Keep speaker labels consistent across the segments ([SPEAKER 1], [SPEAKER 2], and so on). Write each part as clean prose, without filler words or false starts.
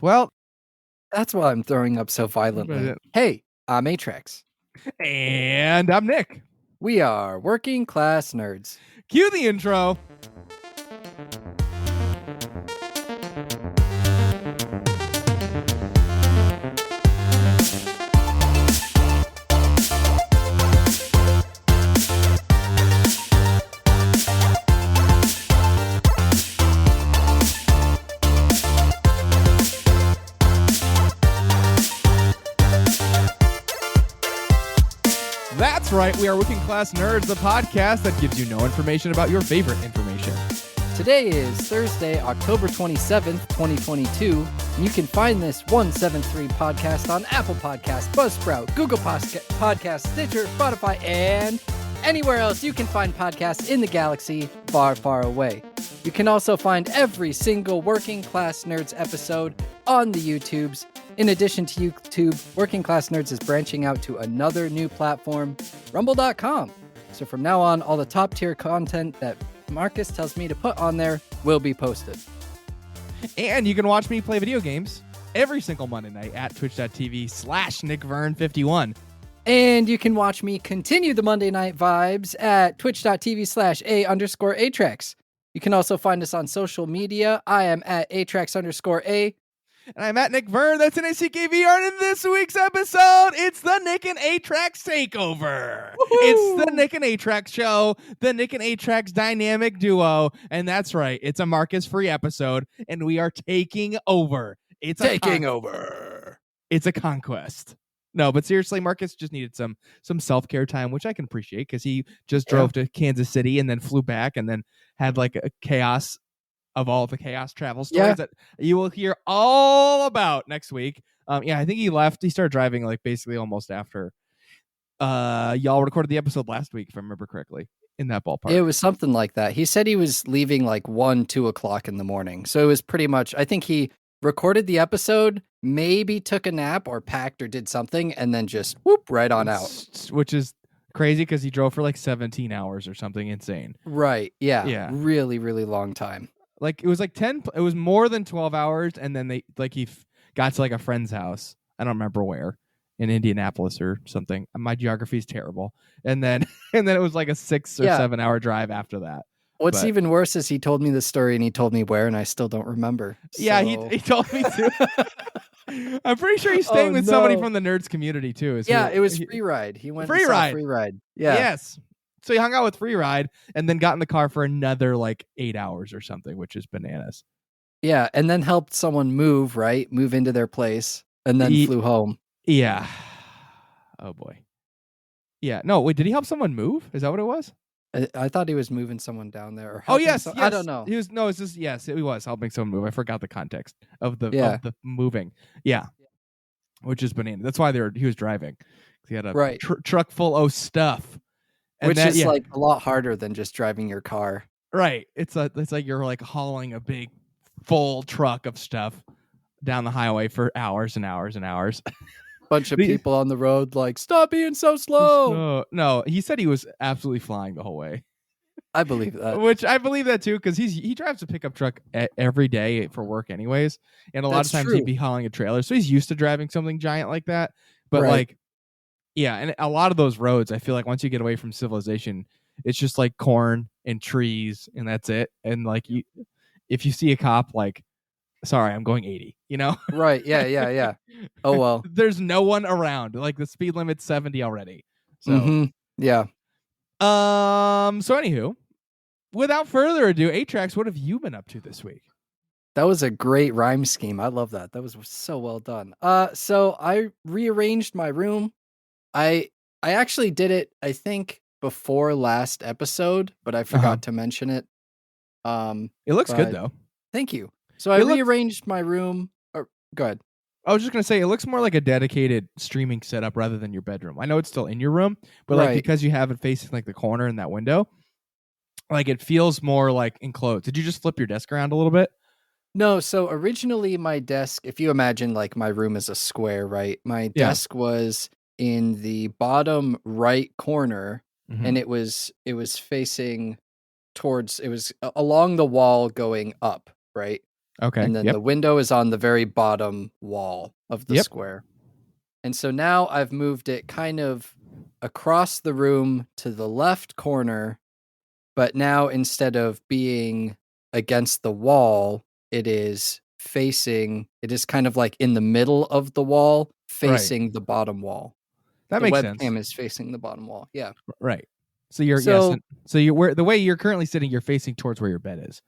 [SPEAKER 1] Well,
[SPEAKER 2] That's why I'm throwing up so violently. Hey, I'm ATRAX.
[SPEAKER 1] And I'm Nick.
[SPEAKER 2] We are working class nerds.
[SPEAKER 1] Cue the intro. That's right, we are Working Class Nerds, the podcast that gives you no information about your favorite information.
[SPEAKER 2] Today is Thursday, October 27th, 2022, and you can find this 173 podcast on Apple Podcasts, Buzzsprout, Google Podcasts, Stitcher, Spotify, and anywhere else you can find podcasts in the galaxy far, far away. You can also find every single Working Class Nerds episode on the YouTubes. In addition to YouTube, Working Class Nerds is branching out to another new platform, Rumble.com. So from now on, all the top tier content that Marcus tells me to put on there will be posted.
[SPEAKER 1] And you can watch me play video games every single Monday night at twitch.tv/NickVern51.
[SPEAKER 2] And you can watch me continue the Monday night vibes at twitch.tv/A_ATRAX. You can also find us on social media. I am at ATRAX_A.
[SPEAKER 1] And I'm at Nick Vern, that's NICKVR, and in this week's episode, it's the Nick and ATRAX takeover. Woo-hoo! It's the Nick and ATRAX show, the Nick and ATRAX dynamic duo, and that's right, it's a Marcus-free episode, and we are taking over. It's
[SPEAKER 2] over.
[SPEAKER 1] It's a conquest. No, but seriously, Marcus just needed some self-care time, which I can appreciate, because he just drove to Kansas City and then flew back and then had like a chaos of all the chaos travel stories that you will hear all about next week. I think he left. He started driving like basically almost after y'all recorded the episode last week, if I remember correctly, in that ballpark.
[SPEAKER 2] It was something like that. He said he was leaving like 2 o'clock in the morning. So it was pretty much, I think he recorded the episode, maybe took a nap or packed or did something, and then just whoop right on out.
[SPEAKER 1] Which is crazy because he drove for like 17 hours or something insane.
[SPEAKER 2] Right. Yeah. Really, really long time.
[SPEAKER 1] Like it was like 10, it was more than 12 hours. And then he got to like a friend's house. I don't remember where, in Indianapolis or something. My geography is terrible. And then it was like a 6 or 7 hour drive after that.
[SPEAKER 2] What's even worse is he told me the story and he told me where, and I still don't remember.
[SPEAKER 1] Yeah, he told me too. I'm pretty sure he's staying with somebody from the nerds community too.
[SPEAKER 2] It was Free Ride. He went Free Ride. Yeah.
[SPEAKER 1] Yes. So he hung out with Free Ride and then got in the car for another like 8 hours or something, which is bananas.
[SPEAKER 2] Yeah, and then helped someone move into their place, and then flew home.
[SPEAKER 1] Yeah. Oh boy. Yeah. No, wait, did he help someone move? Is that what it was?
[SPEAKER 2] I thought he was moving someone down there.
[SPEAKER 1] Or yes.
[SPEAKER 2] I don't know.
[SPEAKER 1] He was helping someone move. I forgot the context of the moving. Yeah. Which is bananas. That's why he was driving. He had a truck full of stuff.
[SPEAKER 2] Which is like a lot harder than just driving your car.
[SPEAKER 1] Right. It's like you're like hauling a big full truck of stuff down the highway for hours and hours and hours.
[SPEAKER 2] Bunch of people on the road like, stop being so slow.
[SPEAKER 1] No, he said he was absolutely flying the whole way.
[SPEAKER 2] I believe that.
[SPEAKER 1] Which I believe that too, because he drives a pickup truck every day for work anyways. And a lot of times he'd be hauling a trailer. So he's used to driving something giant like that. But and a lot of those roads, I feel like once you get away from civilization, it's just like corn and trees, and that's it. And like if you see a cop, like, sorry, I'm going 80, you know?
[SPEAKER 2] Right. Yeah. Oh, well.
[SPEAKER 1] There's no one around. Like the speed limit's 70 already. So,
[SPEAKER 2] yeah.
[SPEAKER 1] So anywho, without further ado, ATRAX, what have you been up to this week?
[SPEAKER 2] That was a great rhyme scheme. I love that. That was so well done. So I rearranged my room. I actually did it, I think, before last episode, but I forgot to mention it.
[SPEAKER 1] It looks good though.
[SPEAKER 2] Thank you. So I rearranged my room. Go ahead.
[SPEAKER 1] I was just gonna say it looks more like a dedicated streaming setup rather than your bedroom. I know it's still in your room, but like because you have it facing like the corner in that window, like it feels more like enclosed. Did you just flip your desk around a little bit?
[SPEAKER 2] No, so originally my desk, if you imagine like my room is a square, right? My desk was in the bottom right corner, and it was facing towards, it was along the wall going up, right?
[SPEAKER 1] Okay.
[SPEAKER 2] And then
[SPEAKER 1] Yep.
[SPEAKER 2] the window is on the very bottom wall of the
[SPEAKER 1] Yep.
[SPEAKER 2] square. And so now I've moved it kind of across the room to the left corner, but now instead of being against the wall, it is kind of like in the middle of the wall, facing the bottom wall.
[SPEAKER 1] That
[SPEAKER 2] The
[SPEAKER 1] makes sense.
[SPEAKER 2] webcam is facing the bottom wall. Yeah.
[SPEAKER 1] Right. So you're
[SPEAKER 2] So
[SPEAKER 1] so you're where the way you're currently sitting, you're facing towards where your bed is.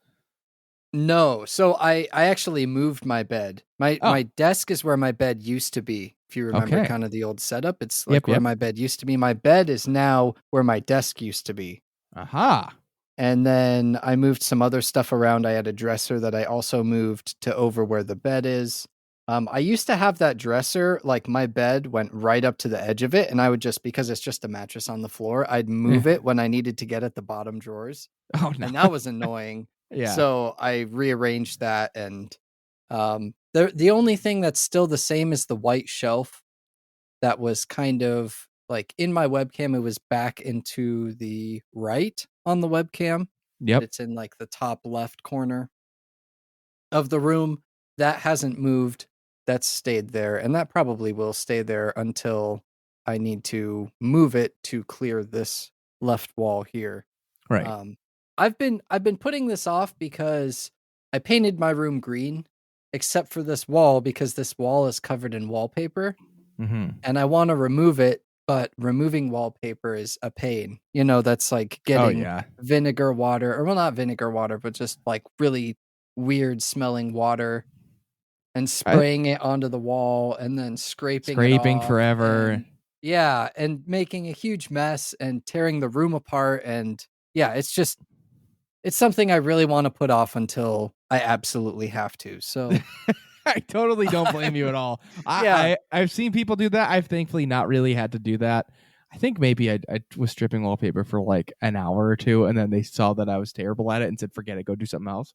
[SPEAKER 2] no, so I actually moved my bed. My
[SPEAKER 1] Oh,
[SPEAKER 2] desk is where my bed used to be. If you remember
[SPEAKER 1] okay.
[SPEAKER 2] kind of the old setup, it's like
[SPEAKER 1] Yep.
[SPEAKER 2] where
[SPEAKER 1] Yep.
[SPEAKER 2] my bed used to be. My bed is now where my desk used to be.
[SPEAKER 1] Aha.
[SPEAKER 2] And then I moved some other stuff around. I had a dresser that I also moved to over where the bed is. I used to have that dresser, like my bed went right up to the edge of it, and I would just, because it's just a mattress on the floor, I'd move
[SPEAKER 1] Yeah.
[SPEAKER 2] it when I needed to get at the bottom drawers.
[SPEAKER 1] Oh no.
[SPEAKER 2] And that was annoying.
[SPEAKER 1] Yeah.
[SPEAKER 2] So I rearranged that, and the only thing that's still the same is the white shelf that was kind of like in my webcam. It was back into the right on the webcam, but
[SPEAKER 1] Yep.
[SPEAKER 2] it's in like the top left corner of the room. That hasn't moved. That's stayed there, and that probably will stay there until I need to move it to clear this left wall here.
[SPEAKER 1] Right.
[SPEAKER 2] I've been putting this off because I painted my room green, except for this wall, because this wall is covered in wallpaper,
[SPEAKER 1] Mm-hmm.
[SPEAKER 2] and I want to remove it, but removing wallpaper is a pain. You know, that's like getting vinegar water, or well, not vinegar water, but just like really weird smelling water, and spraying it onto the wall, and then scraping it off,
[SPEAKER 1] forever.
[SPEAKER 2] and making a huge mess and tearing the room apart. And yeah, it's something I really want to put off until I absolutely have to. So
[SPEAKER 1] I totally don't blame you at all. I've seen people do that. I've thankfully not really had to do that. I think maybe I was stripping wallpaper for like an hour or two, and then they saw that I was terrible at it and said, "Forget it, go do something else."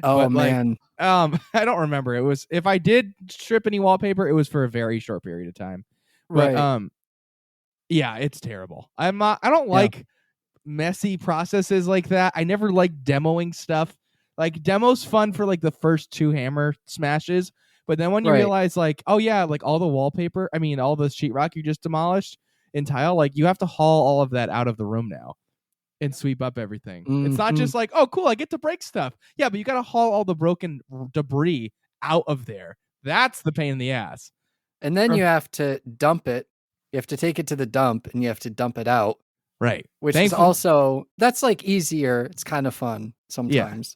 [SPEAKER 2] Oh
[SPEAKER 1] But
[SPEAKER 2] man.
[SPEAKER 1] I don't remember. It was, if I did strip any wallpaper, it was for a very short period of time. But
[SPEAKER 2] Right.
[SPEAKER 1] yeah, it's terrible. I don't like messy processes like that. I never like demoing stuff. Like demo's fun for like the first 2 hammer smashes, but then when you realize like, oh yeah, like all the wallpaper, I mean all the sheetrock you just demolished in tile, like you have to haul all of that out of the room now and sweep up everything. It's not just like, oh cool, I get to break stuff. Yeah, but you got to haul all the broken debris out of there. That's the pain in the ass.
[SPEAKER 2] And then you have to dump it. You have to take it to the dump, and you have to dump it out.
[SPEAKER 1] Right.
[SPEAKER 2] Which is also, that's like easier. It's kind of fun sometimes.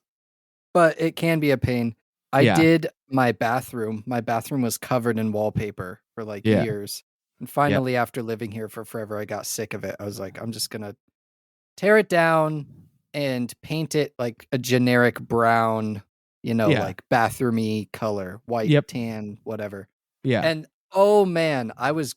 [SPEAKER 2] But it can be a pain. I did my bathroom. My bathroom was covered in wallpaper for like years. And finally, after living here for forever, I got sick of it. I was like, I'm just going to tear it down and paint it like a generic brown, like bathroomy color, white, tan, whatever.
[SPEAKER 1] Yeah.
[SPEAKER 2] And oh man, I was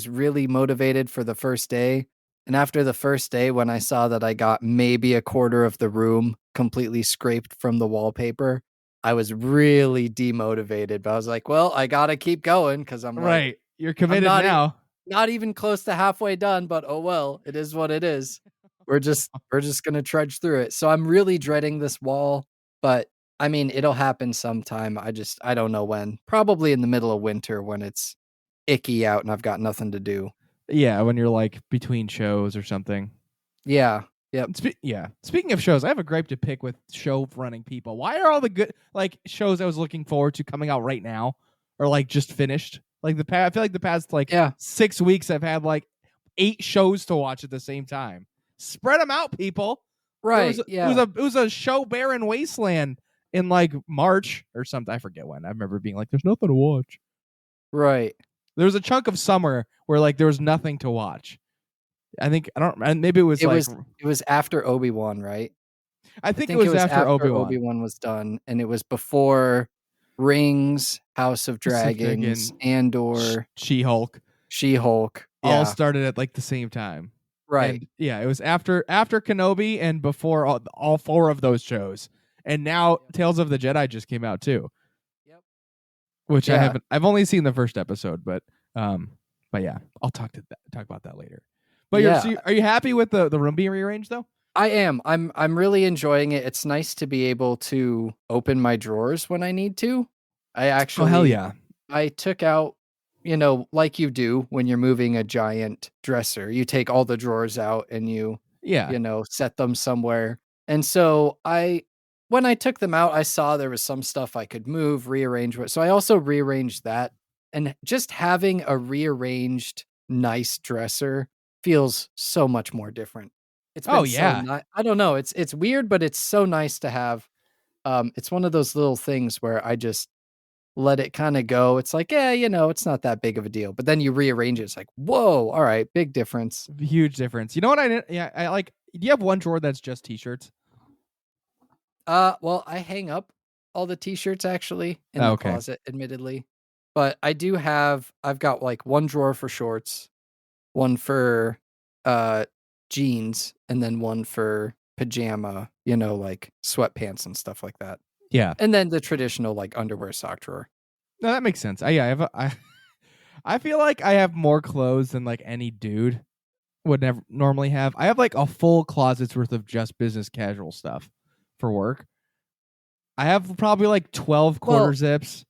[SPEAKER 2] really motivated for the first day. And after the first day, when I saw that I got maybe a quarter of the room completely scraped from the wallpaper, I was really demotivated. But I was like, well, I got to keep going, because I'm
[SPEAKER 1] right. You're committed now.
[SPEAKER 2] Not even close to halfway done, but oh well, it is what it is. We're just going to trudge through it. So I'm really dreading this wall, but I mean, it'll happen sometime. I don't know when. Probably in the middle of winter when it's icky out and I've got nothing to do.
[SPEAKER 1] Yeah, when you're like between shows or something.
[SPEAKER 2] Yeah. Yep.
[SPEAKER 1] Speaking of shows, I have a gripe to pick with show running people. Why are all the good like shows I was looking forward to coming out right now, or like just finished? Like I feel like the past 6 weeks I've had like 8 shows to watch at the same time. Spread them out, people.
[SPEAKER 2] Right.
[SPEAKER 1] It was a show barren wasteland in like March or something. I forget when. I remember being like, "There's nothing to watch."
[SPEAKER 2] Right.
[SPEAKER 1] There was a chunk of summer where like there was nothing to watch. Maybe it was
[SPEAKER 2] it was after Obi-Wan, right?
[SPEAKER 1] I think it was after Obi-Wan.
[SPEAKER 2] Obi-Wan was done, and it was before Rings, House of Dragons, Andor,
[SPEAKER 1] She-Hulk.
[SPEAKER 2] All
[SPEAKER 1] started at like the same time.
[SPEAKER 2] Right.
[SPEAKER 1] And, it was after Kenobi and before all 4 of those shows. And now Tales of the Jedi just came out too.
[SPEAKER 2] Yep.
[SPEAKER 1] Which I've only seen the first episode, but yeah, I'll talk about that later. But are you happy with the room being rearranged though?
[SPEAKER 2] I am. I'm really enjoying it. It's nice to be able to open my drawers when I need to. I
[SPEAKER 1] Oh hell
[SPEAKER 2] actually
[SPEAKER 1] yeah.
[SPEAKER 2] I took out, like you do when you're moving a giant dresser. You take all the drawers out and
[SPEAKER 1] Yeah.
[SPEAKER 2] set them somewhere. And so when I took them out, I saw there was some stuff I could move, rearrange. So I also rearranged that. And just having a rearranged nice dresser feels so much more different. It's
[SPEAKER 1] Oh
[SPEAKER 2] been so
[SPEAKER 1] yeah.
[SPEAKER 2] nice. I don't know. It's weird, but it's so nice to have. It's one of those little things where I just let it kind of go. It's like, yeah, it's not that big of a deal. But then you rearrange it. It's like, whoa, all right, big difference.
[SPEAKER 1] Huge difference. You know what I didn't? Yeah, I like. Do you have one drawer that's just t-shirts?
[SPEAKER 2] Well, I hang up all the t-shirts actually in
[SPEAKER 1] Oh,
[SPEAKER 2] the
[SPEAKER 1] okay.
[SPEAKER 2] closet, admittedly. But I've got like one drawer for shorts, one for jeans, and then one for pajama, like sweatpants and stuff like that.
[SPEAKER 1] Yeah.
[SPEAKER 2] And then the traditional like underwear sock drawer.
[SPEAKER 1] No, that makes sense. I have. I feel like I have more clothes than like any dude would never normally have. I have like a full closet's worth of just business casual stuff for work. I have probably like 12 quarter
[SPEAKER 2] Well,
[SPEAKER 1] zips.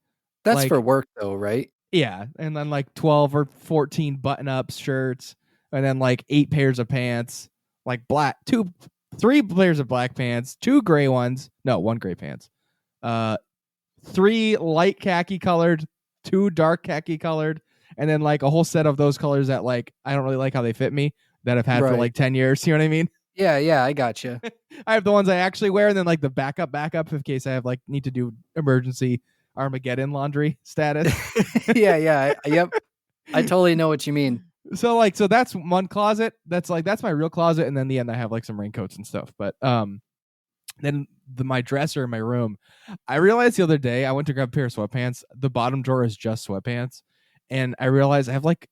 [SPEAKER 2] that's
[SPEAKER 1] Like,
[SPEAKER 2] for work though, right?
[SPEAKER 1] yeah. And then like 12 or 14 button up shirts. And then like 8 pairs of pants. Like three pairs of black pants, 2 gray ones. No, 1 gray pants. 3 light khaki colored, 2 dark khaki colored, and then like a whole set of those colors that like I don't really like how they fit me that I've had for
[SPEAKER 2] Right.
[SPEAKER 1] like 10 years. You know what I mean?
[SPEAKER 2] Yeah, I gotcha.
[SPEAKER 1] I have the ones I actually wear, and then like the backup in case I have like need to do emergency Armageddon laundry status.
[SPEAKER 2] Yep. I totally know what you mean.
[SPEAKER 1] So that's one closet. That's my real closet, and then the end I have like some raincoats and stuff. But then my dresser in my room, I realized the other day I went to grab a pair of sweatpants. The bottom drawer is just sweatpants, and I realized I have like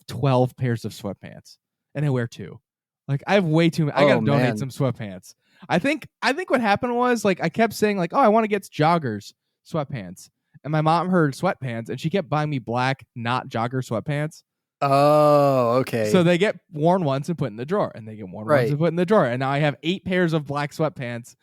[SPEAKER 1] 12 pairs of sweatpants, and I wear 2. Like I have way too many. I
[SPEAKER 2] Oh,
[SPEAKER 1] gotta donate
[SPEAKER 2] man.
[SPEAKER 1] some sweatpants. I think what happened was like I kept saying like, oh, I want to get joggers sweatpants, and my mom heard sweatpants, and she kept buying me black not jogger sweatpants.
[SPEAKER 2] Oh, okay.
[SPEAKER 1] So they get worn once and put in the drawer, and they get worn once
[SPEAKER 2] Right.
[SPEAKER 1] and put in the drawer, and now I have 8 pairs of black sweatpants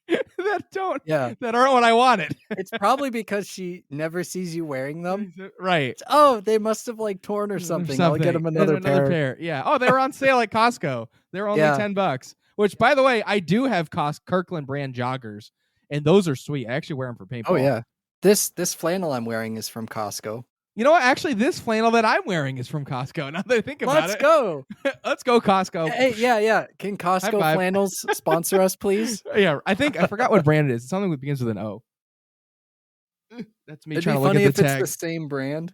[SPEAKER 1] that aren't what I wanted.
[SPEAKER 2] It's probably because she never sees you wearing them.
[SPEAKER 1] Right.
[SPEAKER 2] Oh, they must have like torn or something. I'll get them another pair.
[SPEAKER 1] Yeah. Oh, they were on sale at Costco. They were only $10. Which, by the way, I do have Kirkland brand joggers, and those are sweet. I actually wear them for paintball.
[SPEAKER 2] Oh yeah. This flannel I'm wearing is from Costco.
[SPEAKER 1] You know what? Actually, this flannel that I'm wearing is from Costco. Now that I think about it.
[SPEAKER 2] Let's go.
[SPEAKER 1] Let's go, Costco.
[SPEAKER 2] Hey, yeah. Can Costco flannels sponsor us, please?
[SPEAKER 1] Yeah, I forgot what brand it is. It's something that begins with an O. That's me trying to look at the tag.
[SPEAKER 2] It'd be funny if it's the same brand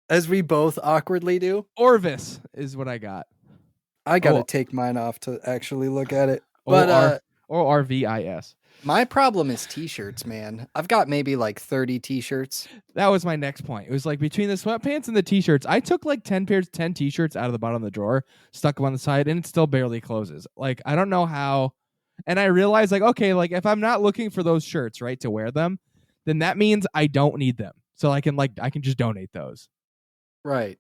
[SPEAKER 2] as we both awkwardly do.
[SPEAKER 1] Orvis is what I got.
[SPEAKER 2] I gotta take mine off to actually look at it. But
[SPEAKER 1] ORVIS.
[SPEAKER 2] My problem is t-shirts, man. I've got maybe like 30 t-shirts.
[SPEAKER 1] That was my next point. It was like between the sweatpants and the t-shirts, I took like 10 t-shirts out of the bottom of the drawer, stuck them on the side, and it still barely closes. Like, I don't know how. And I realized like, okay, like if I'm not looking for those shirts, right, to wear them, then that means I don't need them. So I can just donate those.
[SPEAKER 2] Right.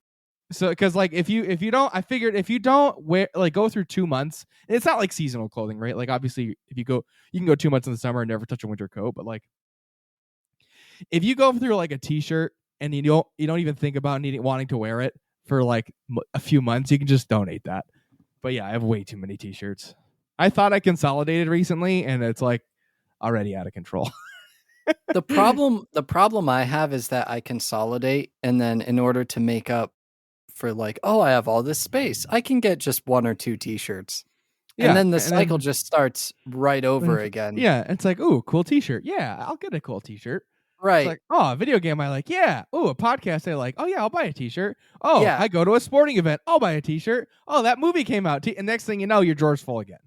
[SPEAKER 1] So, because like if you don't, I figured if you don't wear go through 2 months, and it's not like seasonal clothing, right? Like obviously, if you can go 2 months in the summer and never touch a winter coat, but like if you go through like a t-shirt and you don't even think about wanting to wear it for like a few months, you can just donate that. But yeah, I have way too many t-shirts. I thought I consolidated recently, and it's like already out of control.
[SPEAKER 2] The problem I have is that I consolidate, and then in order to make up for like, oh, I have all this space, I can get just 1 or 2 t-shirts. Yeah, and then the cycle just starts right over again.
[SPEAKER 1] Yeah, it's like, ooh, cool t-shirt. Yeah, I'll get a cool t-shirt.
[SPEAKER 2] Right.
[SPEAKER 1] It's like, oh, a video game I like. Yeah. Oh, a podcast I like. Oh, yeah, I'll buy a t-shirt. Oh, yeah. I go to a sporting event. I'll buy a t-shirt. Oh, that movie came out. And next thing you know, your drawer's full again.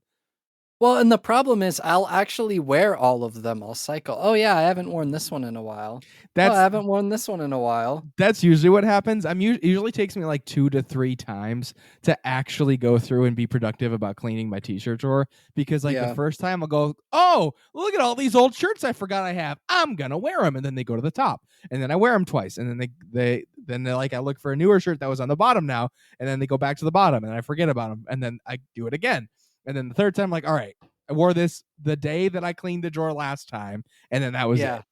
[SPEAKER 2] Well, and the problem is I'll actually wear all of them. I'll cycle. Oh, yeah, I haven't worn this one in a while. I haven't worn this one in a while.
[SPEAKER 1] That's usually what happens. Usually takes me like 2 to 3 times to actually go through and be productive about cleaning my t-shirt drawer. Because the first time I'll go, oh, look at all these old shirts I forgot I have. I'm going to wear them. And then they go to the top. And then I wear them twice. And then they're like, I look for a newer shirt that was on the bottom now. And then they go back to the bottom and I forget about them. And then I do it again. And then the third time, like, all right, I wore this the day that I cleaned the drawer last time, and then that was it.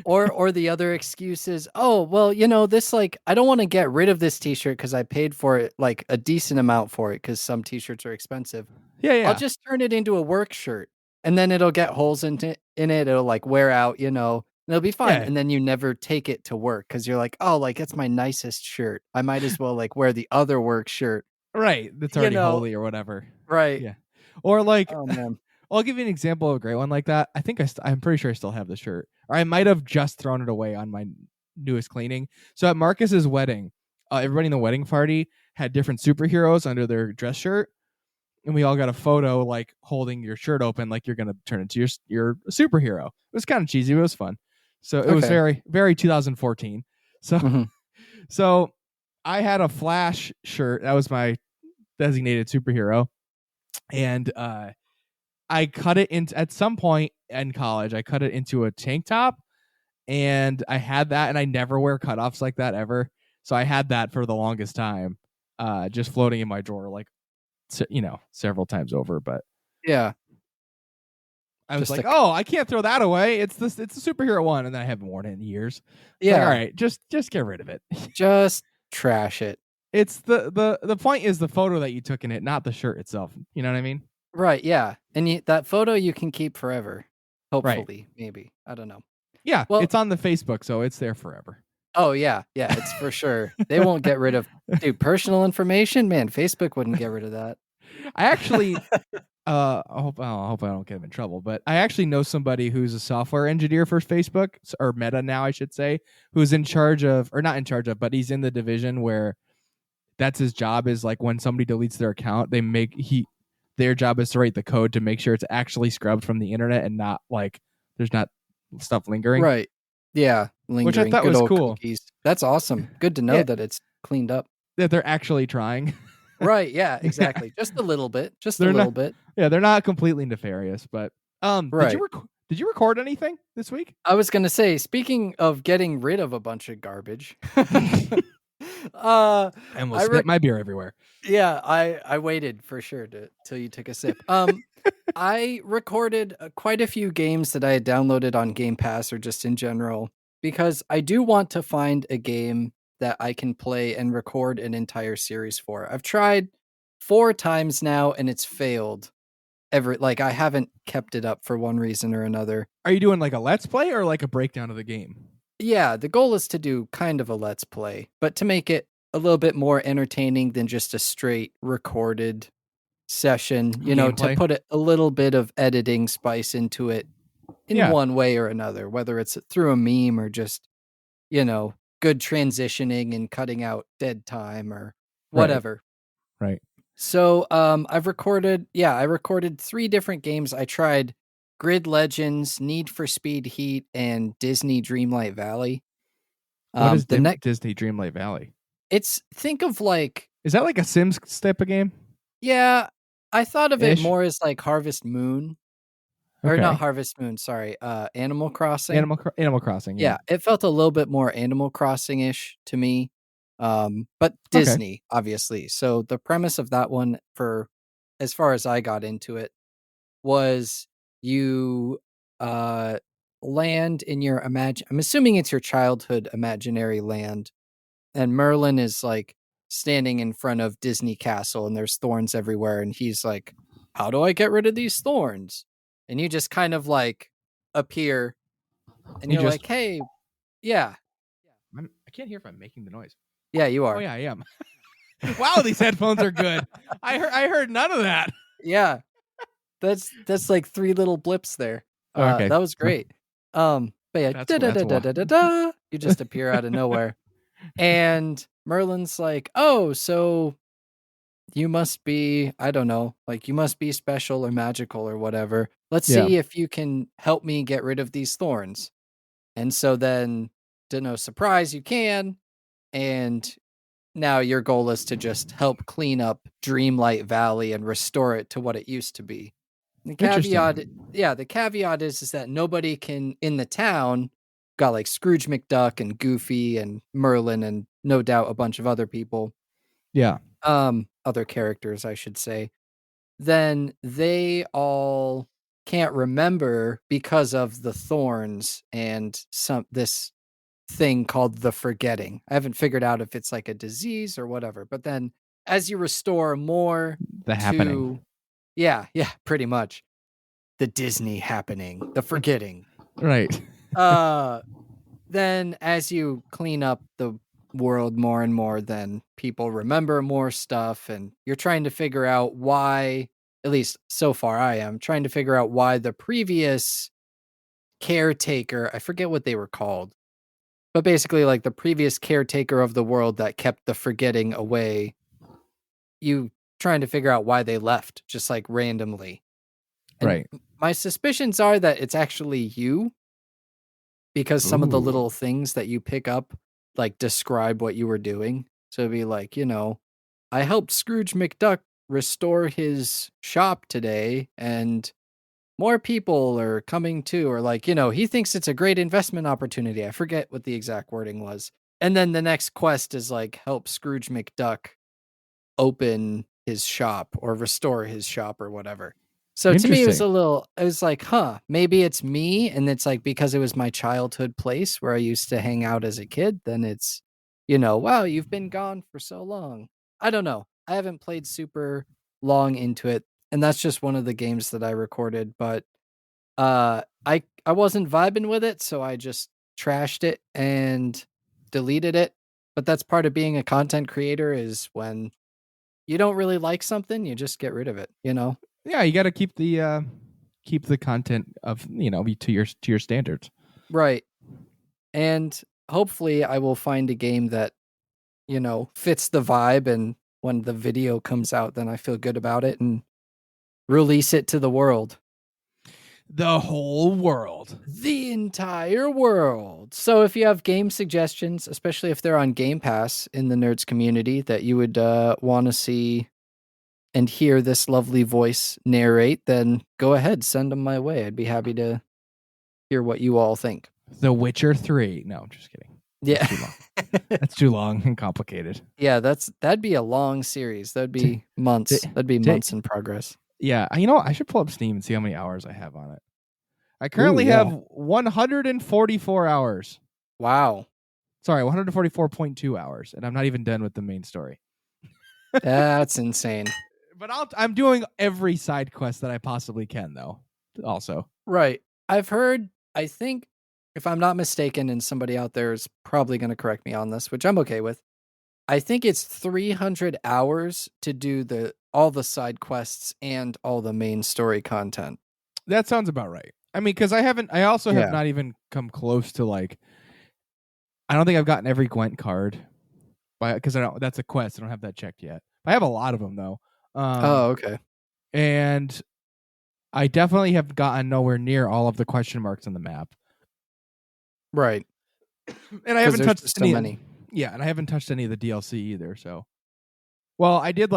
[SPEAKER 2] Or the other excuse is, oh, well, this, like, I don't want to get rid of this t-shirt because I paid for it, like a decent amount for it, because some t-shirts are expensive.
[SPEAKER 1] Yeah.
[SPEAKER 2] I'll just turn it into a work shirt, and then it'll get holes in it. It'll like wear out, and it'll be fine.
[SPEAKER 1] Yeah.
[SPEAKER 2] And then you never take it to work because you're like, oh, like, it's my nicest shirt. I might as well like wear the other work shirt.
[SPEAKER 1] Right. That's already holy or whatever.
[SPEAKER 2] Right.
[SPEAKER 1] Yeah. Or like,
[SPEAKER 2] oh man.
[SPEAKER 1] I'll give you an example of a great one like that. I think I'm pretty sure I still have the shirt, or I might have just thrown it away on my newest cleaning. So at Marcus's wedding, everybody in the wedding party had different superheroes under their dress shirt, and we all got a photo like holding your shirt open, like you're gonna turn into your superhero. It was kind of cheesy, but it was fun. So it was very, very 2014. So so I had a Flash shirt. That was my designated superhero, and I cut it into, at some point in college, I cut it into a tank top, and I had that, and I never wear cutoffs like that ever. So I had that for the longest time, just floating in my drawer, like, several times over. But
[SPEAKER 2] yeah,
[SPEAKER 1] I was like, oh, I can't throw that away. It's a superhero one, and then I haven't worn it in years. It's like, all right, just get rid of it.
[SPEAKER 2] Just trash it.
[SPEAKER 1] It's the point is the photo that you took in it, not the shirt itself. You know what I mean?
[SPEAKER 2] Right, yeah. And that photo you can keep forever. Hopefully, maybe. I don't know.
[SPEAKER 1] Yeah, well, it's on the Facebook, so it's there forever.
[SPEAKER 2] Oh, yeah. Yeah, it's for sure. They won't get rid of, dude, personal information? Man, Facebook wouldn't get rid of that.
[SPEAKER 1] I actually, I hope I don't get him in trouble, but I actually know somebody who's a software engineer for Facebook, or Meta now, I should say, who's in charge of, or not in charge of, but he's in the division where that's his job, is like when somebody deletes their account, their job is to write the code to make sure it's actually scrubbed from the internet and not like there's not stuff lingering.
[SPEAKER 2] Right. Yeah. Lingering.
[SPEAKER 1] Which I thought was cool.
[SPEAKER 2] Cookies. That's awesome. Good to know that it's cleaned up.
[SPEAKER 1] That they're actually trying.
[SPEAKER 2] Right. Yeah, exactly. Just a little bit. Just a little bit.
[SPEAKER 1] Yeah, they're not completely nefarious, but
[SPEAKER 2] right.
[SPEAKER 1] Did you record anything this week?
[SPEAKER 2] I was going to say, speaking of getting rid of a bunch of garbage,
[SPEAKER 1] I almost spit my beer everywhere.
[SPEAKER 2] Yeah, I waited for sure till you took a sip. I recorded quite a few games that I had downloaded on Game Pass or just in general, because I do want to find a game that I can play and record an entire series for. I've tried 4 times now and it's failed. I haven't kept it up for one reason or another.
[SPEAKER 1] Are you doing like a let's play or like a breakdown of the game?
[SPEAKER 2] Yeah, the goal is to do kind of a let's play, but to make it a little bit more entertaining than just a straight recorded session,
[SPEAKER 1] Gameplay.
[SPEAKER 2] To put a little bit of editing spice into it in one way or another, whether it's through a meme or just, good transitioning and cutting out dead time or whatever.
[SPEAKER 1] Right.
[SPEAKER 2] So I recorded 3 different games. I tried Grid Legends, Need for Speed Heat, and Disney Dreamlight Valley.
[SPEAKER 1] What is Disney Dreamlight Valley?
[SPEAKER 2] Think of like...
[SPEAKER 1] Is that like a Sims type of game?
[SPEAKER 2] Yeah, I thought of it more as like Harvest Moon. Okay. Or not Harvest Moon, sorry. Animal Crossing.
[SPEAKER 1] Animal Crossing, yeah.
[SPEAKER 2] Yeah, it felt a little bit more Animal Crossing-ish to me. But Disney, obviously. So the premise of that one, for as far as I got into it, was you land in your I'm assuming it's your childhood imaginary land, and Merlin is like standing in front of Disney Castle and there's thorns everywhere, and he's like, how do I get rid of these thorns? And you just kind of like appear and you're like, hey, yeah.
[SPEAKER 1] I can't hear if I'm making the noise.
[SPEAKER 2] Yeah, you are.
[SPEAKER 1] Oh yeah, I am. Wow, these headphones are good. I heard none of that.
[SPEAKER 2] Yeah. That's like 3 little blips there.
[SPEAKER 1] Okay.
[SPEAKER 2] That was great. But yeah, you just appear out of nowhere. And Merlin's like, oh, so you must be, I don't know, like you must be special or magical or whatever. Let's see if you can help me get rid of these thorns. And so then, to no surprise, you can. And now your goal is to just help clean up Dreamlight Valley and restore it to what it used to be. The caveat is that nobody can in the town, got like Scrooge McDuck and Goofy and Merlin and no doubt a bunch of other people.
[SPEAKER 1] Yeah.
[SPEAKER 2] Other characters, I should say. then they all can't remember because of the thorns and this thing called the forgetting. I haven't figured out if it's like a disease or whatever. But then as you restore more
[SPEAKER 1] The happening.
[SPEAKER 2] yeah, pretty much. The Disney happening, the forgetting.
[SPEAKER 1] Right.
[SPEAKER 2] Then as you clean up the world more and more, then people remember more stuff, and you're trying to figure out why, at least so far I am, trying to figure out why the previous caretaker, I forget what they were called, but basically like the previous caretaker of the world that kept the forgetting away, you trying to figure out why they left just like randomly. And
[SPEAKER 1] Right.
[SPEAKER 2] my suspicions are that it's actually you, because some of the
[SPEAKER 1] Ooh.
[SPEAKER 2] little things that you pick up like describe what you were doing. So it'd be like, I helped Scrooge McDuck restore his shop today, and more people are coming too, or like, he thinks it's a great investment opportunity. I forget what the exact wording was. And then the next quest is like help Scrooge McDuck open his shop or restore his shop or whatever. So to me, it was like, maybe it's me. And it's like, because it was my childhood place where I used to hang out as a kid, then it's, wow, you've been gone for so long. I don't know. I haven't played super long into it. And that's just one of the games that I recorded, but I wasn't vibing with it, so I just trashed it and deleted it. But that's part of being a content creator, is when you don't really like something, you just get rid of it,
[SPEAKER 1] Yeah, you got to keep the content of to your standards.
[SPEAKER 2] Right. And hopefully I will find a game that fits the vibe, and when the video comes out, then I feel good about it and release it to the world.
[SPEAKER 1] The whole world.
[SPEAKER 2] The entire world. So if you have game suggestions, especially if they're on Game Pass in the Nerds community, that you would want to see and hear this lovely voice narrate, then go ahead, send them my way. I'd be happy to hear what you all think.
[SPEAKER 1] The Witcher 3. No, I'm just kidding.
[SPEAKER 2] Yeah.
[SPEAKER 1] That's too long and complicated.
[SPEAKER 2] Yeah, that'd be a long series. That'd be months. That'd be months in progress.
[SPEAKER 1] Yeah, I should pull up Steam and see how many hours I have on it. I currently have 144 hours.
[SPEAKER 2] Wow.
[SPEAKER 1] Sorry, 144.2 hours, and I'm not even done with the main story.
[SPEAKER 2] That's insane.
[SPEAKER 1] But I'm doing every side quest that I possibly can, though. Also,
[SPEAKER 2] right. I've heard. I think, if I'm not mistaken, and somebody out there is probably going to correct me on this, which I'm okay with, I think it's 300 hours to do all the side quests and all the main story content.
[SPEAKER 1] That sounds about right. I mean, because I also have not even come close to I don't think I've gotten every Gwent card, because that's a quest. I don't have that checked yet. I have a lot of them though.
[SPEAKER 2] Okay.
[SPEAKER 1] And I definitely have gotten nowhere near all of the question marks on the map.
[SPEAKER 2] Right.
[SPEAKER 1] And I haven't touched
[SPEAKER 2] so many.
[SPEAKER 1] Yeah, and I haven't touched any of the DLC either. So, well, I did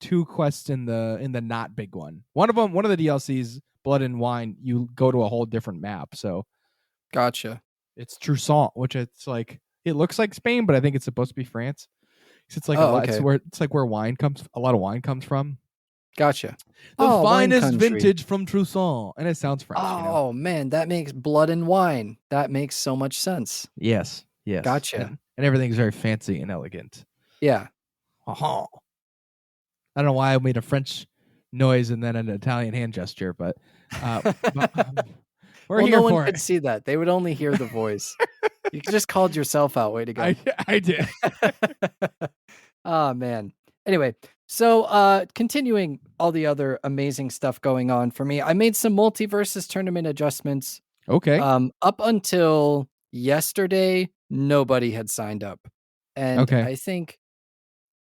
[SPEAKER 1] 2 quests in the not big one. One of the DLCs, Blood and Wine, you go to a whole different map. So,
[SPEAKER 2] gotcha.
[SPEAKER 1] It's Trousseau, which it looks like Spain, but I think it's supposed to be France. It's like it's like where a lot of wine comes from.
[SPEAKER 2] Gotcha.
[SPEAKER 1] The finest vintage from Trousseau, and it sounds French.
[SPEAKER 2] Oh man, that makes Blood and Wine. That makes so much sense.
[SPEAKER 1] Yes.
[SPEAKER 2] Gotcha.
[SPEAKER 1] And everything's very fancy and elegant.
[SPEAKER 2] Yeah.
[SPEAKER 1] I don't know why I made a French noise and then an Italian hand gesture, but we're here
[SPEAKER 2] no
[SPEAKER 1] for
[SPEAKER 2] one could see that. They would only hear the voice. You just called yourself out. Way to go.
[SPEAKER 1] I did.
[SPEAKER 2] Oh, man. Anyway, so continuing all the other amazing stuff going on for me, I made some multiverses tournament adjustments.
[SPEAKER 1] Okay.
[SPEAKER 2] Up until yesterday, nobody had signed up. And I think,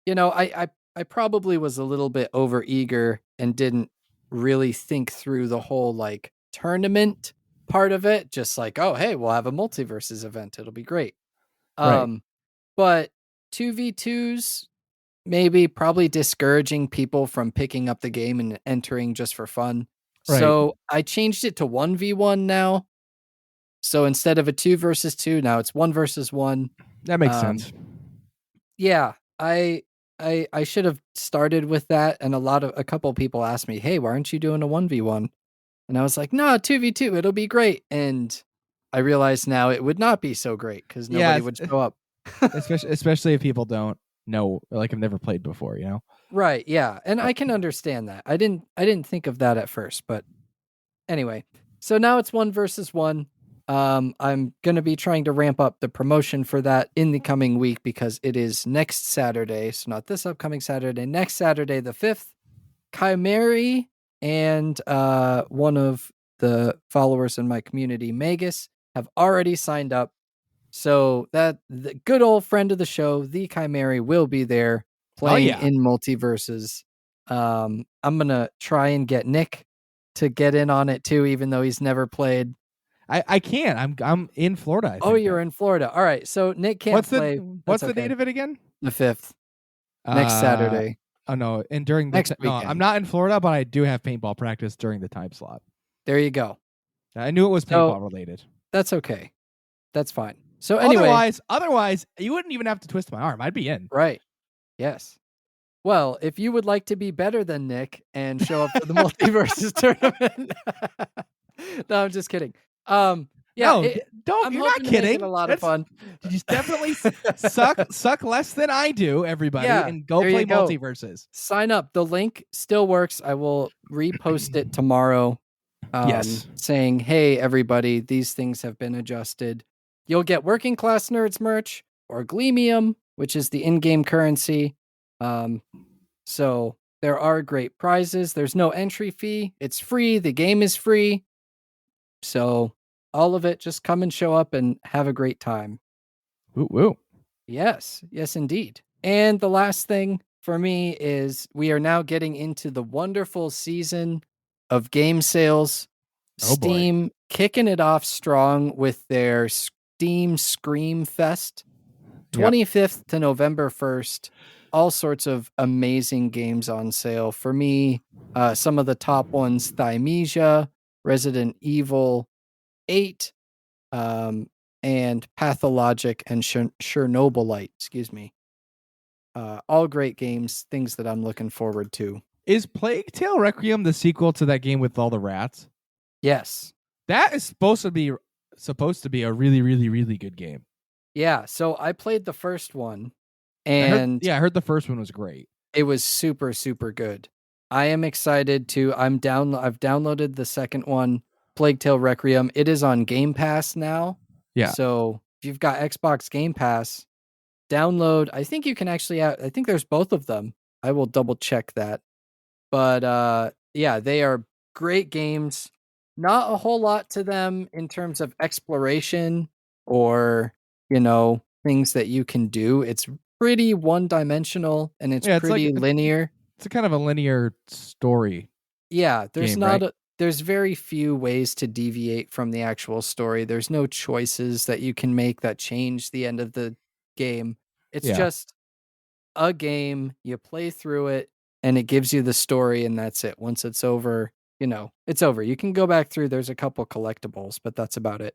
[SPEAKER 2] I probably was a little bit overeager and didn't really think through the whole tournament part of it. Just oh, hey, we'll have a multiverses event. It'll be great.
[SPEAKER 1] Right.
[SPEAKER 2] But 2v2s probably discouraging people from picking up the game and entering just for fun. Right. So I changed it to 1v1 now. So instead of a 2 versus 2, now it's 1 versus 1.
[SPEAKER 1] That makes sense.
[SPEAKER 2] Yeah, I I should have started with that, and a couple people asked me, "Hey, why aren't you doing a 1v1?" And I was like, "No, 2v2, it'll be great." And I realize now it would not be so great because
[SPEAKER 1] Yeah,
[SPEAKER 2] nobody would show up.
[SPEAKER 1] especially if people don't know, like have never played before, you know.
[SPEAKER 2] Right, yeah. And I can understand that. I didn't think of that at first, but anyway. So now it's 1 versus 1. I'm going to be trying to ramp up the promotion for that in the coming week because it is next Saturday. So not this upcoming Saturday, next Saturday, the 5th. Chimeri and one of the followers in my community, Magus, have already signed up. So that the good old friend of the show, the Chimeri, will be there playing in multiverses. I'm going to try and get Nick to get in on it too, even though he's never played.
[SPEAKER 1] I can't. I'm in Florida.
[SPEAKER 2] Oh, you're in Florida. All right. So Nick can't play.
[SPEAKER 1] What's the date of it again?
[SPEAKER 2] The 5th. Next Saturday.
[SPEAKER 1] Oh no, and during the
[SPEAKER 2] next weekend.
[SPEAKER 1] No, I'm not in Florida, but I do have paintball practice during the time slot.
[SPEAKER 2] There you go.
[SPEAKER 1] I knew it was paintball related.
[SPEAKER 2] That's okay. That's fine. So anyway,
[SPEAKER 1] otherwise, you wouldn't even have to twist my arm. I'd be in.
[SPEAKER 2] Right. Yes. Well, if you would like to be better than Nick and show up for the multiverses tournament, no, I'm just kidding. Yeah,
[SPEAKER 1] no, don't. You're not kidding.
[SPEAKER 2] A lot of fun.
[SPEAKER 1] You just definitely suck less than I do, everybody, and go play multiverses.
[SPEAKER 2] Sign up. The link still works. I will repost it tomorrow.
[SPEAKER 1] Yes,
[SPEAKER 2] saying, "Hey, everybody, these things have been adjusted. You'll get Working Class Nerds merch or Gleamium, which is the in-game currency. So there are great prizes. There's no entry fee. It's free. The game is free. So all of it, just come and show up and have a great time."
[SPEAKER 1] Woo woo.
[SPEAKER 2] Yes, indeed. And the last thing for me is we are now getting into the wonderful season of game sales. Steam kicking it off strong with their Steam Scream Fest, 25th to November 1st. All sorts of amazing games on sale. For me, some of the top ones, Thymesia, Resident Evil 8, and Pathologic and Chernobylite, excuse me. All great games, things that I'm looking forward to.
[SPEAKER 1] Is Plague Tale Requiem the sequel to that game with all the rats?
[SPEAKER 2] Yes.
[SPEAKER 1] That is supposed to be a really, really, really good game.
[SPEAKER 2] Yeah, so I played the first one, and
[SPEAKER 1] I heard the first one was great.
[SPEAKER 2] It was super, super good. I am excited to. I've downloaded the second one, Plague Tale Requiem. It is on Game Pass now.
[SPEAKER 1] Yeah.
[SPEAKER 2] So if you've got Xbox Game Pass, download. I think you can actually. I think there's both of them. I will double check that. But yeah, they are great games. Not a whole lot to them in terms of exploration or, things that you can do. It's pretty one-dimensional and it's pretty linear.
[SPEAKER 1] It's a kind of a linear story.
[SPEAKER 2] Yeah, there's very few ways to deviate from the actual story. There's no choices that you can make that change the end of the game. It's just a game, you play through it, and it gives you the story, and that's it. Once it's over, it's over. You can go back through. There's a couple collectibles, but that's about it.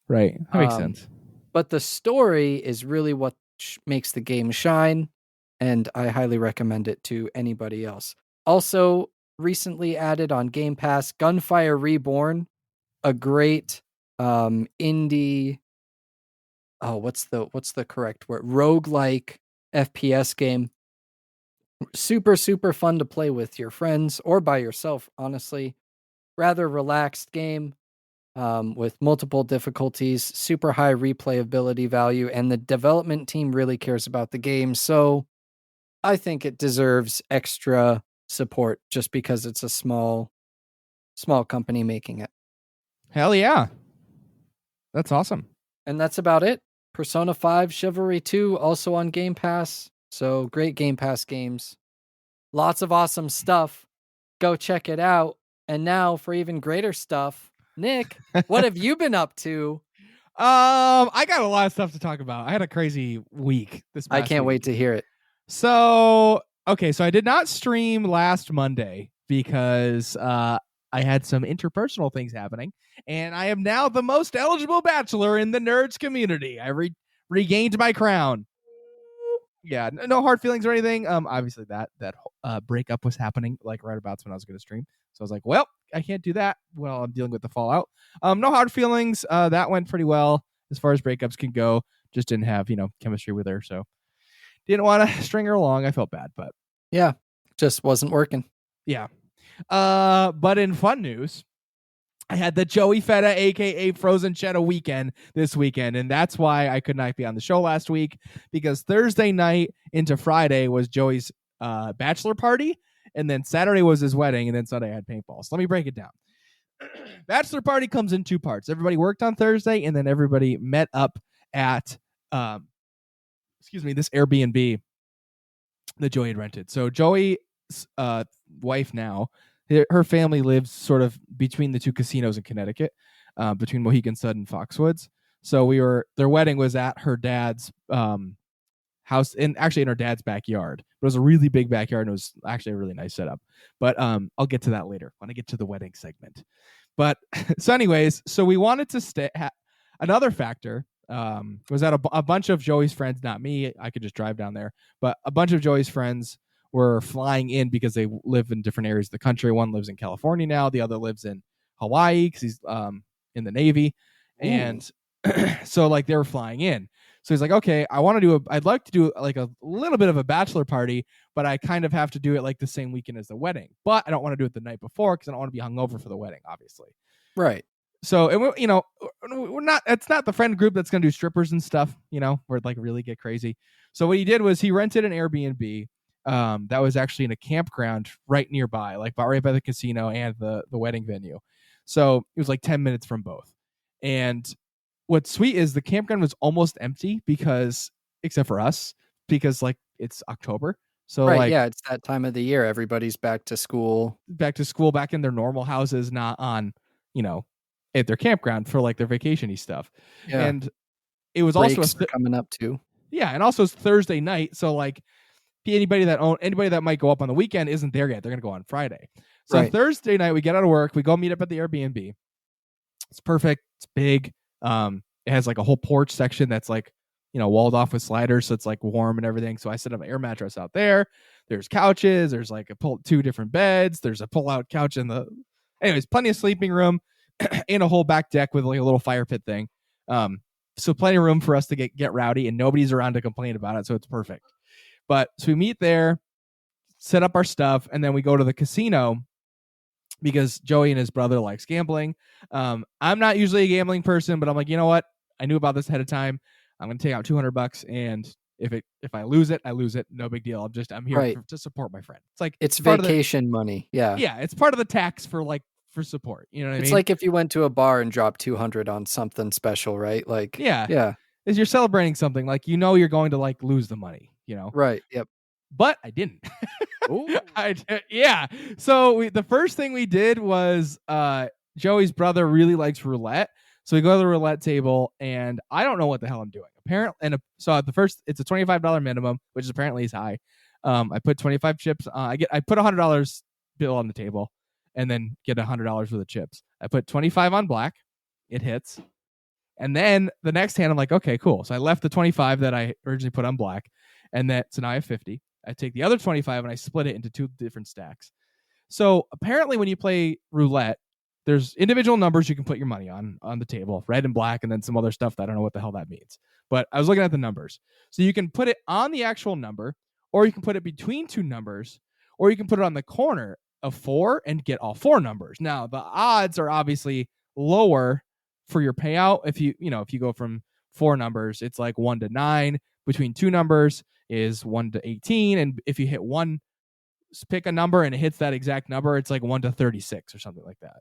[SPEAKER 1] Right. That makes sense.
[SPEAKER 2] But the story is really what makes the game shine, and I highly recommend it to anybody else. Also, recently added on Game Pass, Gunfire Reborn, a great indie. Oh, what's the correct word? Roguelike FPS game. Super, super fun to play with your friends or by yourself, honestly. Rather relaxed game with multiple difficulties, super high replayability value, and the development team really cares about the game. So I think it deserves extra support just because it's a small company making it.
[SPEAKER 1] Hell yeah. That's awesome.
[SPEAKER 2] And that's about it. Persona 5 Chivalry 2 also on Game Pass. So great Game Pass games. Lots of awesome stuff. Go check it out. And now for even greater stuff, Nick, what have you been up to?
[SPEAKER 1] I got a lot of stuff to talk about. I had a crazy week this past
[SPEAKER 2] I can't wait to hear it.
[SPEAKER 1] So I did not stream last Monday because I had some interpersonal things happening, and I am now the most eligible bachelor in the nerds community. I regained my crown. Yeah, no hard feelings or anything. Obviously that breakup was happening like right about when I was going to stream, so I was like, well, I can't do that while I'm dealing with the fallout. No hard feelings. That went pretty well as far as breakups can go. Just didn't have chemistry with her, so didn't want to string her along. I felt bad, but
[SPEAKER 2] Yeah, just wasn't working.
[SPEAKER 1] yeah. But in fun news, I had the Joey Feta, aka Frozen Cheddar weekend this weekend, and that's why I could not be on the show last week, because Thursday night into Friday was Joey's bachelor party, and then Saturday was his wedding, and then Sunday I had paintball. So let me break it down. Bachelor party comes in two parts. Everybody worked on Thursday, and then everybody met up at this Airbnb that Joey had rented. So Joey's wife now, her family lives sort of between the two casinos in Connecticut, between Mohegan Sun and Foxwoods. So their wedding was at her dad's house, and actually in her dad's backyard. But it was a really big backyard, and it was actually a really nice setup. But I'll get to that later when I get to the wedding segment. But so anyways, so we wanted to another factor was that a bunch of Joey's friends, not me, I could just drive down there, but a bunch of Joey's friends were flying in because they live in different areas of the country. One lives in California now, the other lives in Hawaii because he's in the Navy. Ooh. And so like they were flying in. So he's like, okay, I'd like to do like a little bit of a bachelor party, but I kind of have to do it like the same weekend as the wedding. But I don't want to do it the night before because I don't want to be hungover for the wedding, obviously.
[SPEAKER 2] Right.
[SPEAKER 1] So, and it's not the friend group that's going to do strippers and stuff, where it like really get crazy. So what he did was he rented an Airbnb that was actually in a campground right nearby, like right by the casino and the wedding venue. So it was like 10 minutes from both. And what's sweet is the campground was almost empty except for us, because like it's October. So
[SPEAKER 2] right,
[SPEAKER 1] like,
[SPEAKER 2] yeah, it's that time of the year. Everybody's back to school,
[SPEAKER 1] back in their normal houses, not on, at their campground for like their vacation-y stuff. Yeah. And it was
[SPEAKER 2] breaks
[SPEAKER 1] also
[SPEAKER 2] coming up too.
[SPEAKER 1] Yeah, and also it's Thursday night, so like anybody that might go up on the weekend isn't there yet. They're gonna go on Friday. So right. Thursday night we get out of work, we go meet up at the Airbnb. It's perfect. It's big. It has like a whole porch section that's like walled off with sliders, so it's like warm and everything. So I set up an air mattress out there. There's couches. There's like two different beds. There's a pull-out couch anyways, plenty of sleeping room. And a whole back deck with like a little fire pit thing. So plenty of room for us to get rowdy, and nobody's around to complain about it. So it's perfect. But so we meet there, set up our stuff, and then we go to the casino because Joey and his brother likes gambling. I'm not usually a gambling person, but I'm like, you know what? I knew about this ahead of time. I'm going to take out $200, and if I lose it, I lose it. No big deal. I'm here to support my friend. It's like
[SPEAKER 2] it's vacation money. Yeah.
[SPEAKER 1] Yeah. It's part of the tax for support. You know what I mean?
[SPEAKER 2] It's like if you went to a bar and dropped $200 on something special, right? Like, yeah.
[SPEAKER 1] Is you're celebrating something, like, you're going to like lose the money,
[SPEAKER 2] Right. Yep.
[SPEAKER 1] But I didn't. Yeah. So the first thing we did was Joey's brother really likes roulette. So we go to the roulette table, and I don't know what the hell I'm doing. Apparently, so at the first, it's a $25 minimum, which is apparently is high. I put 25 chips. I put $100 bill on the table, and then get $100 worth of chips. I put 25 on black. It hits. And then the next hand, I'm like, okay, cool. So I left the 25 that I originally put on black. And so now I have 50. I take the other 25 and I split it into two different stacks. So apparently when you play roulette, there's individual numbers you can put your money on the table, red and black, and then some other stuff that I don't know what the hell that means. But I was looking at the numbers. So you can put it on the actual number, or you can put it between two numbers, or you can put it on the corner of 4 and get all 4 numbers. Now the odds are obviously lower for your payout. If you go from 4 numbers, it's like 1 to 9. Between 2 numbers is 1 to 18. And if you hit one, pick a number and it hits that exact number, it's like 1 to 36 or something like that.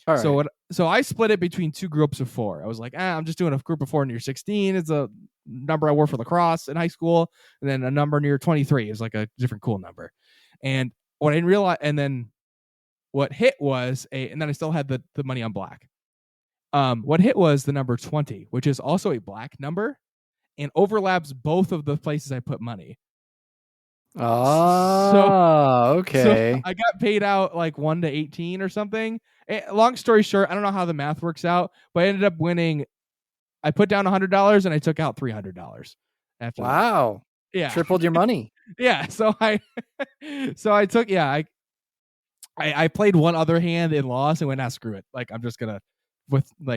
[SPEAKER 1] All right. So I split it between 2 groups of 4. I was like, I'm just doing a group of 4 near 16. It's a number I wore for lacrosse in high school. And then a number near 23 is like a different cool number. And what I didn't realize, and then what hit was and then I still had the money on black. What hit was the number 20, which is also a black number and overlaps both of the places I put money.
[SPEAKER 2] Oh, okay.
[SPEAKER 1] So I got paid out like 1 to 18 or something. Long story short, I don't know how the math works out, but I ended up winning. I put down $100 and I took out $300 after.
[SPEAKER 2] Wow.
[SPEAKER 1] Yeah.
[SPEAKER 2] Tripled your money.
[SPEAKER 1] Yeah. So I took, I played one other hand and lost and went, nah, screw it. Like, I'm just gonna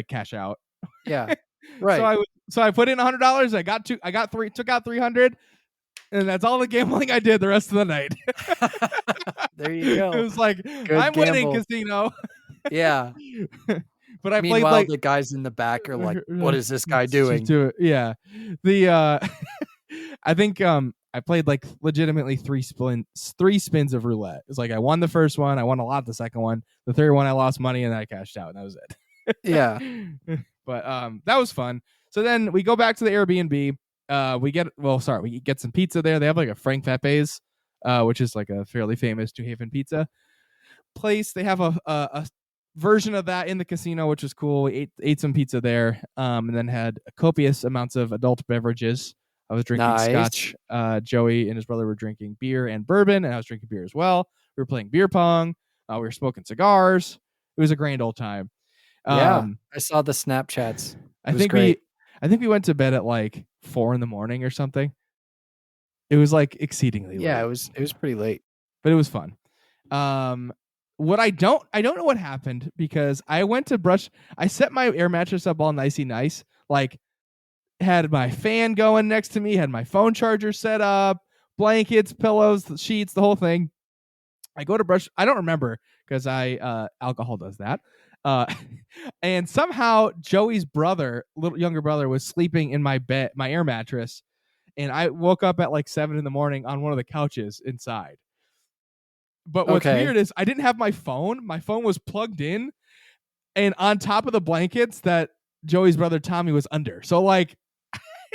[SPEAKER 1] cash out.
[SPEAKER 2] Yeah. Right.
[SPEAKER 1] So I put in $100. Took out 300, and that's all the gambling I did the rest of the night.
[SPEAKER 2] There you go.
[SPEAKER 1] It was like,
[SPEAKER 2] Good
[SPEAKER 1] I'm
[SPEAKER 2] gamble.
[SPEAKER 1] winning, casino.
[SPEAKER 2] Yeah.
[SPEAKER 1] But I
[SPEAKER 2] Meanwhile,
[SPEAKER 1] played
[SPEAKER 2] the guys in the back are like, what is this guy doing?
[SPEAKER 1] Yeah. The I think I played like legitimately three spins of roulette. It's like I won the first one, I won a lot the second one, the third one I lost money, and then I cashed out, and that was it.
[SPEAKER 2] Yeah.
[SPEAKER 1] But that was fun. So then we go back to the Airbnb. We get some pizza there. They have like a Frank Pepe's, which is like a fairly famous New Haven pizza place. They have a version of that in the casino, which was cool. We ate some pizza there, and then had copious amounts of adult beverages. I was drinking scotch. Joey and his brother were drinking beer and bourbon, and I was drinking beer as well. We were playing beer pong. We were smoking cigars. It was a grand old time.
[SPEAKER 2] Yeah, I saw the Snapchats.
[SPEAKER 1] I think we went to bed at like 4 a.m. or something. It was like exceedingly late.
[SPEAKER 2] Yeah, it was pretty late,
[SPEAKER 1] but it was fun. What I don't know what happened, because I went to brush. I set my air mattress up all nicey nice, like had my fan going next to me, had my phone charger set up, blankets, pillows, sheets, the whole thing. I go to brush. I don't remember because alcohol does that. And somehow Joey's younger brother, was sleeping in my bed, my air mattress, and I woke up at like 7 a.m. on one of the couches inside. But what's weird is I didn't have my phone. My phone was plugged in and on top of the blankets that Joey's brother Tommy was under. So like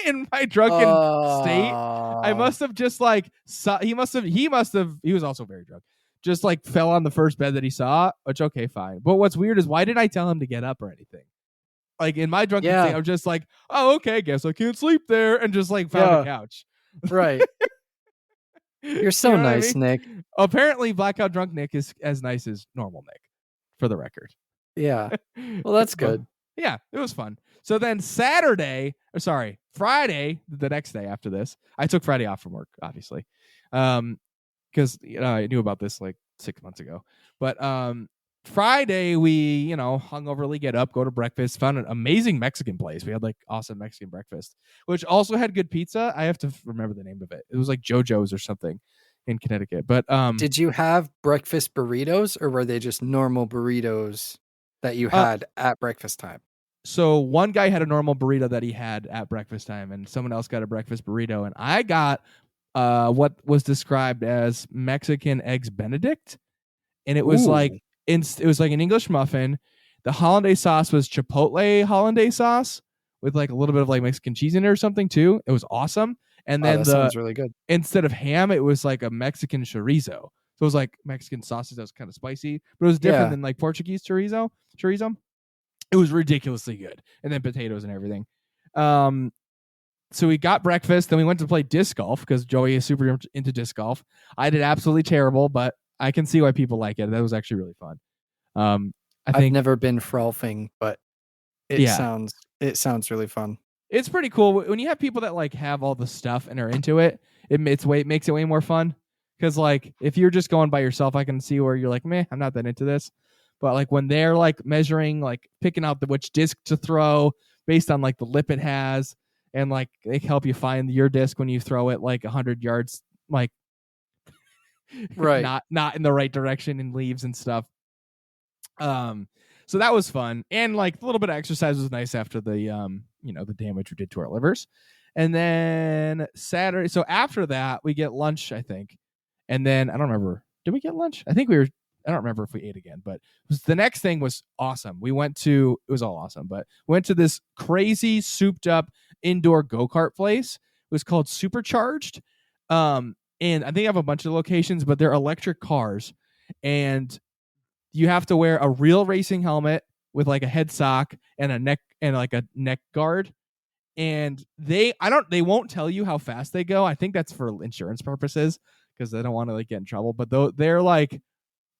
[SPEAKER 1] in my drunken state, I must have just like he was also very drunk. Just like fell on the first bed that he saw, which okay, fine. But what's weird is, why didn't I tell him to get up or anything? Like in my drunken state, I was just like, oh, okay, guess I can't sleep there, and just like found a couch.
[SPEAKER 2] Right. You're so nice, Nick.
[SPEAKER 1] Apparently, blackout drunk Nick is as nice as normal Nick, for the record.
[SPEAKER 2] Yeah. Well, that's good.
[SPEAKER 1] Yeah, it was fun. So then Friday, the next day after this, I took Friday off from work, obviously. Because I knew about this like 6 months ago. But Friday, we, hungoverly get up, go to breakfast, found an amazing Mexican place. We had like awesome Mexican breakfast, which also had good pizza. I have to remember the name of it. It was like JoJo's or something in Connecticut. But
[SPEAKER 2] did you have breakfast burritos, or were they just normal burritos that you had at breakfast time?
[SPEAKER 1] So one guy had a normal burrito that he had at breakfast time, and someone else got a breakfast burrito, and I got what was described as Mexican eggs Benedict, and it was like it was like an English muffin. The hollandaise sauce was chipotle hollandaise sauce with like a little bit of like Mexican cheese in it or something too. It was awesome. And then
[SPEAKER 2] that sounds really good.
[SPEAKER 1] Instead of ham, it was like a Mexican chorizo. So it was like Mexican sausage that was kind of spicy, but it was different than like Portuguese chorizo. It was ridiculously good. And then potatoes and everything. So we got breakfast, then we went to play disc golf because Joey is super into disc golf. I did absolutely terrible, but I can see why people like it. That was actually really fun. I've
[SPEAKER 2] never been frolfing, but it sounds really fun.
[SPEAKER 1] It's pretty cool when you have people that like have all the stuff and are into it. It makes it way more fun. Because like if you're just going by yourself, I can see where you're like, meh, I'm not that into this. But like when they're like measuring, like picking out which disc to throw based on like the lip it has, and like they help you find your disc when you throw it like 100 yards, like
[SPEAKER 2] right,
[SPEAKER 1] not in the right direction in leaves and stuff. So that was fun, and like a little bit of exercise was nice after the the damage we did to our livers. And then Saturday, so after that we get lunch, I think, and then I don't remember. Did we get lunch? I don't remember if we ate again, but the next thing was awesome. It was all awesome, but went to this crazy souped up indoor go-kart place. It was called Supercharged. And I think I have a bunch of locations, but they're electric cars, and you have to wear a real racing helmet with like a head sock and a neck guard. And they won't tell you how fast they go. I think that's for insurance purposes because they don't want to like get in trouble, but they're like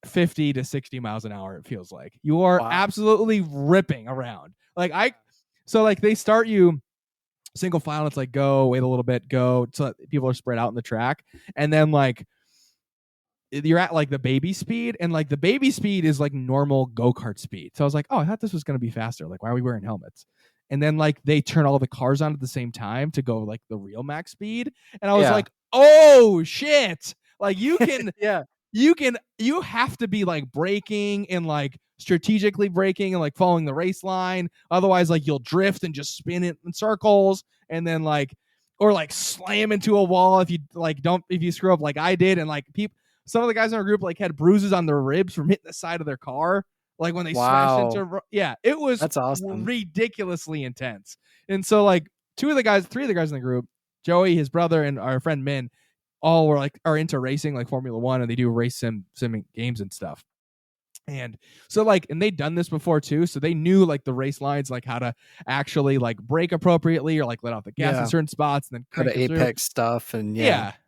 [SPEAKER 1] 50 to 60 miles an hour. It feels like you are absolutely ripping around. So they start you single file. It's like go, wait a little bit, go. So people are spread out in the track, and then like you're at like the baby speed, and like the baby speed is like normal go-kart speed. So I was like, oh, I thought this was going to be faster. Like, why are we wearing helmets? And then like they turn all the cars on at the same time to go like the real max speed. And I was like, oh shit. Like you can
[SPEAKER 2] Yeah.
[SPEAKER 1] you have to be like braking and like strategically braking and like following the race line. Otherwise, like you'll drift and just spin it in circles, and then like or like slam into a wall if you screw up like I did. And like some of the guys in our group like had bruises on their ribs from hitting the side of their car, like when they smashed into. Yeah, it was
[SPEAKER 2] That's awesome.
[SPEAKER 1] ridiculously intense. And so like three of the guys in the group, Joey, his brother, and our friend Min, all are into racing, like Formula One, and they do race simming games and stuff. And so like, and they'd done this before too, so they knew like the race lines, like how to actually like brake appropriately or like let off the gas in certain spots and then
[SPEAKER 2] how to apex stuff. And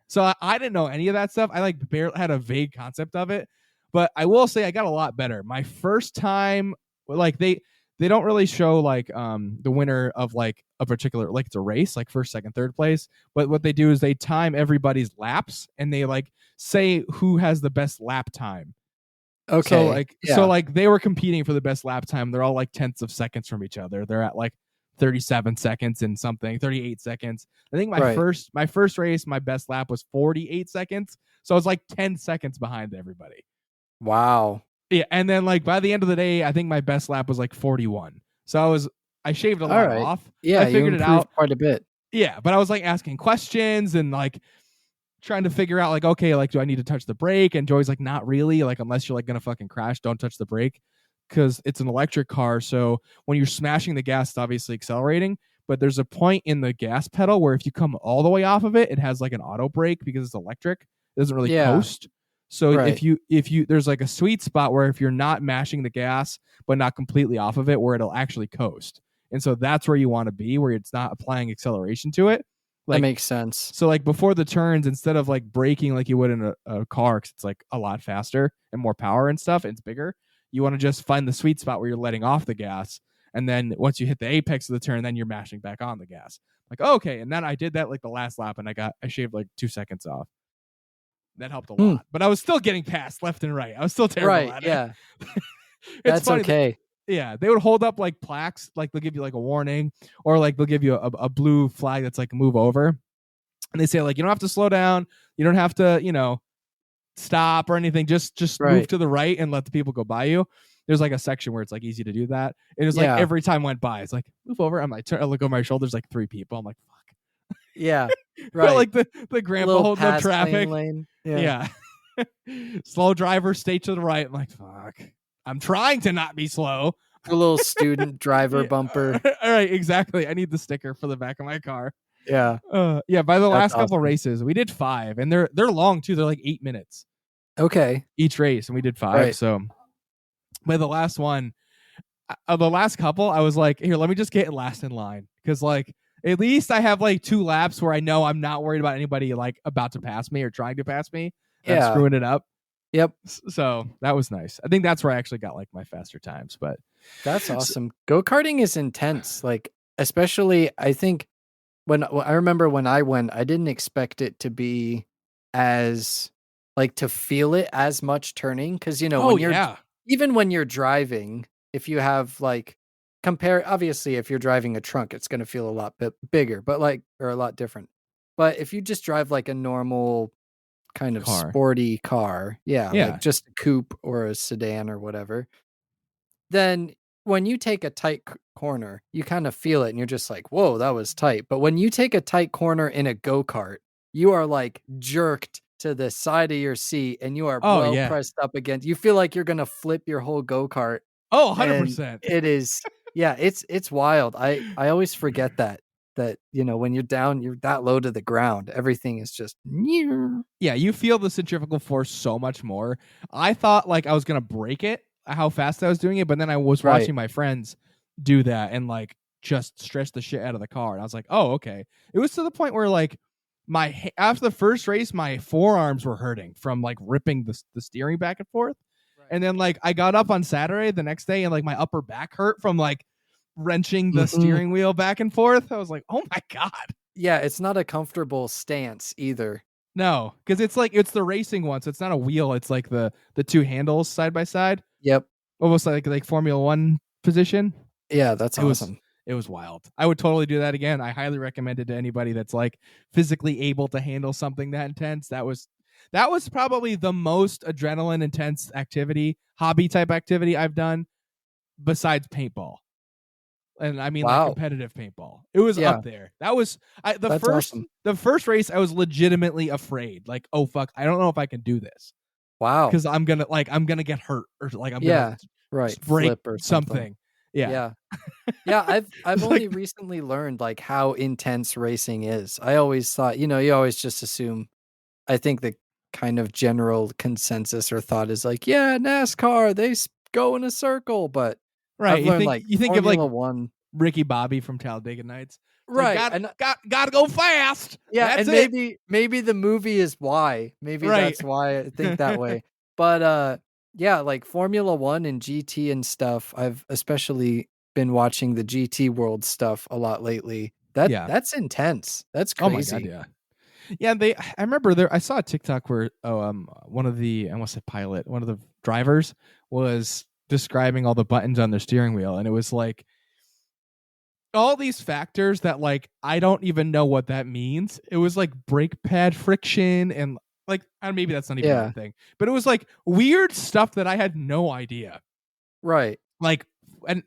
[SPEAKER 1] so I didn't know any of that stuff. I like barely had a vague concept of it, but I will say I got a lot better. My first time, like they don't really show like the winner of like a particular, like it's a race, like first, second, third place. But what they do is they time everybody's laps, and they like say who has the best lap time.
[SPEAKER 2] Okay.
[SPEAKER 1] So like they were competing for the best lap time. They're all like tenths of seconds from each other. They're at like 37 seconds and something, 38 seconds. I think my first race, my best lap was 48 seconds. So I was like 10 seconds behind everybody.
[SPEAKER 2] Wow.
[SPEAKER 1] Yeah, and then like by the end of the day, I think my best lap was like 41. So I shaved a lot off.
[SPEAKER 2] Yeah,
[SPEAKER 1] I figured it out
[SPEAKER 2] quite a bit.
[SPEAKER 1] Yeah, but I was like asking questions and like trying to figure out like, okay, like do I need to touch the brake? And Joey's like, not really. Like unless you're like gonna fucking crash, don't touch the brake, because it's an electric car. So when you're smashing the gas, it's obviously accelerating. But there's a point in the gas pedal where if you come all the way off of it, it has like an auto brake because it's electric. It doesn't really coast. So if you there's like a sweet spot where if you're not mashing the gas but not completely off of it, where it'll actually coast. And so that's where you want to be, where it's not applying acceleration to it. Like,
[SPEAKER 2] that makes sense.
[SPEAKER 1] So like before the turns, instead of like braking like you would in a car, because it's like a lot faster and more power and stuff, and it's bigger, you want to just find the sweet spot where you're letting off the gas. And then once you hit the apex of the turn, then you're mashing back on the gas. Like, okay. And then I did that like the last lap, and I shaved like 2 seconds off. That helped a lot. But I was still getting passed left and right. I was still terrible at it.
[SPEAKER 2] Yeah. That's okay.
[SPEAKER 1] Yeah, they would hold up like plaques, like they'll give you like a warning, or like they'll give you a blue flag that's like move over, and they say like you don't have to slow down, you don't have to stop or anything, just move to the right and let the people go by you. There's like a section where it's like easy to do that. It was like every time went by, it's like move over. I'm like I look over my shoulders, like 3 people. I'm like fuck.
[SPEAKER 2] Yeah, right.
[SPEAKER 1] like the grandpa holding up traffic.
[SPEAKER 2] Lane.
[SPEAKER 1] Yeah. Slow driver, stay to the right. I'm like fuck. I'm trying to not be slow.
[SPEAKER 2] A little student driver bumper.
[SPEAKER 1] All right, exactly. I need the sticker for the back of my car.
[SPEAKER 2] Yeah.
[SPEAKER 1] By the last couple races, we did 5, and they're long too. They're like 8 minutes.
[SPEAKER 2] Okay.
[SPEAKER 1] Each race, and we did 5. Right. So by the last one, the last couple, I was like, here, let me just get last in line, because like at least I have like 2 laps where I know I'm not worried about anybody like about to pass me or trying to pass me. Yeah. Screwing it up.
[SPEAKER 2] Yep.
[SPEAKER 1] So that was nice. I think that's where I actually got like my faster times. But
[SPEAKER 2] that's awesome. Go-karting is intense. Like, especially I think I remember when I went, I didn't expect it to be as like to feel it as much turning. Cause even when you're driving, if you have like obviously if you're driving a trunk, it's going to feel a lot bigger, but like, or a lot different. But if you just drive like a normal kind of sporty car, like just a coupe or a sedan or whatever, then when you take a tight corner, you kind of feel it and you're just like, whoa, that was tight. But when you take a tight corner in a go-kart, you are like jerked to the side of your seat and you are pressed up against. You feel like you're going to flip your whole go-kart.
[SPEAKER 1] 100%.
[SPEAKER 2] It is. Yeah, it's wild. I always forget that when you're down, you're that low to the ground, everything is just
[SPEAKER 1] you feel the centrifugal force so much more. I thought like I was gonna break it, how fast I was doing it, but then I was watching my friends do that and like just stretch the shit out of the car, and I was like, oh, okay. It was to the point where like after the first race, my forearms were hurting from like ripping the steering back and forth. And then like I got up on Saturday the next day and like my upper back hurt from like wrenching the steering wheel back and forth. I was like, oh my God.
[SPEAKER 2] Yeah, it's not a comfortable stance either.
[SPEAKER 1] No, because it's the racing one, so it's not a wheel. It's like the two handles side by side.
[SPEAKER 2] Yep.
[SPEAKER 1] Almost like Formula One position.
[SPEAKER 2] Yeah, that's awesome.
[SPEAKER 1] It was wild. I would totally do that again. I highly recommend it to anybody that's like physically able to handle something that intense. That was probably the most adrenaline intense hobby type activity I've done besides paintball. And I mean like competitive paintball. It was up there. That was the first race I was legitimately afraid. Like, oh fuck, I don't know if I can do this.
[SPEAKER 2] Wow.
[SPEAKER 1] Because I'm gonna get hurt or like I'm gonna break
[SPEAKER 2] flip or
[SPEAKER 1] something. Yeah.
[SPEAKER 2] I've only recently learned like how intense racing is. I always thought, you always just assume. I think the kind of general consensus or thought is like, yeah, NASCAR, they go in a circle, but
[SPEAKER 1] right.
[SPEAKER 2] I've learned
[SPEAKER 1] you think
[SPEAKER 2] Formula
[SPEAKER 1] of like
[SPEAKER 2] One,
[SPEAKER 1] Ricky Bobby from Talladega Nights,
[SPEAKER 2] right?
[SPEAKER 1] Like, gotta go fast.
[SPEAKER 2] Yeah,
[SPEAKER 1] that's
[SPEAKER 2] and maybe the movie is why. Maybe that's why I think that way. But yeah, like Formula One and GT and stuff. I've especially been watching the GT World stuff a lot lately. That's intense. That's crazy.
[SPEAKER 1] Oh my God, yeah. I remember I saw a TikTok where one of the one of the drivers was describing all the buttons on their steering wheel, and it was like all these factors that like I don't even know what that means. It was like brake pad friction and like maybe that's not even a thing, but it was like weird stuff that I had no idea.
[SPEAKER 2] Right.
[SPEAKER 1] Like and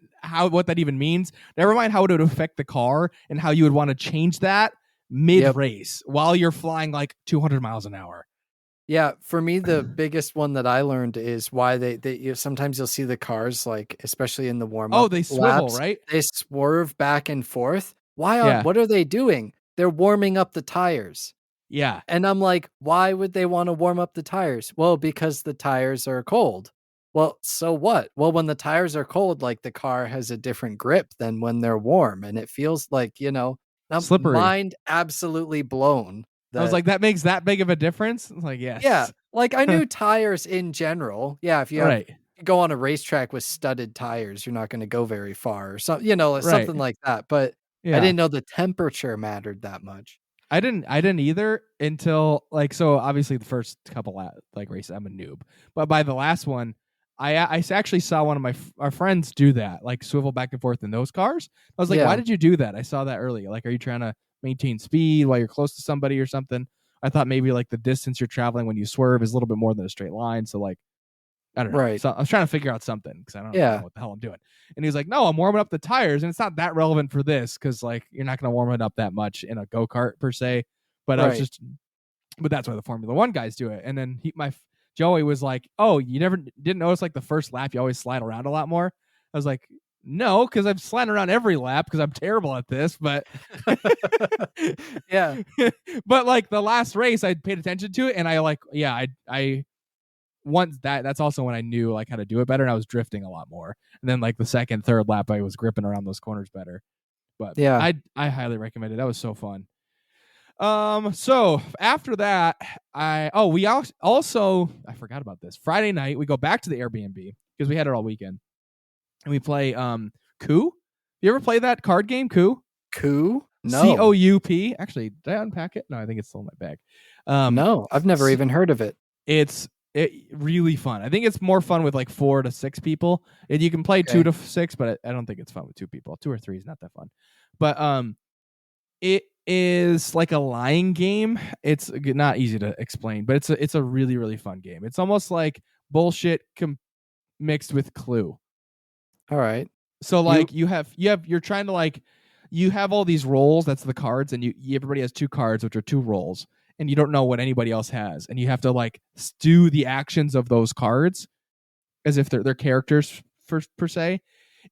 [SPEAKER 1] what that even means. Never mind how it would affect the car and how you would want to change that mid-race while you're flying like 200 miles an hour.
[SPEAKER 2] Yeah, for me, the biggest one that I learned is why they sometimes you'll see the cars, like, especially in the warm-up.
[SPEAKER 1] Oh, they swivel,
[SPEAKER 2] laps,
[SPEAKER 1] right?
[SPEAKER 2] They swerve back and forth. What are they doing? They're warming up the tires.
[SPEAKER 1] Yeah.
[SPEAKER 2] And I'm like, why would they want to warm up the tires? Well, because the tires are cold. Well, so what? Well, when the tires are cold, like the car has a different grip than when they're warm. And it feels like,
[SPEAKER 1] slippery.
[SPEAKER 2] Mind absolutely blown.
[SPEAKER 1] I was like, that makes that big of a difference? Like, yes.
[SPEAKER 2] Yeah. Like I knew tires in general. Yeah. If you go on a racetrack with studded tires, you're not going to go very far or something, something like that. But I didn't know the temperature mattered that much.
[SPEAKER 1] I didn't either until so obviously the first couple races I'm a noob, but by the last one I actually saw one of our friends do that, like swivel back and forth in those cars. I was like, why did you do that? I saw that earlier. Like, are you trying to maintain speed while you're close to somebody or something? I thought maybe like the distance you're traveling when you swerve is a little bit more than a straight line. So like, I don't know.
[SPEAKER 2] Right.
[SPEAKER 1] So I was trying to figure out something because I don't know what the hell I'm doing. And he was like, no, I'm warming up the tires. And it's not that relevant for this because like you're not going to warm it up that much in a go-kart per se. But I was but that's why the Formula One guys do it. And then Joey was like, oh, you didn't notice like the first lap you always slide around a lot more? I was like, no, because I'm sliding around every lap because I'm terrible at this. But
[SPEAKER 2] yeah.
[SPEAKER 1] But like the last race, I paid attention to it, and I once that's also when I knew like how to do it better, and I was drifting a lot more. And then like the second, third lap, I was gripping around those corners better. But yeah, I highly recommend it. That was so fun. So after that, we also I forgot about this. Friday night, we go back to the Airbnb because we had it all weekend, and we play Coup. You ever play that card game, Coup?
[SPEAKER 2] Coup? No.
[SPEAKER 1] COUP. Actually, did I unpack it? No, I think it's still in my bag.
[SPEAKER 2] No, I've never even heard of it.
[SPEAKER 1] It's really fun. I think it's more fun with like 4 to 6 people. And you can play 2 to 6, but I don't think it's fun with 2 people. 2 or 3 is not that fun. But it is like a lying game. It's not easy to explain, but it's a really, really fun game. It's almost like bullshit mixed with Clue.
[SPEAKER 2] All right.
[SPEAKER 1] So like you're trying to like you have all these rolls, that's the cards, and everybody has 2 cards, which are 2 rolls, and you don't know what anybody else has, and you have to like do the actions of those cards as if they're characters per se,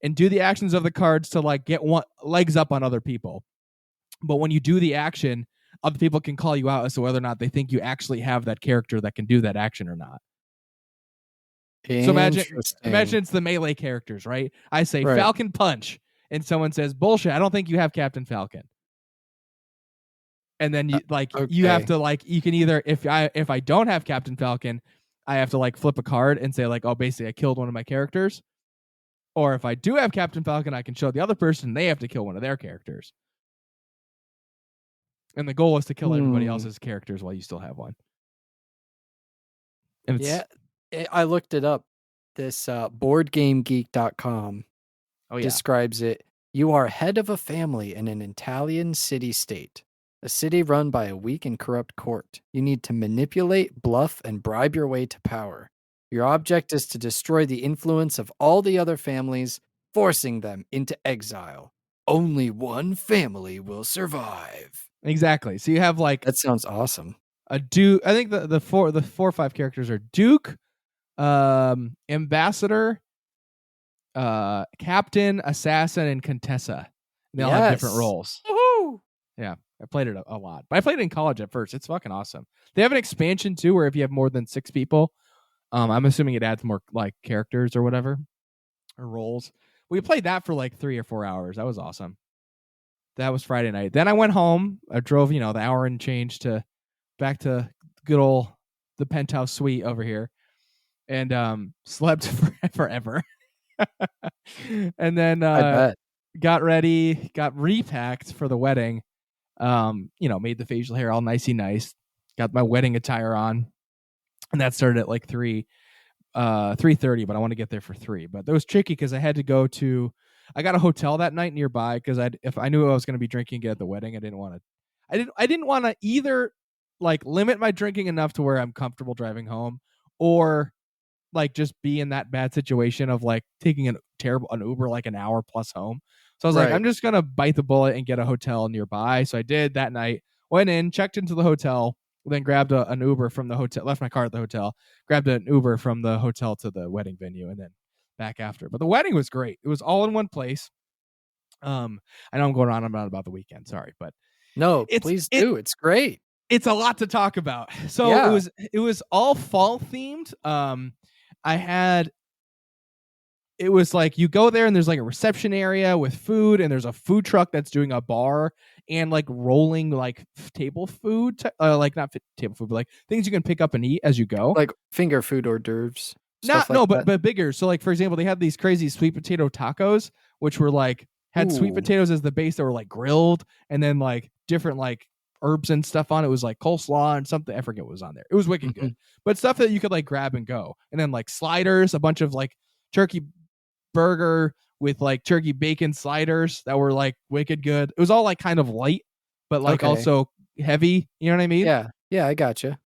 [SPEAKER 1] and do the actions of the cards to like get legs up on other people. But when you do the action, other people can call you out as to whether or not they think you actually have that character that can do that action or not. So imagine it's the melee characters, right? I say Falcon Punch, and someone says, bullshit, I don't think you have Captain Falcon. And then you have to like, you can either, if I don't have Captain Falcon, I have to like flip a card and say like, oh, basically I killed one of my characters. Or if I do have Captain Falcon, I can show the other person they have to kill one of their characters. And the goal is to kill everybody else's characters while you still have one. And
[SPEAKER 2] I looked it up. This BoardGameGeek.com describes it. You are head of a family in an Italian city-state, a city run by a weak and corrupt court. You need to manipulate, bluff, and bribe your way to power. Your object is to destroy the influence of all the other families, forcing them into exile. Only one family will survive.
[SPEAKER 1] Exactly. So you have like
[SPEAKER 2] that sounds awesome.
[SPEAKER 1] A Duke. I think the 4 or 5 characters are Duke, Ambassador, Captain, Assassin, and Contessa. They all have different roles.
[SPEAKER 2] Woohoo!
[SPEAKER 1] Yeah, I played it a lot, but I played it in college at first. It's fucking awesome. They have an expansion too, where if you have more than 6 people, I'm assuming it adds more like characters or whatever, or roles. We played that for like 3 or 4 hours. That was awesome. That was Friday night. Then I went home. I drove, the hour and change back to good old the penthouse suite over here, and slept forever. And then got ready, got repacked for the wedding. Made the facial hair all nicey nice. Got my wedding attire on, and that started at like 3:30. But I want to get there for 3. But that was tricky because I had to go to. I got a hotel that night nearby because if I knew I was going to be drinking at the wedding, I didn't want to either like limit my drinking enough to where I'm comfortable driving home, or like just be in that bad situation of like taking an Uber like an hour plus home. So I was like, I'm just gonna bite the bullet and get a hotel nearby. So I did that night. Went in, checked into the hotel, then grabbed an Uber from the hotel. Left my car at the hotel, grabbed an Uber from the hotel to the wedding venue, and then back after. But the wedding was great. It was all in one place. I know I'm going on about the weekend. Sorry, but
[SPEAKER 2] no, please do. It's great.
[SPEAKER 1] It's a lot to talk about. So it was all fall themed. It was like you go there and there's like a reception area with food, and there's a food truck that's doing a bar and like rolling like table food, like not table food, but like things you can pick up and eat as you go,
[SPEAKER 2] like finger food hors d'oeuvres.
[SPEAKER 1] But bigger. So like for example, they had these crazy sweet potato tacos, which were like had sweet potatoes as the base that were like grilled, and then like different like herbs and stuff on it. It was like coleslaw and something. I forget what was on there. It was wicked good, but stuff that you could like grab and go. And then like sliders, a bunch of like turkey burger with like turkey bacon sliders that were like wicked good. It was all like kind of light, but like also heavy. You know what I mean?
[SPEAKER 2] Yeah, I gotcha.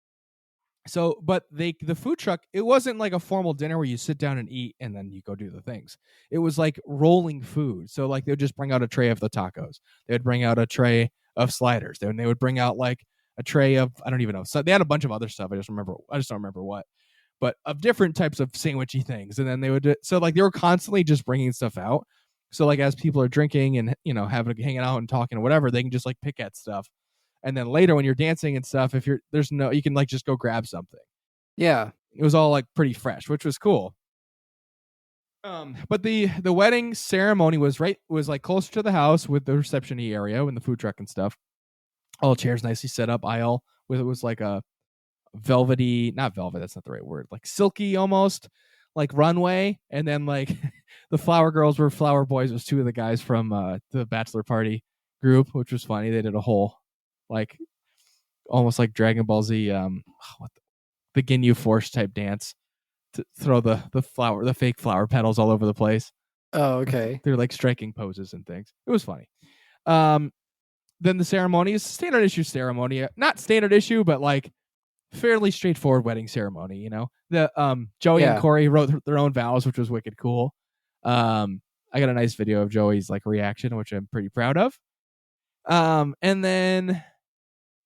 [SPEAKER 1] So, but the food truck, it wasn't like a formal dinner where you sit down and eat and then you go do the things. It was like rolling food. So like they would just bring out a tray of the tacos. They would bring out a tray of sliders. Then they would bring out like a tray of, I don't even know. So they had a bunch of other stuff. I just don't remember what, but of different types of sandwichy things. And then they would, so like they were constantly just bringing stuff out. So like as people are drinking and, hanging out and talking or whatever, they can just like pick at stuff. And then later when you're dancing and stuff, you can like just go grab something.
[SPEAKER 2] Yeah.
[SPEAKER 1] It was all like pretty fresh, which was cool. But the wedding ceremony was like closer to the house with the reception-y area and the food truck and stuff. All chairs nicely set up, aisle with, it was like a velvety, not velvet, that's not the right word, like silky almost, like runway. And then like the flower girls were flower boys, was 2 of the guys from the bachelor party group, which was funny. They did a whole like almost like Dragon Ball Z the Ginyu Force type dance to throw the fake flower petals all over the place.
[SPEAKER 2] Oh, okay.
[SPEAKER 1] They're like striking poses and things. It was funny. Then the ceremony is standard issue ceremony. Not standard issue, but like fairly straightforward wedding ceremony, The Joey and Corey wrote their own vows, which was wicked cool. I got a nice video of Joey's like reaction, which I'm pretty proud of. And then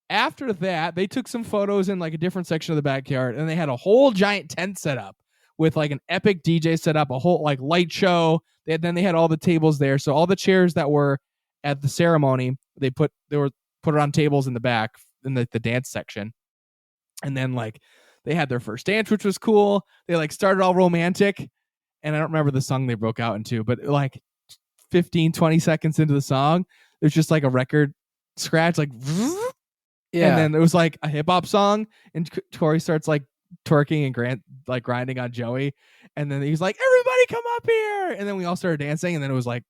[SPEAKER 1] after that, they took some photos in like a different section of the backyard, and they had a whole giant tent set up with like an epic DJ set up, a whole like light show. Then they had all the tables there. So all the chairs that were at the ceremony, they put it on tables in the back in the dance section. And then like they had their first dance, which was cool. They like started all romantic, and I don't remember the song they broke out into, but like 15-20 seconds into the song, there's just like a record scratch, like, and then it was like a hip hop song, and Corey starts like twerking and grinding on Joey, and then he's like, "Everybody come up here!" And then we all started dancing, and then it was like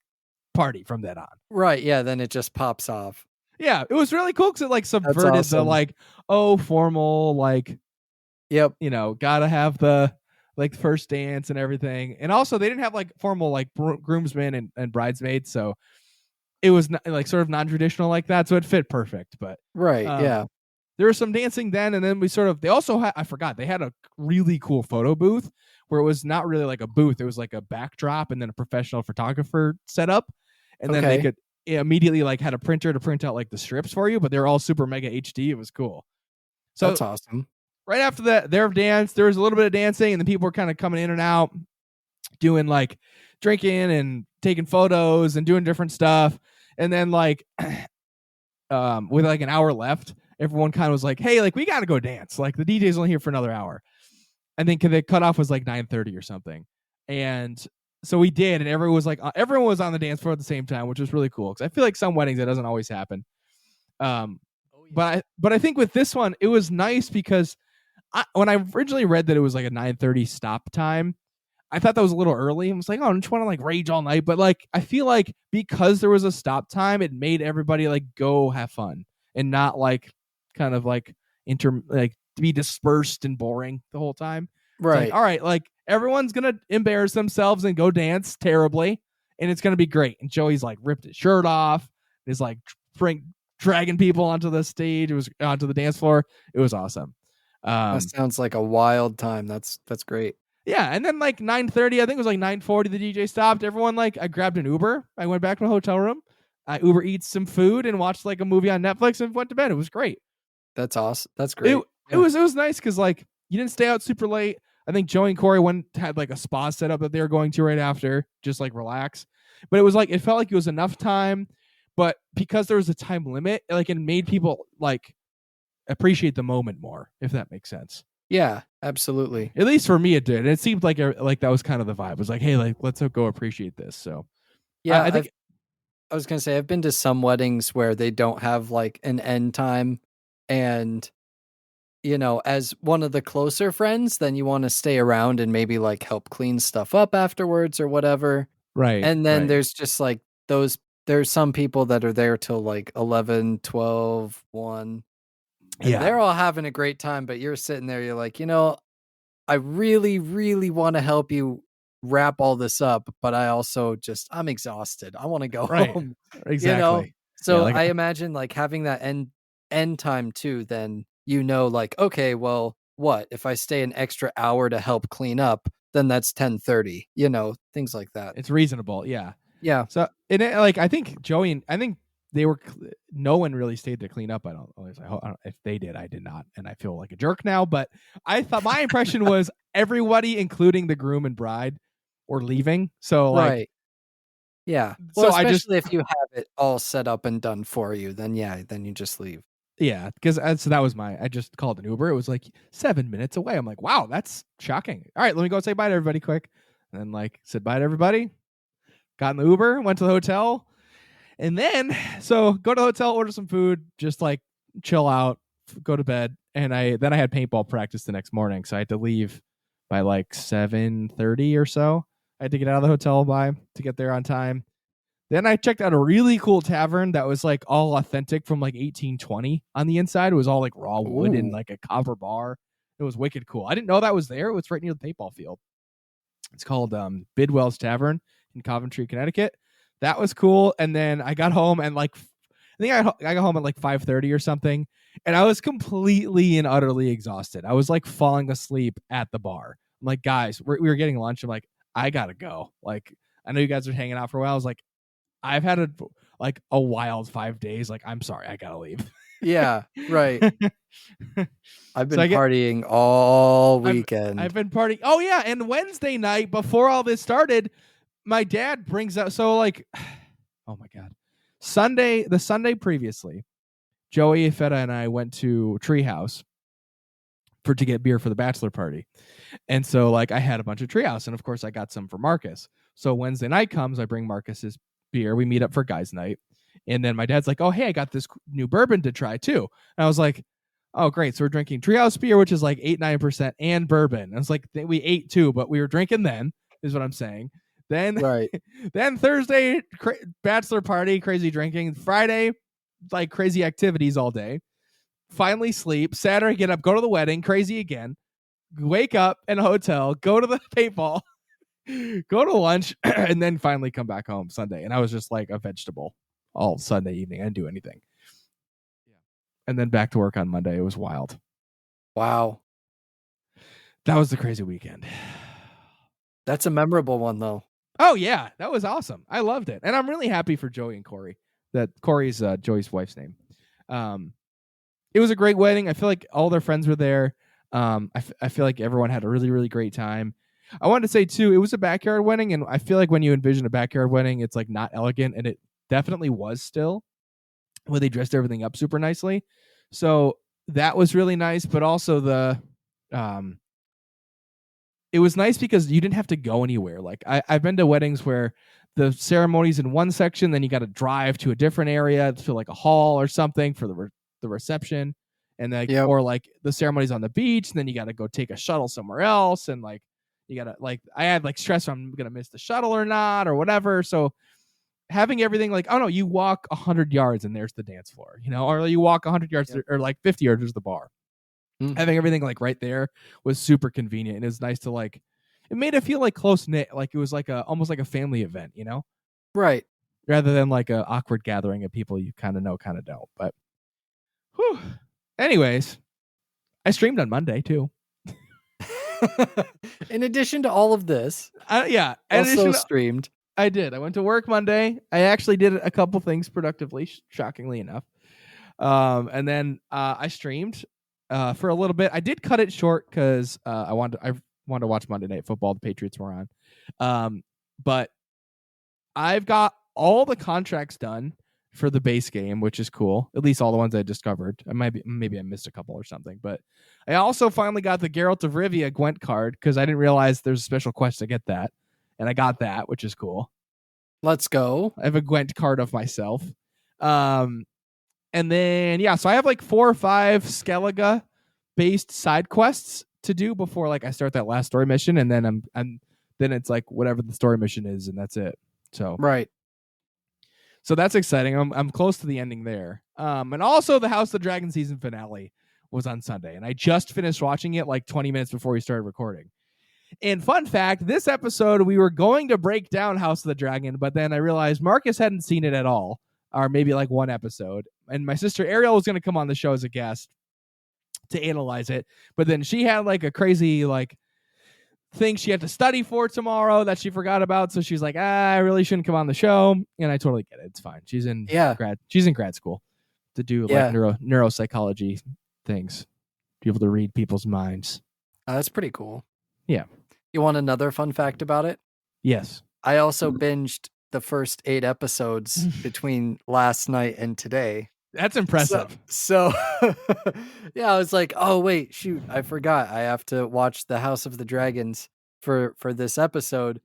[SPEAKER 1] party from then on.
[SPEAKER 2] Right. Yeah. Then it just pops off.
[SPEAKER 1] Yeah, it was really cool because it like subverted the
[SPEAKER 2] awesome.
[SPEAKER 1] like formal like
[SPEAKER 2] Yep.
[SPEAKER 1] gotta have the like first dance and everything, and also they didn't have like formal like groomsmen and bridesmaids, so it was like sort of non-traditional like that, so it fit perfect. But
[SPEAKER 2] Right. Yeah.
[SPEAKER 1] there was some dancing then, and then they also had, I forgot, they had a really cool photo booth where it was not really like a booth, it was like a backdrop and then a professional photographer set up, and then they could immediately like had a printer to print out like the strips for you, but they're all super mega HD. It was cool. So
[SPEAKER 2] that's awesome.
[SPEAKER 1] Right after that, their dance, there was a little bit of dancing, and the people were kind of coming in and out, doing like drinking and taking photos and doing different stuff. And then like with like an hour left, everyone kind of was like, "Hey, like we got to go dance. Like the DJ's only here for another hour." I think the cutoff was like 9:30 or something, and so we did, and everyone was on the dance floor at the same time, which was really cool because I feel like some weddings that doesn't always happen. But I think with this one, it was nice because when I originally read that it was like a 9:30 stop time, I thought that was a little early. I was like, oh, I don't want to like rage all night. But like, I feel like because there was a stop time, it made everybody like go have fun and not like kind of like be dispersed and boring the whole time.
[SPEAKER 2] Right.
[SPEAKER 1] Like, all right, like everyone's gonna embarrass themselves and go dance terribly, and it's gonna be great. And Joey's like ripped his shirt off, is like dragging people onto the stage. It was onto the dance floor. It was awesome.
[SPEAKER 2] That sounds like a wild time. That's great.
[SPEAKER 1] Yeah, and then like 9:30, I think it was like 9:40, the DJ stopped. Everyone I grabbed an Uber. I went back to my hotel room. I Uber Eats some food and watched like a movie on Netflix and went to bed. It was great.
[SPEAKER 2] That's awesome. That's great.
[SPEAKER 1] It was nice because like you didn't stay out super late. I think Joey and Corey had like a spa set up that they were going to right after, just like relax. But it was like it felt like it was enough time, but because there was a time limit, like it made people like appreciate the moment more, if that makes sense.
[SPEAKER 2] Yeah, absolutely.
[SPEAKER 1] At least for me, it did. And it seemed like that was kind of the vibe. It was like, hey, like let's go appreciate this. So
[SPEAKER 2] yeah,
[SPEAKER 1] I think
[SPEAKER 2] I was gonna say I've been to some weddings where they don't have like an end time, and as one of the closer friends, then you want to stay around and maybe like help clean stuff up afterwards or whatever.
[SPEAKER 1] Right.
[SPEAKER 2] And then there's just like there's some people that are there till like 11, 12, 1. And they're all having a great time, but you're sitting there, you're like, I really, really want to help you wrap all this up, but I'm exhausted. I want to go home.
[SPEAKER 1] Exactly.
[SPEAKER 2] So I imagine like having that end time too, then like, okay, well, what if I stay an extra hour to help clean up? Then that's 10:30. Things like that.
[SPEAKER 1] It's reasonable. Yeah.
[SPEAKER 2] Yeah.
[SPEAKER 1] So I think Joey I think they were. No one really stayed to clean up. I don't if they did. I did not, and I feel like a jerk now. But I thought my impression was everybody, including the groom and bride, were leaving. So
[SPEAKER 2] right. Yeah. Well,
[SPEAKER 1] so
[SPEAKER 2] especially if you have it all set up and done for you, then you just leave.
[SPEAKER 1] Yeah, because so that was I just called an Uber. It was like 7 minutes away. I'm like, wow, that's shocking. All right, let me go say bye to everybody quick. And then like said bye to everybody. Got in the Uber, went to the hotel. And then, so go to the hotel, order some food, just like chill out, go to bed. And then I had paintball practice the next morning. So I had to leave by like 7:30 or so. I had to get out of the hotel to get there on time. Then I checked out a really cool tavern that was like all authentic from like 1820 on the inside. It was all like raw wood and like a copper bar. It was wicked cool. I didn't know that was there. It was right near the paintball field. It's called Bidwell's Tavern in Coventry, Connecticut. That was cool. And then I got home and like, I think I got home at like 5:30 or something. And I was completely and utterly exhausted. I was like falling asleep at the bar. I'm like, guys, we were getting lunch. I'm like, I gotta go. Like, I know you guys are hanging out for a while. I was like, I've had a wild 5 days. Like, I'm sorry, I gotta leave.
[SPEAKER 2] Yeah, right. I've been partying all weekend.
[SPEAKER 1] I've been partying. Oh yeah, and Wednesday night before all this started, my dad brings out oh my god, the Sunday previously, Joey Feta and I went to Treehouse to get beer for the bachelor party, and so like I had a bunch of Treehouse, and of course I got some for Marcus. So Wednesday night comes, I bring Marcus's beer. We meet up for guys' night, and then my dad's like, "Oh hey, I got this new bourbon to try too." And I was like, oh, great. So we're drinking Treehouse beer, which is like 8-9%, and bourbon. I was like, we ate too, but we were drinking then, is what I'm saying. Then,
[SPEAKER 2] Right.
[SPEAKER 1] then Thursday, bachelor party, crazy drinking. Friday, like crazy activities all day. Finally sleep. Saturday, get up, go to the wedding, crazy again. Wake up in a hotel, go to the paintball, go to lunch, and then finally come back home Sunday. And I was just like a vegetable all Sunday evening. I didn't do anything. And then back to work on Monday. It was wild.
[SPEAKER 2] Wow.
[SPEAKER 1] That was the crazy weekend.
[SPEAKER 2] That's a memorable one, though.
[SPEAKER 1] Oh, yeah. That was awesome. I loved it. And I'm really happy for Joey and Corey. That Corey's Joey's wife's name. It was a great wedding. I feel like all their friends were there. I feel like everyone had a really, really great time. I wanted to say, too, it was a backyard wedding. And I feel like when you envision a backyard wedding, it's like not elegant. And it definitely was still, where they dressed everything up super nicely. So that was really nice. But also it was nice because you didn't have to go anywhere. Like I've been to weddings where the ceremony's in one section, then you got to drive to a different area to like a hall or something for the reception, and like or like the ceremony's on the beach, and then you got to go take a shuttle somewhere else, and like you gotta like I had like stress I'm gonna miss the shuttle or not or whatever. So having everything like, oh no, you walk 100 yards and there's the dance floor, or you walk 100 yards or like 50 yards, there's the bar. Having everything like right there was super convenient, and it was nice to like. It made it feel like close knit, like it was like almost like a family event,
[SPEAKER 2] Right.
[SPEAKER 1] rather than like a awkward gathering of people you kind of know, kind of don't. But, whew. Anyways, I streamed on Monday too.
[SPEAKER 2] In addition to all of this,
[SPEAKER 1] yeah,
[SPEAKER 2] also streamed.
[SPEAKER 1] I did. I went to work Monday. I actually did a couple things productively, shockingly enough. And then I streamed for a little bit. I did cut it short because I wanted to watch Monday Night Football. The Patriots were on. But I've got all the contracts done for the base game, which is cool. At least all the ones I discovered. Maybe I missed a couple or something. But I also finally got the Geralt of Rivia Gwent card because I didn't realize there's a special quest to get that. And I got that, which is cool.
[SPEAKER 2] Let's go.
[SPEAKER 1] I have a Gwent card of myself. And then, yeah, so I have like 4 or 5 Skellige based side quests to do before like I start that last story mission. And then then it's like whatever the story mission is, and that's it. So,
[SPEAKER 2] right.
[SPEAKER 1] So that's exciting. I'm close to the ending there. And also the House of the Dragon season finale was on Sunday, and I just finished watching it like 20 minutes before we started recording. And fun fact, this episode, we were going to break down House of the Dragon, but then I realized Marcus hadn't seen it at all, or maybe like one episode. And my sister Ariel was going to come on the show as a guest to analyze it. But then she had like a crazy like thing she had to study for tomorrow that she forgot about. So she's like, I really shouldn't come on the show. And I totally get it. It's fine. She's in grad school to do like neuropsychology things, to be able to read people's minds.
[SPEAKER 2] That's pretty cool.
[SPEAKER 1] Yeah.
[SPEAKER 2] You want another fun fact about it?
[SPEAKER 1] Yes.
[SPEAKER 2] I also binged the first 8 episodes between last night and today.
[SPEAKER 1] That's impressive.
[SPEAKER 2] So yeah, I was like, oh wait, shoot, I forgot. I have to watch the House of the Dragons for this episode.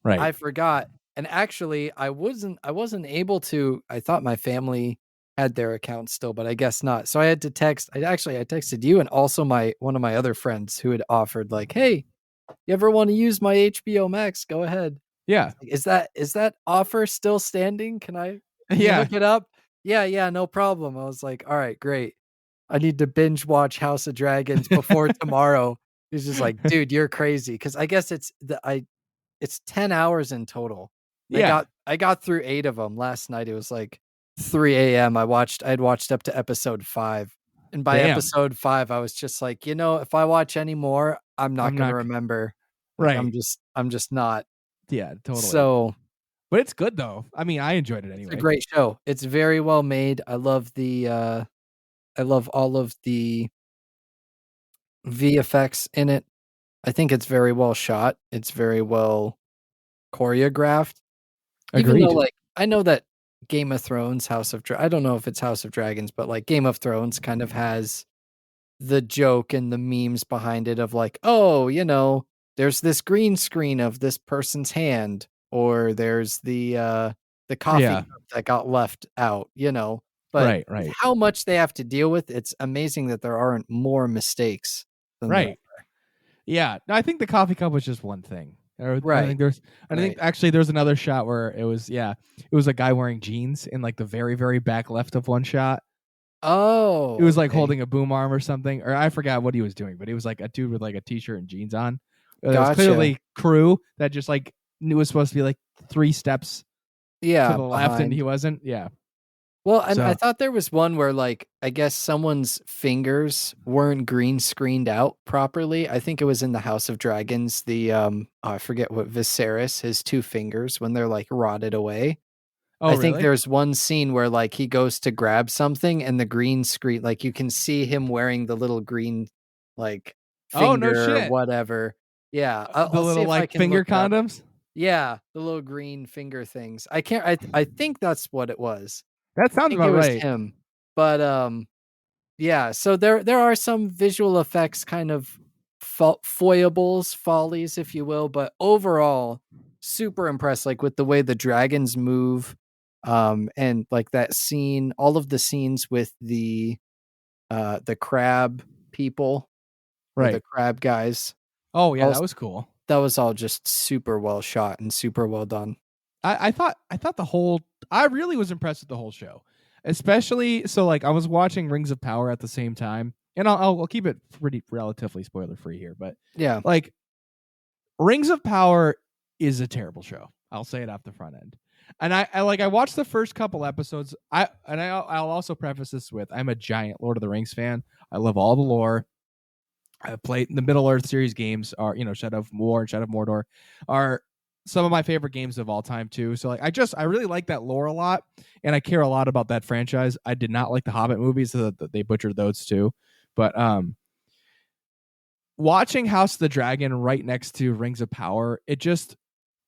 [SPEAKER 1] Right.
[SPEAKER 2] I forgot. And actually I wasn't able to. I thought my family had their account still, but I guess not. So I had to text. I texted you and also one of my other friends who had offered like, hey, you ever want to use my HBO Max? Go ahead.
[SPEAKER 1] Yeah.
[SPEAKER 2] Is that offer still standing? Can I look it up? Yeah, no problem. I was like, all right, great. I need to binge watch House of Dragons before tomorrow. He's just like, dude, you're crazy. Cause I guess it's 10 hours in total.
[SPEAKER 1] Yeah.
[SPEAKER 2] I got through 8 of them last night. It was like 3 a.m. I had watched up to episode 5. And by episode 5, I was just like, if I watch any more, I'm not going to remember.
[SPEAKER 1] Right.
[SPEAKER 2] I'm just not.
[SPEAKER 1] Yeah, totally.
[SPEAKER 2] So,
[SPEAKER 1] but it's good though. I mean, I enjoyed it anyway.
[SPEAKER 2] It's a great show. It's very well made. I love all of the VFX in it. I think it's very well shot. It's very well choreographed.
[SPEAKER 1] Agreed.
[SPEAKER 2] Even though, like, I know that Game of Thrones, I don't know if it's House of Dragons, but like Game of Thrones kind of has the joke and the memes behind it of like, oh, there's this green screen of this person's hand, or there's the coffee cup that got left out, But
[SPEAKER 1] Right.
[SPEAKER 2] how much they have to deal with, it's amazing that there aren't more mistakes than there.
[SPEAKER 1] Right. Yeah. No, I think the coffee cup was just one thing. I
[SPEAKER 2] Right.
[SPEAKER 1] think actually there's another shot where it was a guy wearing jeans in like the very, very back left of one shot.
[SPEAKER 2] Oh.
[SPEAKER 1] He was like holding a boom arm or something, or I forgot what he was doing, but he was like a dude with like a t-shirt and jeans on. It was clearly crew that just like knew it was supposed to be like 3 steps to the left, and he wasn't. Yeah.
[SPEAKER 2] Well, and I thought there was one where, like, I guess someone's fingers weren't green screened out properly. I think it was in the House of Dragons. I forget what Viserys, his 2 fingers when they're like rotted away.
[SPEAKER 1] Oh,
[SPEAKER 2] I think
[SPEAKER 1] really?
[SPEAKER 2] there's one scene where like he goes to grab something and the green screen, like you can see him wearing the little green, like finger or whatever. Yeah,
[SPEAKER 1] The
[SPEAKER 2] I'll see
[SPEAKER 1] little
[SPEAKER 2] if I
[SPEAKER 1] like
[SPEAKER 2] can
[SPEAKER 1] finger
[SPEAKER 2] look it up.
[SPEAKER 1] condoms.
[SPEAKER 2] Yeah, the little green finger things. I can't. I think that's what it was.
[SPEAKER 1] That
[SPEAKER 2] I
[SPEAKER 1] sounds
[SPEAKER 2] think
[SPEAKER 1] about
[SPEAKER 2] it was
[SPEAKER 1] right.
[SPEAKER 2] him. But yeah, so there are some visual effects kind of foibles, follies, if you will, but overall super impressed like with the way the dragons move, and like that scene, all of the scenes with the crab people or the
[SPEAKER 1] Right.
[SPEAKER 2] crab guys.
[SPEAKER 1] Oh yeah,
[SPEAKER 2] All,
[SPEAKER 1] that was cool.
[SPEAKER 2] that was all just super well shot and super well done.
[SPEAKER 1] I thought I really was impressed with the whole show, especially so like I was watching Rings of Power at the same time, and I'll keep it pretty relatively spoiler free here, but
[SPEAKER 2] Yeah,
[SPEAKER 1] like Rings of Power is a terrible show. I'll say it off the front end. And I watched the first couple episodes. I'll also preface this with I'm a giant Lord of the Rings fan. I love all the lore. I played the Middle Earth series games are, Shadow of War and Shadow of Mordor are some of my favorite games of all time too. So like I really like that lore a lot, and I care a lot about that franchise. I did not like the Hobbit movies, so that they butchered those too. But watching House of the Dragon right next to Rings of Power,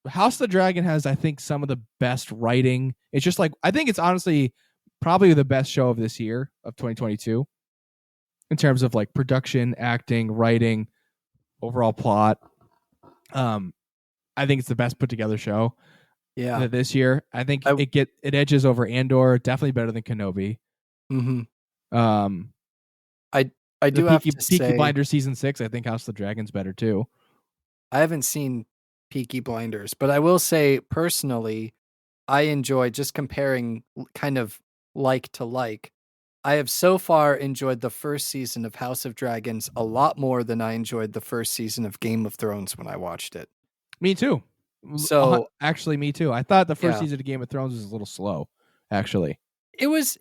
[SPEAKER 1] House of the Dragon has, I think, some of the best writing. It's just like I think it's honestly probably the best show of this year of 2022 in terms of like production, acting, writing, overall plot. I think it's the best put together show.
[SPEAKER 2] Yeah,
[SPEAKER 1] this year. I think it edges over Andor. Definitely better than Kenobi.
[SPEAKER 2] Mm-hmm. I
[SPEAKER 1] the
[SPEAKER 2] do have to
[SPEAKER 1] Peaky
[SPEAKER 2] say,
[SPEAKER 1] Blinders season 6. I think House of the Dragon's better too.
[SPEAKER 2] I haven't seen Peaky Blinders, but I will say personally, I enjoy just comparing kind of like to like. I have so far enjoyed the first season of House of Dragons a lot more than I enjoyed the first season of Game of Thrones when I watched it.
[SPEAKER 1] Me too.
[SPEAKER 2] So
[SPEAKER 1] actually, me too. I thought the first
[SPEAKER 2] yeah,
[SPEAKER 1] season of Game of Thrones was a little slow. Actually,
[SPEAKER 2] it was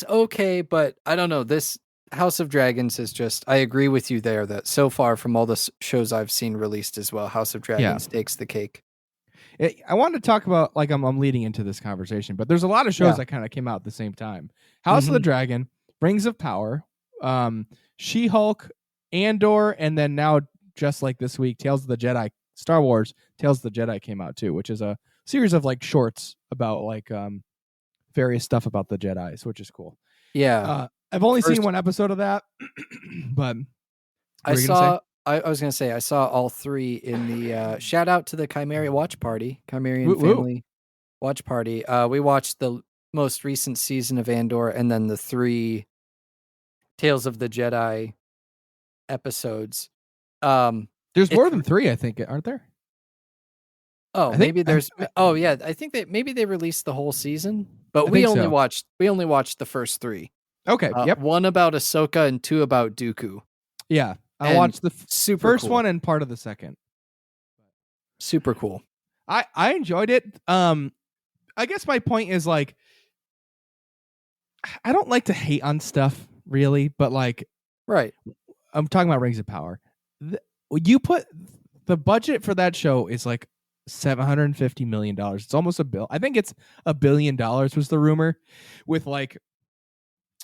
[SPEAKER 2] okay, but I don't know. This House of Dragons is just. I agree with you there that so far from all the shows I've seen released as well, House of Dragons takes the cake.
[SPEAKER 1] I wanted to talk about like I'm leading into this conversation, but there's a lot of shows that kind of came out at the same time. House of the Dragon, Rings of Power, She-Hulk, Andor, and then now just like this week, Tales of the Jedi, Star Wars, Tales of the Jedi came out too, which is a series of like shorts about like various stuff about the Jedis, which is cool.
[SPEAKER 2] Yeah.
[SPEAKER 1] I've only seen one episode of that, but
[SPEAKER 2] I saw. I was going to say I saw all 3 in the shout out to the Chimerian watch party, Chimerian family watch party. We watched the most recent season of Andor and then the 3 Tales of the Jedi episodes.
[SPEAKER 1] There's more than 3, I think, aren't there?
[SPEAKER 2] Oh, maybe there's. Oh, yeah. I think that maybe they released the whole season, but we only watched the first 3.
[SPEAKER 1] Okay. Yep.
[SPEAKER 2] 1 about Ahsoka and 2 about Dooku.
[SPEAKER 1] Yeah, I watched the first
[SPEAKER 2] cool.
[SPEAKER 1] one and part of the second.
[SPEAKER 2] Super cool.
[SPEAKER 1] I enjoyed it. I guess my point is like, I don't like to hate on stuff really, but like,
[SPEAKER 2] right.
[SPEAKER 1] I'm talking about Rings of Power. You put the budget for that show is like $750 million. It's almost a bill. I think it's $1 billion was the rumor, with like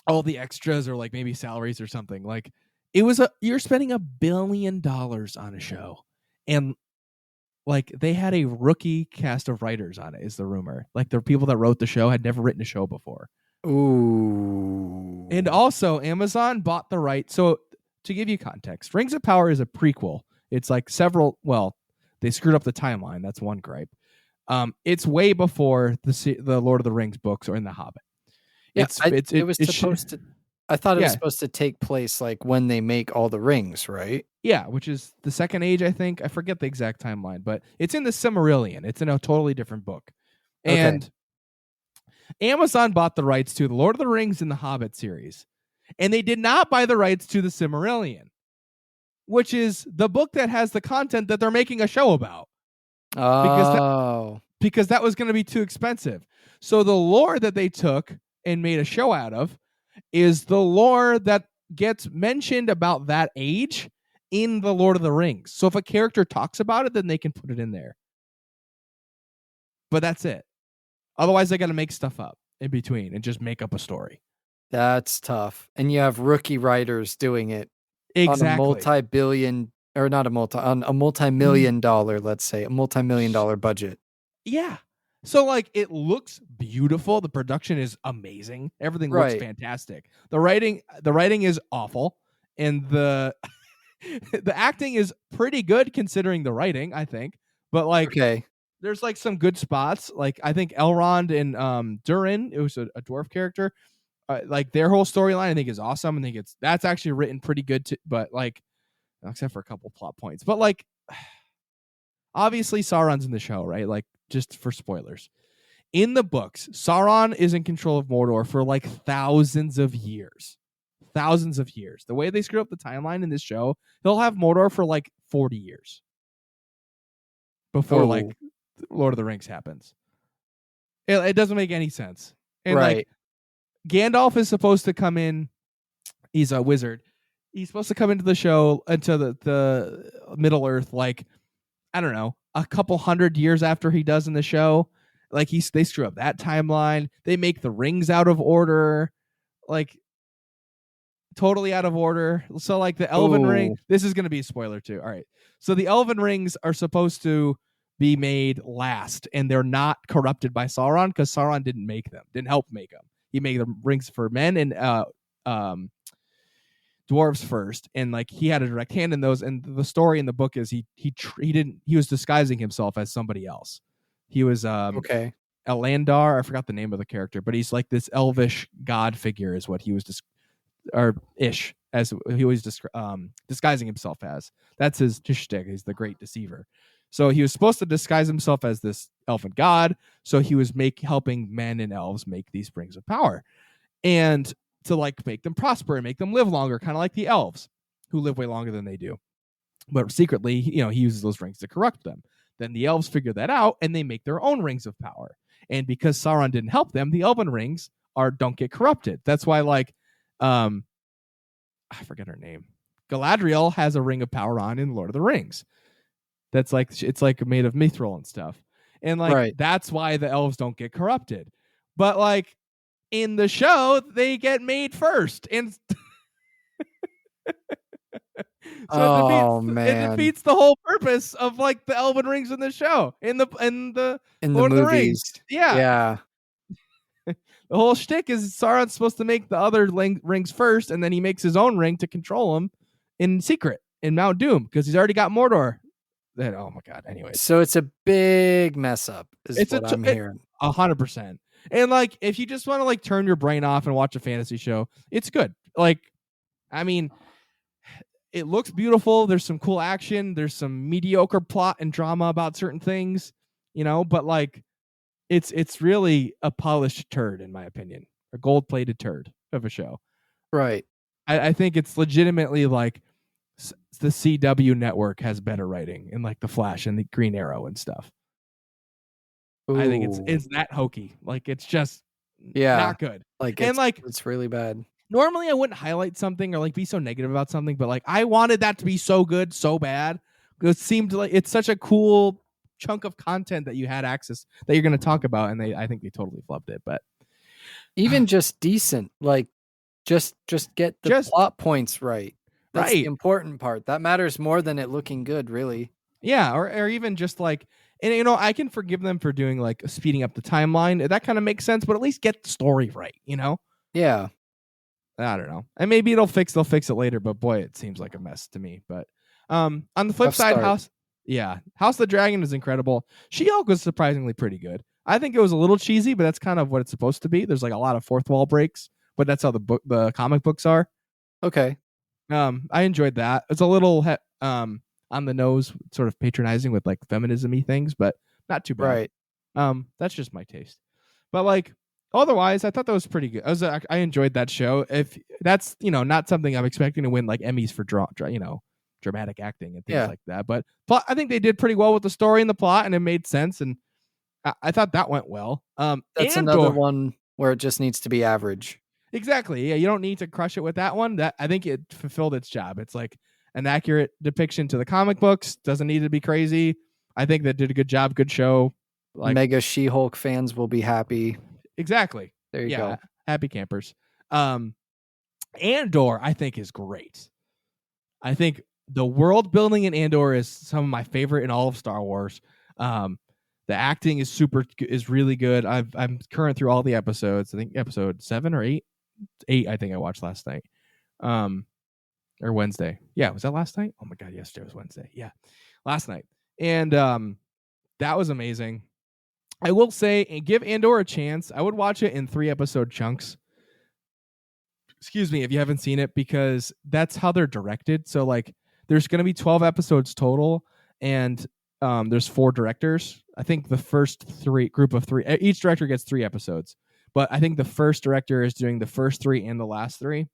[SPEAKER 1] all the extras or like maybe salaries or something. Like you're spending $1 billion on a show, and like they had a rookie cast of writers on it is the rumor. Like the people that wrote the show had never written a show before.
[SPEAKER 2] Ooh.
[SPEAKER 1] And also Amazon bought the right. So to give you context, Rings of Power is a prequel. It's like they screwed up the timeline. That's one gripe. It's way before the Lord of the Rings books or in The Hobbit.
[SPEAKER 2] Yeah,
[SPEAKER 1] It's
[SPEAKER 2] it was supposed to. I thought it was
[SPEAKER 1] Yeah.
[SPEAKER 2] supposed to take place like when they make all the rings, right?
[SPEAKER 1] Yeah, which is the second age, I think. I forget the exact timeline, but it's in the Silmarillion. It's in a totally different book.
[SPEAKER 2] Okay.
[SPEAKER 1] And Amazon bought the rights to the Lord of the Rings and the Hobbit series. And they did not buy the rights to the Silmarillion, which is the book that has the content that they're making a show about.
[SPEAKER 2] Oh.
[SPEAKER 1] Because that was going to be too expensive. So the lore that they took and made a show out of is the lore that gets mentioned about that age in the Lord of the Rings. So if a character talks about it, then they can put it in there. But that's it. Otherwise, they got to make stuff up in between and just make up a story.
[SPEAKER 2] That's tough. And you have rookie writers doing it
[SPEAKER 1] Exactly.
[SPEAKER 2] on a multi-billion, or not on a multi-million dollar, let's say, a multi-million dollar budget.
[SPEAKER 1] Yeah. So like it looks beautiful. The production is amazing. Everything looks fantastic. The writing is awful, and the the acting is pretty good considering the writing, I think. But like there's like some good spots. Like I think Elrond and Durin, it was a dwarf character. Like their whole storyline I think is awesome. I think that's actually written pretty good too, but like except for a couple plot points. But like obviously Sauron's in the show, right? Like just for spoilers. In the books, Sauron is in control of Mordor for like thousands of years. Thousands of years. The way they screw up the timeline in this show, he'll have Mordor for like 40 years before like Lord of the Rings happens. It doesn't make any sense. And like Gandalf is supposed to come in. He's a wizard. He's supposed to come into the show, into the Middle Earth, like, I don't know, a couple hundred years after he does in the show. Like they screw up that timeline. They make the rings out of order, like totally out of order. So like the Elven Ring, this is going to be a spoiler too. All right. So the Elven Rings are supposed to be made last, and they're not corrupted by Sauron because Sauron didn't make them, didn't help make them. He made the rings for men and dwarves first, and like he had a direct hand in those. And the story in the book is he was disguising himself as somebody else. He was Elandar. I forgot the name of the character, but he's like this elvish god figure, is what he was as he was disguising himself as. That's his shtick. He's the great deceiver. So he was supposed to disguise himself as this elven god. So he was helping men and elves make these rings of power, and to like make them prosper and make them live longer, kind of like the elves who live way longer than they do. But secretly, he uses those rings to corrupt them. Then the elves figure that out, and they make their own rings of power. And because Sauron didn't help them, the elven rings don't get corrupted. That's why, like, I forget her name. Galadriel has a ring of power on in Lord of the Rings. That's like, it's like made of mithril and stuff. And like, that's why the elves don't get corrupted. But like in the show, they get made first. And so it defeats the whole purpose of like the elven rings in the show, in the Lord of the Rings. Yeah. The whole shtick is Sauron's supposed to make the other rings first, and then he makes his own ring to control them in secret in Mount Doom because he's already got Mordor. Then, oh my god. Anyways,
[SPEAKER 2] so it's a big mess up. I'm hearing
[SPEAKER 1] 100%. And like, if you just want to like turn your brain off and watch a fantasy show, it's good. Like, I mean, it looks beautiful. There's some cool action. There's some mediocre plot and drama about certain things, but like it's really a polished turd, in my opinion, a gold-plated turd of a show.
[SPEAKER 2] Right.
[SPEAKER 1] I think it's legitimately like the CW network has better writing in like the Flash and the Green Arrow and stuff. Ooh. I think it's that hokey. Like it's just not good.
[SPEAKER 2] Like it's really bad.
[SPEAKER 1] Normally I wouldn't highlight something or like be so negative about something, but like I wanted that to be so good, so bad. It seemed like it's such a cool chunk of content that you had access that you're going to talk about, and I think they totally flubbed it. But
[SPEAKER 2] even just decent, like just get the plot points right. That's the important part. That matters more than it looking good, really.
[SPEAKER 1] Yeah, or even just like, and I can forgive them for doing like speeding up the timeline. That kind of makes sense, but at least get the story right,
[SPEAKER 2] Yeah.
[SPEAKER 1] I don't know. And maybe they'll fix it later, but boy, it seems like a mess to me. But on the flip side, House of the Dragon is incredible. She-Hulk was surprisingly pretty good. I think it was a little cheesy, but that's kind of what it's supposed to be. There's like a lot of fourth wall breaks, but that's how the comic books are.
[SPEAKER 2] Okay.
[SPEAKER 1] I enjoyed that. It's a little on the nose, sort of patronizing with like feminism-y things, but not too bad.
[SPEAKER 2] Right.
[SPEAKER 1] That's just my taste. But like otherwise, I thought that was pretty good. I enjoyed that show. If that's not something I'm expecting to win like Emmys for dramatic acting and things like that. But I think they did pretty well with the story and the plot, and it made sense. And I thought that went well.
[SPEAKER 2] That's another one where it just needs to be average.
[SPEAKER 1] Exactly. Yeah, you don't need to crush it with that one. That I think it fulfilled its job. It's like an accurate depiction to the comic books. Doesn't need to be crazy. I think that did a good job. Good show.
[SPEAKER 2] Like Mega She-Hulk fans will be happy.
[SPEAKER 1] Exactly.
[SPEAKER 2] There you go.
[SPEAKER 1] Happy campers. Andor, I think, is great. I think the world building in Andor is some of my favorite in all of Star Wars. The acting is really good. I'm current through all the episodes. I think episode 7 or 8. 8, I think I watched last night. Or Wednesday. Yeah, was that last night? Oh my god, yesterday was Wednesday. Yeah. Last night. And that was amazing. I will say, and give Andor a chance. I would watch it in 3-episode chunks. Excuse me if you haven't seen it, because that's how they're directed. So like there's going to be 12 episodes total, and there's 4 directors. I think the first group of 3, each director gets 3 episodes, but I think the first director is doing the first 3 and the last 3.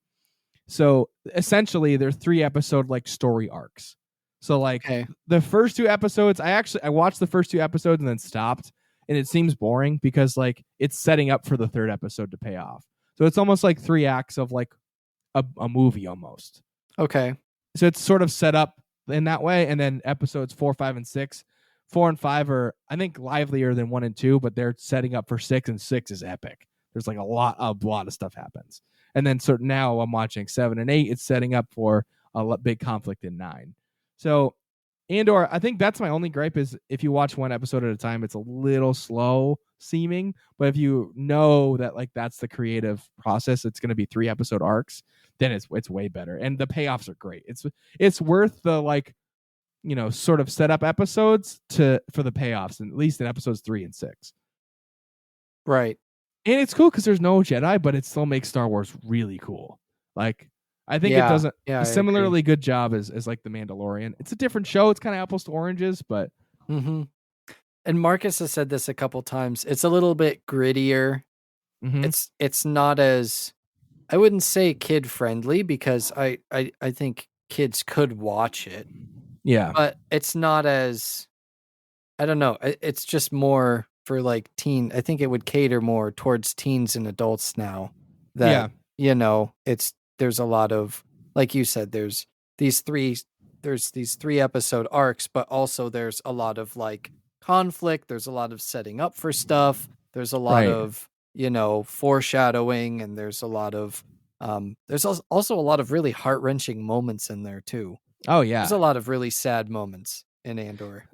[SPEAKER 1] So essentially they're 3-episode like story arcs. So like the first 2 episodes, I watched the first 2 episodes and then stopped, and it seems boring because like it's setting up for the 3rd episode to pay off. So it's almost like 3 acts of like a movie almost.
[SPEAKER 2] Okay.
[SPEAKER 1] So it's sort of set up in that way. And then episodes 4, 5, and 6. 4 and 5 are, I think, livelier than 1 and 2, but they're setting up for 6, and 6 is epic. There's like a lot of stuff happens. And then so now I'm watching 7 and 8. It's setting up for a big conflict in 9. So Andor, I think that's my only gripe, is if you watch 1 episode at a time, it's a little slow seeming. But if you know that like that's the creative process, it's going to be 3-episode arcs, then it's way better. And the payoffs are great. It's worth the like, sort of set up episodes for the payoffs, and at least in episodes 3 and 6.
[SPEAKER 2] Right.
[SPEAKER 1] And it's cool because there's no Jedi, but it still makes Star Wars really cool. Like, I think it does a similarly good job as like The Mandalorian. It's a different show. It's kind of apples to oranges, but.
[SPEAKER 2] Mm-hmm. And Marcus has said this a couple times. It's a little bit grittier. Mm-hmm. It's not as, I wouldn't say kid friendly, because I think kids could watch it.
[SPEAKER 1] Yeah.
[SPEAKER 2] But it's not as, I don't know. It's just more for like teen. I think it would cater more towards teens and adults now. That, there's a lot of, like you said, there's these 3 episode arcs, but also there's a lot of like conflict. There's a lot of setting up for stuff. There's a lot of, foreshadowing, and there's a lot of, there's also a lot of really heart-wrenching moments in there too.
[SPEAKER 1] Oh yeah.
[SPEAKER 2] There's a lot of really sad moments in Andor.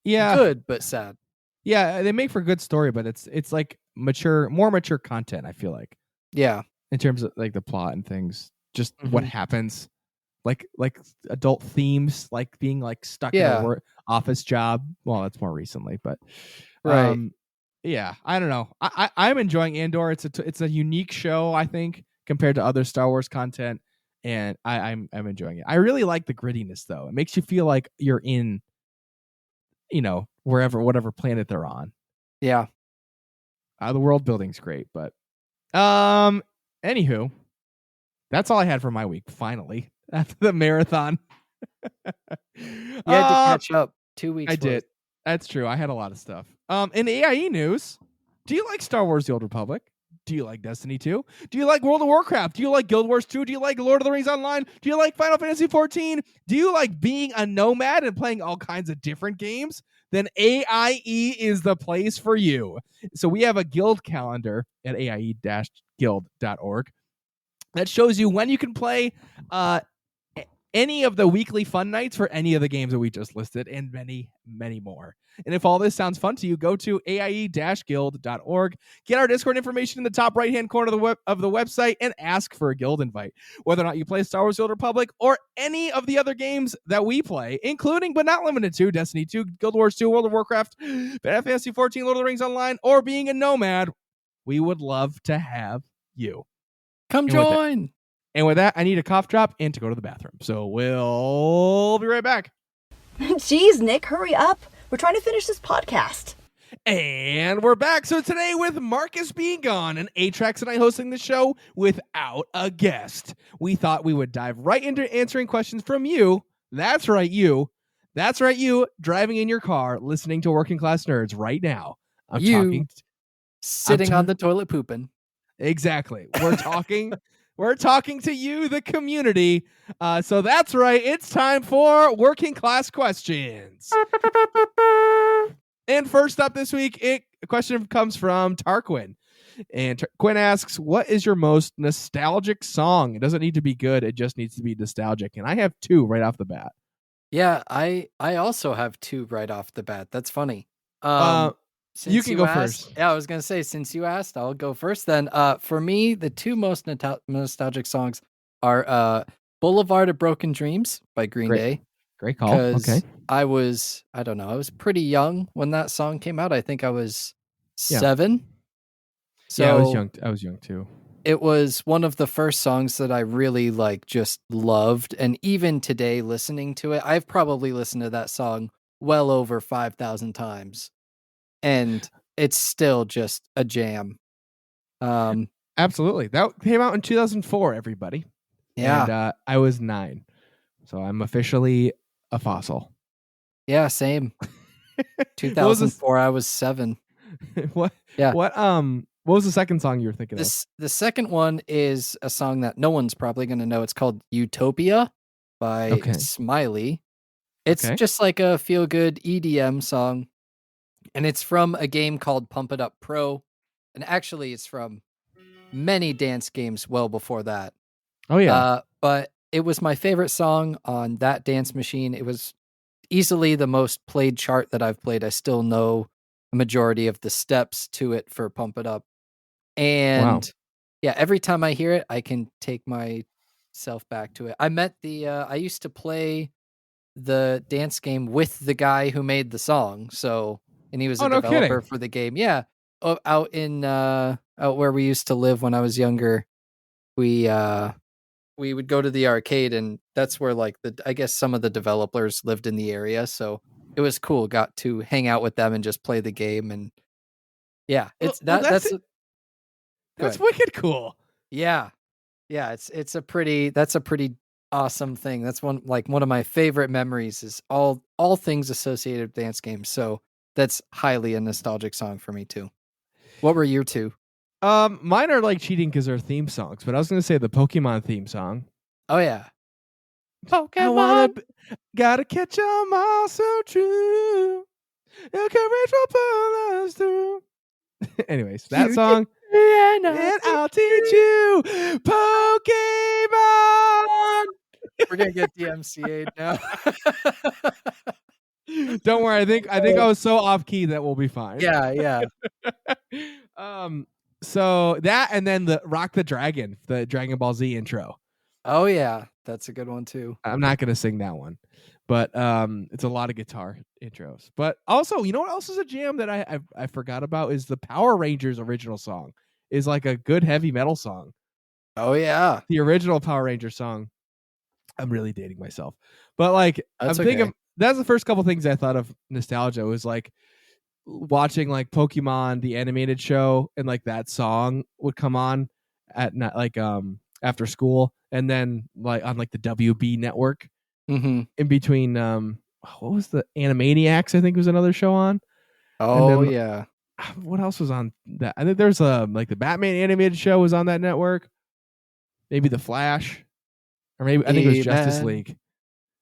[SPEAKER 1] Yeah.
[SPEAKER 2] Good, but sad.
[SPEAKER 1] Yeah. They make for good story, but it's like more mature content, I feel like.
[SPEAKER 2] Yeah.
[SPEAKER 1] In terms of like the plot and things, just what happens, like adult themes, like being like stuck in a office job. Well, that's more recently, but yeah, I don't know. I'm enjoying Andor. It's a unique show, I think, compared to other Star Wars content, and I'm enjoying it. I really like the grittiness, though. It makes you feel like you're in, whatever planet they're on.
[SPEAKER 2] Yeah.
[SPEAKER 1] The world building's great, but anywho, that's all I had for my week. Finally, after the marathon,
[SPEAKER 2] you had to catch up 2 weeks.
[SPEAKER 1] I did. That's true. I had a lot of stuff. In AIE news, do you like Star Wars: The Old Republic? Do you like Destiny 2? Do you like World of Warcraft? Do you like Guild Wars 2? Do you like Lord of the Rings Online? Do you like Final Fantasy 14? Do you like being a nomad and playing all kinds of different games? Then AIE is the place for you. So we have a guild calendar at AIE-guild.org that shows you when you can play any of the weekly fun nights for any of the games that we just listed, and many, many more. And if all this sounds fun to you, go to aie-guild.org, get our Discord information in the top right-hand corner of the website, and ask for a guild invite. Whether or not you play Star Wars: The Old Republic or any of the other games that we play, including but not limited to Destiny 2, Guild Wars 2, World of Warcraft, Final Fantasy 14, Lord of the Rings Online, or being a nomad, we would love to have you.
[SPEAKER 2] Come join.
[SPEAKER 1] And with that, I need a cough drop and to go to the bathroom. So we'll be right back.
[SPEAKER 3] Jeez, Nick, hurry up. We're trying to finish this podcast.
[SPEAKER 1] And we're back. So today, with Marcus being gone and ATRAX and I hosting the show without a guest, we thought we would dive right into answering questions from you. That's right, you. That's right, you driving in your car, listening to Working Class Nerds right now.
[SPEAKER 2] Sitting on the toilet pooping.
[SPEAKER 1] Exactly. We're talking. We're talking to you, the community. So that's right. It's time for Working Class Questions. And first up this week, a question comes from Tarquin. And Quinn asks, what is your most nostalgic song? It doesn't need to be good. It just needs to be nostalgic. And I have two right off the bat.
[SPEAKER 2] Yeah, I also have two right off the bat. That's funny.
[SPEAKER 1] You can go first.
[SPEAKER 2] Yeah, I was going to say, since you asked, I'll go first then. For me, the two most nostalgic songs are Boulevard of Broken Dreams by Green Day.
[SPEAKER 1] Great call. Okay.
[SPEAKER 2] I was pretty young when that song came out. I think I was 7. So
[SPEAKER 1] yeah, I was young too.
[SPEAKER 2] It was one of the first songs that I really just loved. And even today, listening to it, I've probably listened to that song well over 5,000 times. And it's still just a jam.
[SPEAKER 1] Absolutely. That came out in 2004, everybody.
[SPEAKER 2] Yeah.
[SPEAKER 1] And I was 9. So I'm officially a fossil.
[SPEAKER 2] Yeah, same. 2004, I was 7.
[SPEAKER 1] What?
[SPEAKER 2] Yeah.
[SPEAKER 1] What was the second song you were thinking of?
[SPEAKER 2] The second one is a song that no one's probably going to know. It's called Utopia by Smiley. It's just like a feel-good EDM song. And it's from a game called Pump It Up Pro. And actually, it's from many dance games well before that.
[SPEAKER 1] Oh, yeah.
[SPEAKER 2] But it was my favorite song on that dance machine. It was easily the most played chart that I've played. I still know a majority of the steps to it for Pump It Up. And yeah, every time I hear it, I can take myself back to it. I used to play the dance game with the guy who made the song. And he was a developer for the game. Yeah. Out where we used to live when I was younger, we would go to the arcade, and that's where I guess some of the developers lived in the area. So it was cool. Got to hang out with them and just play the game. And yeah, that's
[SPEAKER 1] wicked cool.
[SPEAKER 2] Yeah. Yeah. That's a pretty awesome thing. That's one of my favorite memories is all things associated with dance games. So that's highly a nostalgic song for me too. What were your two?
[SPEAKER 1] Mine are cheating because they're theme songs, but I was going to say the Pokemon theme song.
[SPEAKER 2] Oh yeah.
[SPEAKER 1] Pokemon, gotta catch 'em all so true. Your courage will pull us through. Anyways, that song. And I'll teach you Pokemon.
[SPEAKER 2] We're gonna get DMCA'd now.
[SPEAKER 1] Don't worry. I think I was so off key that we'll be fine.
[SPEAKER 2] Yeah.
[SPEAKER 1] So that, and then the Rock the Dragon, the Dragon Ball Z intro.
[SPEAKER 2] Oh yeah, that's a good one too.
[SPEAKER 1] I'm not gonna sing that one, but it's a lot of guitar intros. But also, you know what else is a jam that I forgot about is the Power Rangers original song is like a good heavy metal song.
[SPEAKER 2] Oh yeah,
[SPEAKER 1] the original Power Ranger song. I'm really dating myself, but I'm thinking that's the first couple things I thought of nostalgia was watching Pokemon the animated show, and that song would come on at night, after school, and then on the WB network in between. What was the Animaniacs? I think was another show on.
[SPEAKER 2] Oh yeah.
[SPEAKER 1] What else was on that? I think there's the Batman animated show was on that network. Maybe the Flash, or maybe I think it was Justice League.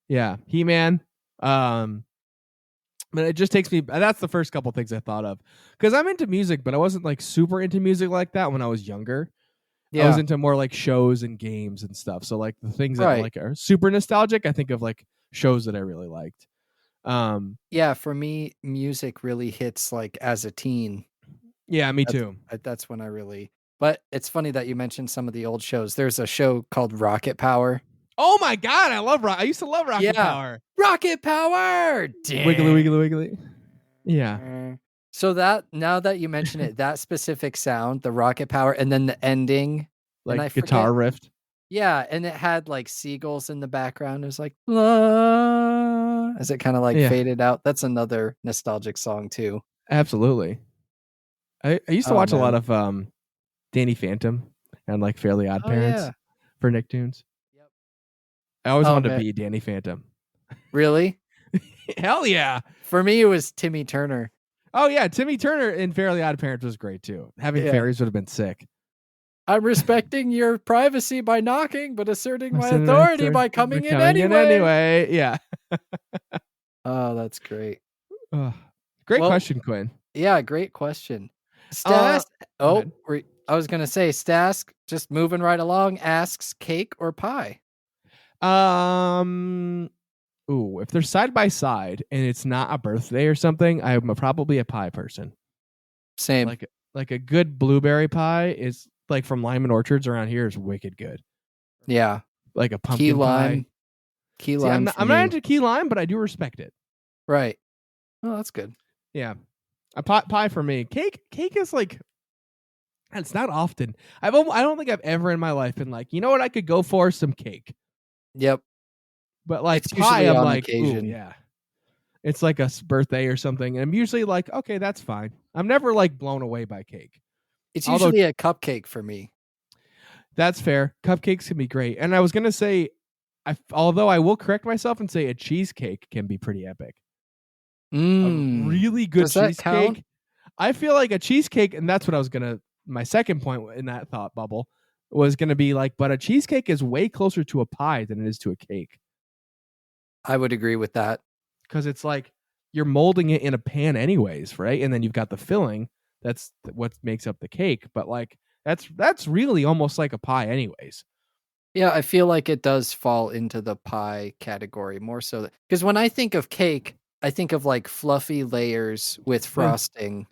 [SPEAKER 1] Yeah, He-Man. But it just takes me. That's the first couple things I thought of because I'm into music, but I wasn't super into music like that when I was younger. I was into more like shows and games and stuff. So like the things that like are super nostalgic, I think of like shows that I really liked.
[SPEAKER 2] Yeah, for me, music really hits like as a teen.
[SPEAKER 1] Yeah, me too.
[SPEAKER 2] That's when I really. But it's funny that you mentioned some of the old shows. There's a show called Rocket Power.
[SPEAKER 1] Oh my god, I used to love Rocket Power.
[SPEAKER 2] Rocket Power.
[SPEAKER 1] Wiggly, wiggly, wiggly. Yeah.
[SPEAKER 2] So that now that you mention it, that specific sound, the Rocket Power, and then the ending,
[SPEAKER 1] like guitar riff.
[SPEAKER 2] Yeah, and it had like seagulls in the background. It was like la, as it kind of like faded out. That's another nostalgic song too.
[SPEAKER 1] Absolutely. I used to watch a lot of Danny Phantom and like Fairly Odd Parents for Nicktoons. Yep. I always wanted to be Danny Phantom.
[SPEAKER 2] Really?
[SPEAKER 1] Hell yeah.
[SPEAKER 2] For me, it was Timmy Turner.
[SPEAKER 1] Oh yeah, Timmy Turner in Fairly Odd Parents was great too. Having fairies would have been sick.
[SPEAKER 2] I'm respecting your privacy by knocking, but asserting my authority by coming in anyway.
[SPEAKER 1] Yeah.
[SPEAKER 2] Oh, that's great.
[SPEAKER 1] Great question, Quinn.
[SPEAKER 2] Yeah, great question. Stas. I was gonna say Stas. Just moving right along. Asks cake or pie.
[SPEAKER 1] If they're side by side and it's not a birthday or something, I'm probably a pie person.
[SPEAKER 2] Same.
[SPEAKER 1] Like a good blueberry pie is like from Lyman Orchards around here is wicked good.
[SPEAKER 2] Yeah.
[SPEAKER 1] Like a pumpkin pie.
[SPEAKER 2] Key lime.
[SPEAKER 1] I'm not into key lime, but I do respect it.
[SPEAKER 2] Right. Oh, that's good.
[SPEAKER 1] Yeah. A pie for me. Cake is like, it's not often. I don't think I've ever in my life been like, you know what, I could go for some cake.
[SPEAKER 2] Yep.
[SPEAKER 1] But like pie, I'm like, ooh, yeah. It's like a birthday or something. And I'm usually like, okay, that's fine. I'm never like blown away by cake.
[SPEAKER 2] It's usually a cupcake for me.
[SPEAKER 1] That's fair. Cupcakes can be great. And I was going to say, although I will correct myself and say a cheesecake can be pretty epic. A really good cheesecake. I feel like a cheesecake, and that's what I was going to, my second point in that thought bubble was going to be like, but a cheesecake is way closer to a pie than it is to a cake.
[SPEAKER 2] I would agree with that.
[SPEAKER 1] Because it's like you're molding it in a pan anyways, right? And then you've got the filling. That's what makes up the cake. But like that's really almost like a pie anyways.
[SPEAKER 2] Yeah, I feel like it does fall into the pie category more so. Because when I think of cake, I think of like fluffy layers with frosting.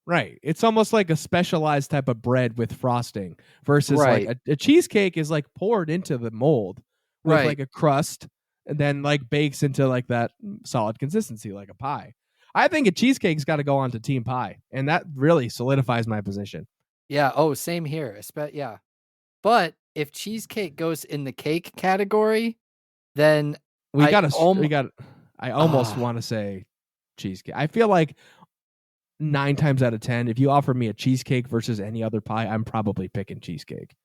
[SPEAKER 1] Right. It's almost like a specialized type of bread with frosting versus like a cheesecake is like poured into the mold with like a crust and then like bakes into like that solid consistency like a pie. I think a cheesecake's got to go on to team pie, and that really solidifies my position.
[SPEAKER 2] Yeah. Oh, same here. Yeah. But if cheesecake goes in the cake category, then I almost want to say cheesecake. I feel like 9 times out of 10, if you offer me a cheesecake versus any other pie, I'm probably picking cheesecake.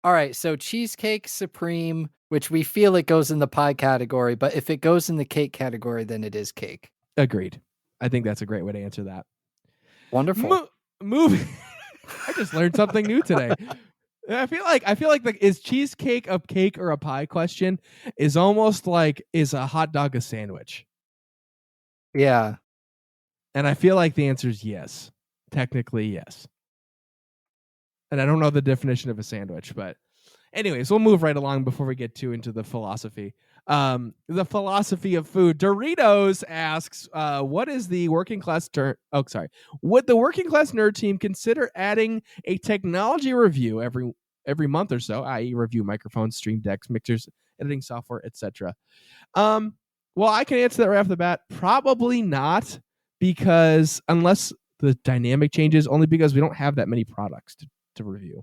[SPEAKER 2] All right, so cheesecake supreme, which we feel it goes in the pie category, but if it goes in the cake category, then it is cake.
[SPEAKER 1] Agreed. I think that's a great way to answer that.
[SPEAKER 2] Wonderful.
[SPEAKER 1] Moving. I just learned something new today. I feel like is cheesecake a cake or a pie question is almost like, is a hot dog a sandwich?
[SPEAKER 2] Yeah.
[SPEAKER 1] And I feel like the answer is yes. Technically, yes. And I don't know the definition of a sandwich, but anyways, we'll move right along before we get too into the philosophy. The philosophy of food. Doritos asks, what is the working class would the working class nerd team consider adding a technology review every month or so, i.e. review microphones, stream decks, mixers, editing software, etc.? Well, I can answer that right off the bat. Probably not, because unless the dynamic changes, only because we don't have that many products to review.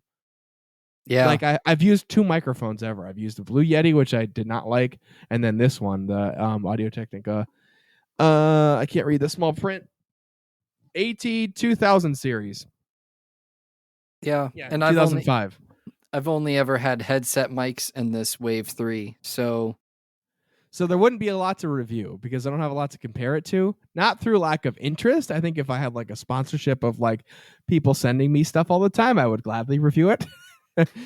[SPEAKER 2] Yeah.
[SPEAKER 1] Like I've used 2 microphones ever. I've used the Blue Yeti, which I did not like, and then this one, the Audio Technica. I can't read the small print. AT2000 series.
[SPEAKER 2] Yeah. And
[SPEAKER 1] 2005.
[SPEAKER 2] I've only ever had headset mics and this Wave 3. So
[SPEAKER 1] there wouldn't be a lot to review because I don't have a lot to compare it to. Not through lack of interest. I think if I had like a sponsorship of like people sending me stuff all the time, I would gladly review it.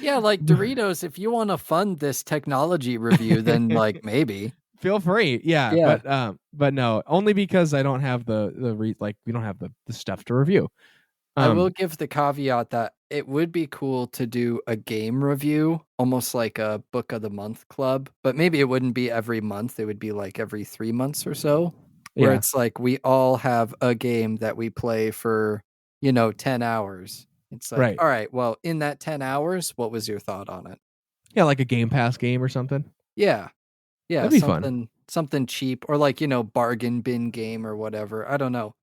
[SPEAKER 2] Yeah, like Doritos, if you want to fund this technology review, then like maybe
[SPEAKER 1] feel free. Yeah. But no, only because I don't have we don't have the stuff to review.
[SPEAKER 2] I will give the caveat that it would be cool to do a game review, almost like a book of the month club, but maybe it wouldn't be every month. It would be like every 3 months or so, where it's like we all have a game that we play for, 10 hours. It's like,
[SPEAKER 1] Right.
[SPEAKER 2] all right, well, in that 10 hours, what was your thought on it?
[SPEAKER 1] Yeah, like a Game Pass game or something.
[SPEAKER 2] Yeah. Yeah,
[SPEAKER 1] That'd be fun.
[SPEAKER 2] something cheap or like, bargain bin game or whatever. I don't know.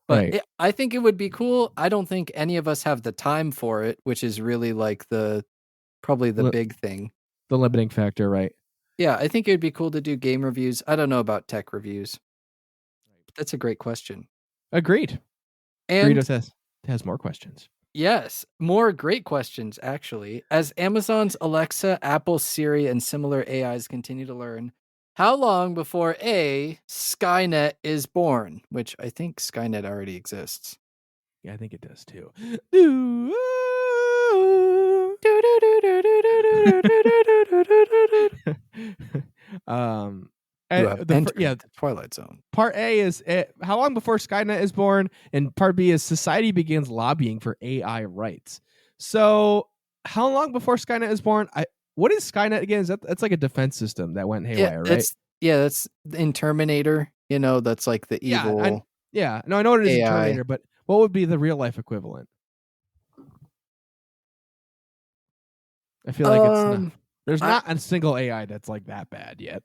[SPEAKER 2] But
[SPEAKER 1] Right.
[SPEAKER 2] I think it would be cool. I don't think any of us have the time for it, which is really like probably the big thing.
[SPEAKER 1] The limiting factor, right?
[SPEAKER 2] Yeah, I think it would be cool to do game reviews. I don't know about tech reviews. But that's a great question.
[SPEAKER 1] Agreed.
[SPEAKER 2] And
[SPEAKER 1] Doritos has more questions.
[SPEAKER 2] yes, more great questions, actually. As Amazon's Alexa, Apple's Siri, and similar AIs continue to learn, how long before Skynet is born? Which I think Skynet already exists.
[SPEAKER 1] Yeah, I think it does too.
[SPEAKER 2] The Twilight Zone.
[SPEAKER 1] Part A is how long before Skynet is born, and part B is society begins lobbying for AI rights. So, how long before Skynet is born? What is Skynet again? That's like a defense system that went haywire, right?
[SPEAKER 2] That's in Terminator. That's like the evil.
[SPEAKER 1] I know what it is in Terminator, but what would be the real life equivalent? I feel like it's not. There's not a single AI that's like that bad yet.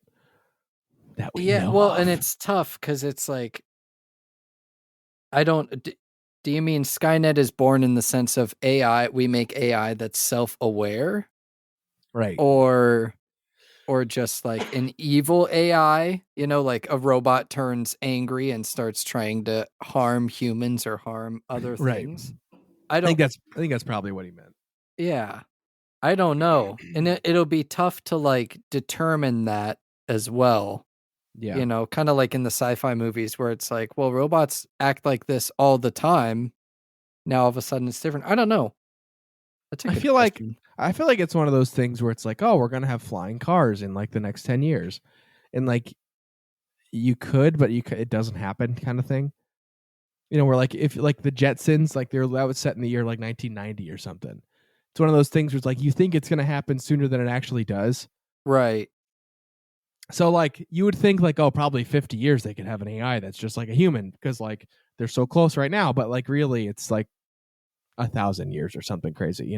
[SPEAKER 1] That we know of.
[SPEAKER 2] And it's tough because it's like, I don't. Do you mean Skynet is born in the sense of AI? We make AI that's self-aware,
[SPEAKER 1] right?
[SPEAKER 2] Or just like an evil AI, like a robot turns angry and starts trying to harm humans or harm other things.
[SPEAKER 1] I think that's probably what he meant.
[SPEAKER 2] Yeah. I don't know. And it'll be tough to like determine that as well.
[SPEAKER 1] Yeah.
[SPEAKER 2] Kind of like in the sci-fi movies where it's like, well, robots act like this all the time. Now all of a sudden it's different. I don't know. That's a good question.
[SPEAKER 1] I feel like it's one of those things where it's like, oh, we're going to have flying cars in like the next 10 years. And like you could, but it doesn't happen kind of thing. Where like if like the Jetsons, like that was set in the year like 1990 or something. It's one of those things where it's like you think it's going to happen sooner than it actually does.
[SPEAKER 2] Right.
[SPEAKER 1] So like you would think like, oh, probably 50 years they could have an AI that's just like a human because like they're so close right now. But like really it's like 1,000 years or something crazy,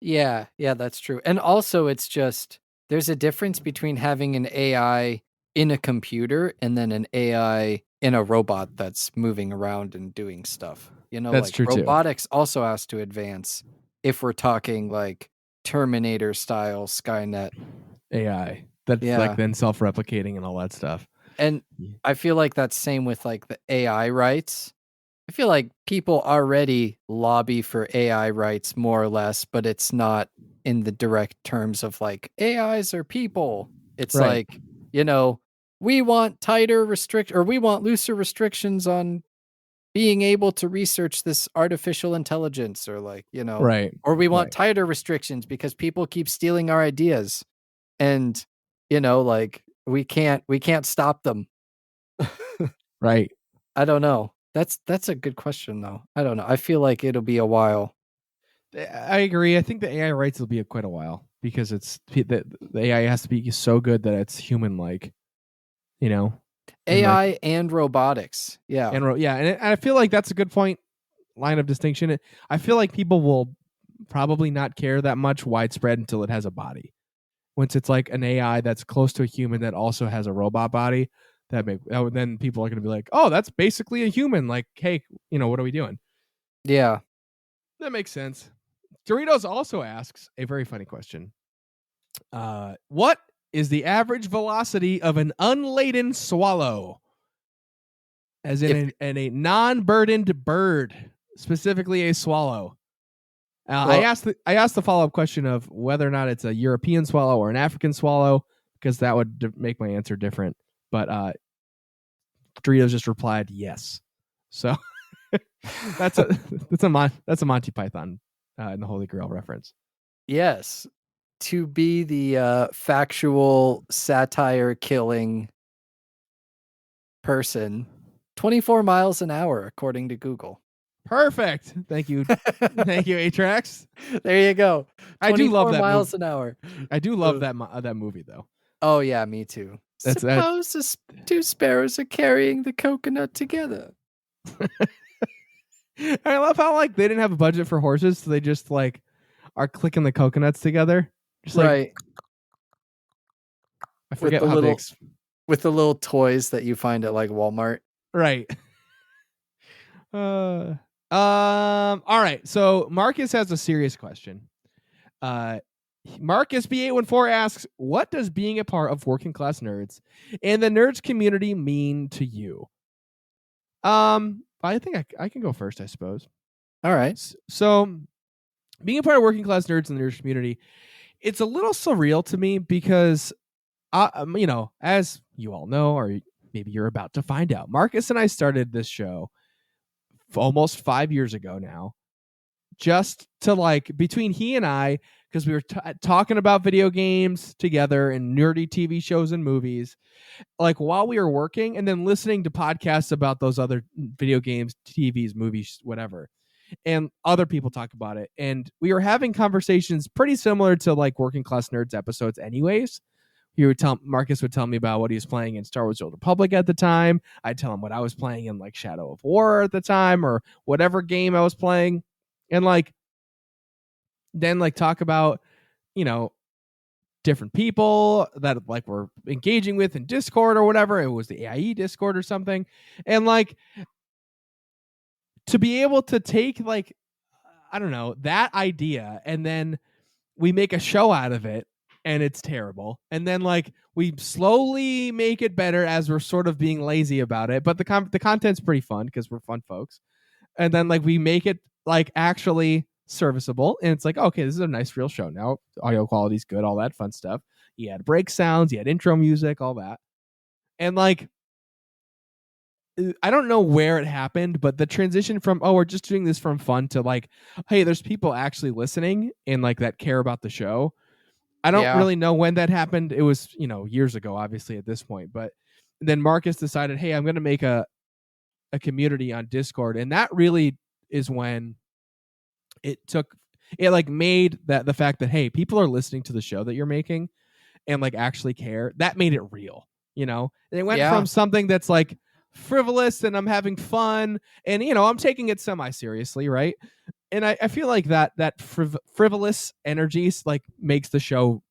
[SPEAKER 2] Yeah, that's true. And also it's just there's a difference between having an AI in a computer and then an AI in a robot that's moving around and doing stuff.
[SPEAKER 1] That's true
[SPEAKER 2] robotics also has to advance if we're talking like Terminator style Skynet
[SPEAKER 1] AI that's like then self-replicating and all that stuff.
[SPEAKER 2] And I feel like that's same with like the AI rights. I feel like people already lobby for AI rights more or less, but it's not in the direct terms of like AIs are people. It's like, we want we want looser restrictions on being able to research this artificial intelligence or like,
[SPEAKER 1] right.
[SPEAKER 2] Or we want tighter restrictions because people keep stealing our ideas and, like we can't stop them.
[SPEAKER 1] Right.
[SPEAKER 2] I don't know. That's a good question though. I don't know. I feel like it'll be a while.
[SPEAKER 1] I agree. I think the AI rights will be quite a while because the AI has to be so good that it's human like,
[SPEAKER 2] AI and robotics. Yeah.
[SPEAKER 1] And I feel like that's a good line of distinction. I feel like people will probably not care that much widespread until it has a body. Once it's like an AI that's close to a human that also has a robot body, then people are going to be like, oh, that's basically a human. Like, hey, what are we doing?
[SPEAKER 2] Yeah.
[SPEAKER 1] That makes sense. Doritos also asks a very funny question. What is the average velocity of an unladen swallow? As in a non-burdened bird, specifically a swallow. I asked the follow-up question of whether or not it's a European swallow or an African swallow, because that would make my answer different. But Doritos just replied yes. So that's a Monty Python in the Holy Grail reference.
[SPEAKER 2] Yes, to be the factual satire killing person, 24 miles an hour according to Google.
[SPEAKER 1] Perfect. Thank you. Thank you, ATRAX.
[SPEAKER 2] There you go.
[SPEAKER 1] I do love that
[SPEAKER 2] miles
[SPEAKER 1] movie.
[SPEAKER 2] an hour.
[SPEAKER 1] I do love that movie though.
[SPEAKER 2] Oh yeah, me too. Suppose two sparrows are carrying the coconut together.
[SPEAKER 1] I love how like they didn't have a budget for horses, so they just like are clicking the coconuts together. Just like
[SPEAKER 2] right.
[SPEAKER 1] I forget how they
[SPEAKER 2] with the little toys that you find at like Walmart.
[SPEAKER 1] Right. All right. So Marcus has a serious question. Marcus B814 asks, what does being a part of Working Class Nerds and the nerds community mean to you? I think I can go first, I suppose.
[SPEAKER 2] All right.
[SPEAKER 1] So being a part of Working Class Nerds and the nerds community, it's a little surreal to me because you know, as you all know, or maybe you're about to find out, Marcus and I started this show almost 5 years ago now, just to like between he and I, because we were talking about video games together and nerdy TV shows and movies, like while we were working, and then listening to podcasts about those other video games, TVs, movies, whatever, and other people talk about it. And we were having conversations pretty similar to like Working Class Nerds episodes anyways. Marcus would tell me about what he was playing in Star Wars: The Old Republic at the time. I'd tell him what I was playing in like Shadow of War at the time, or whatever game I was playing, and like then like talk about, you know, different people that like we're engaging with in Discord or whatever. It was the AIE Discord or something, and like to be able to take like, I don't know, that idea, and then we make a show out of it, and it's terrible. And then like we slowly make it better as we're sort of being lazy about it. But the content's pretty fun because we're fun folks. And then like we make it like actually serviceable. And it's like, okay, this is a nice real show. Now audio quality's good, all that fun stuff. You had break sounds, you had intro music, all that. And like I don't know where it happened, but the transition from, oh, we're just doing this from fun to like, hey, there's people actually listening and like that care about the show. I don't really know when that happened. It was, you know, years ago, obviously at this point. But then Marcus decided, hey, I'm going to make a community on Discord. And that really is when it like made that the fact that, hey, people are listening to the show that you're making and like actually care. That made it real, you know? And it went from something that's like frivolous and I'm having fun and, you know, I'm taking it semi-seriously, right? And I feel like that frivolous energy like makes the show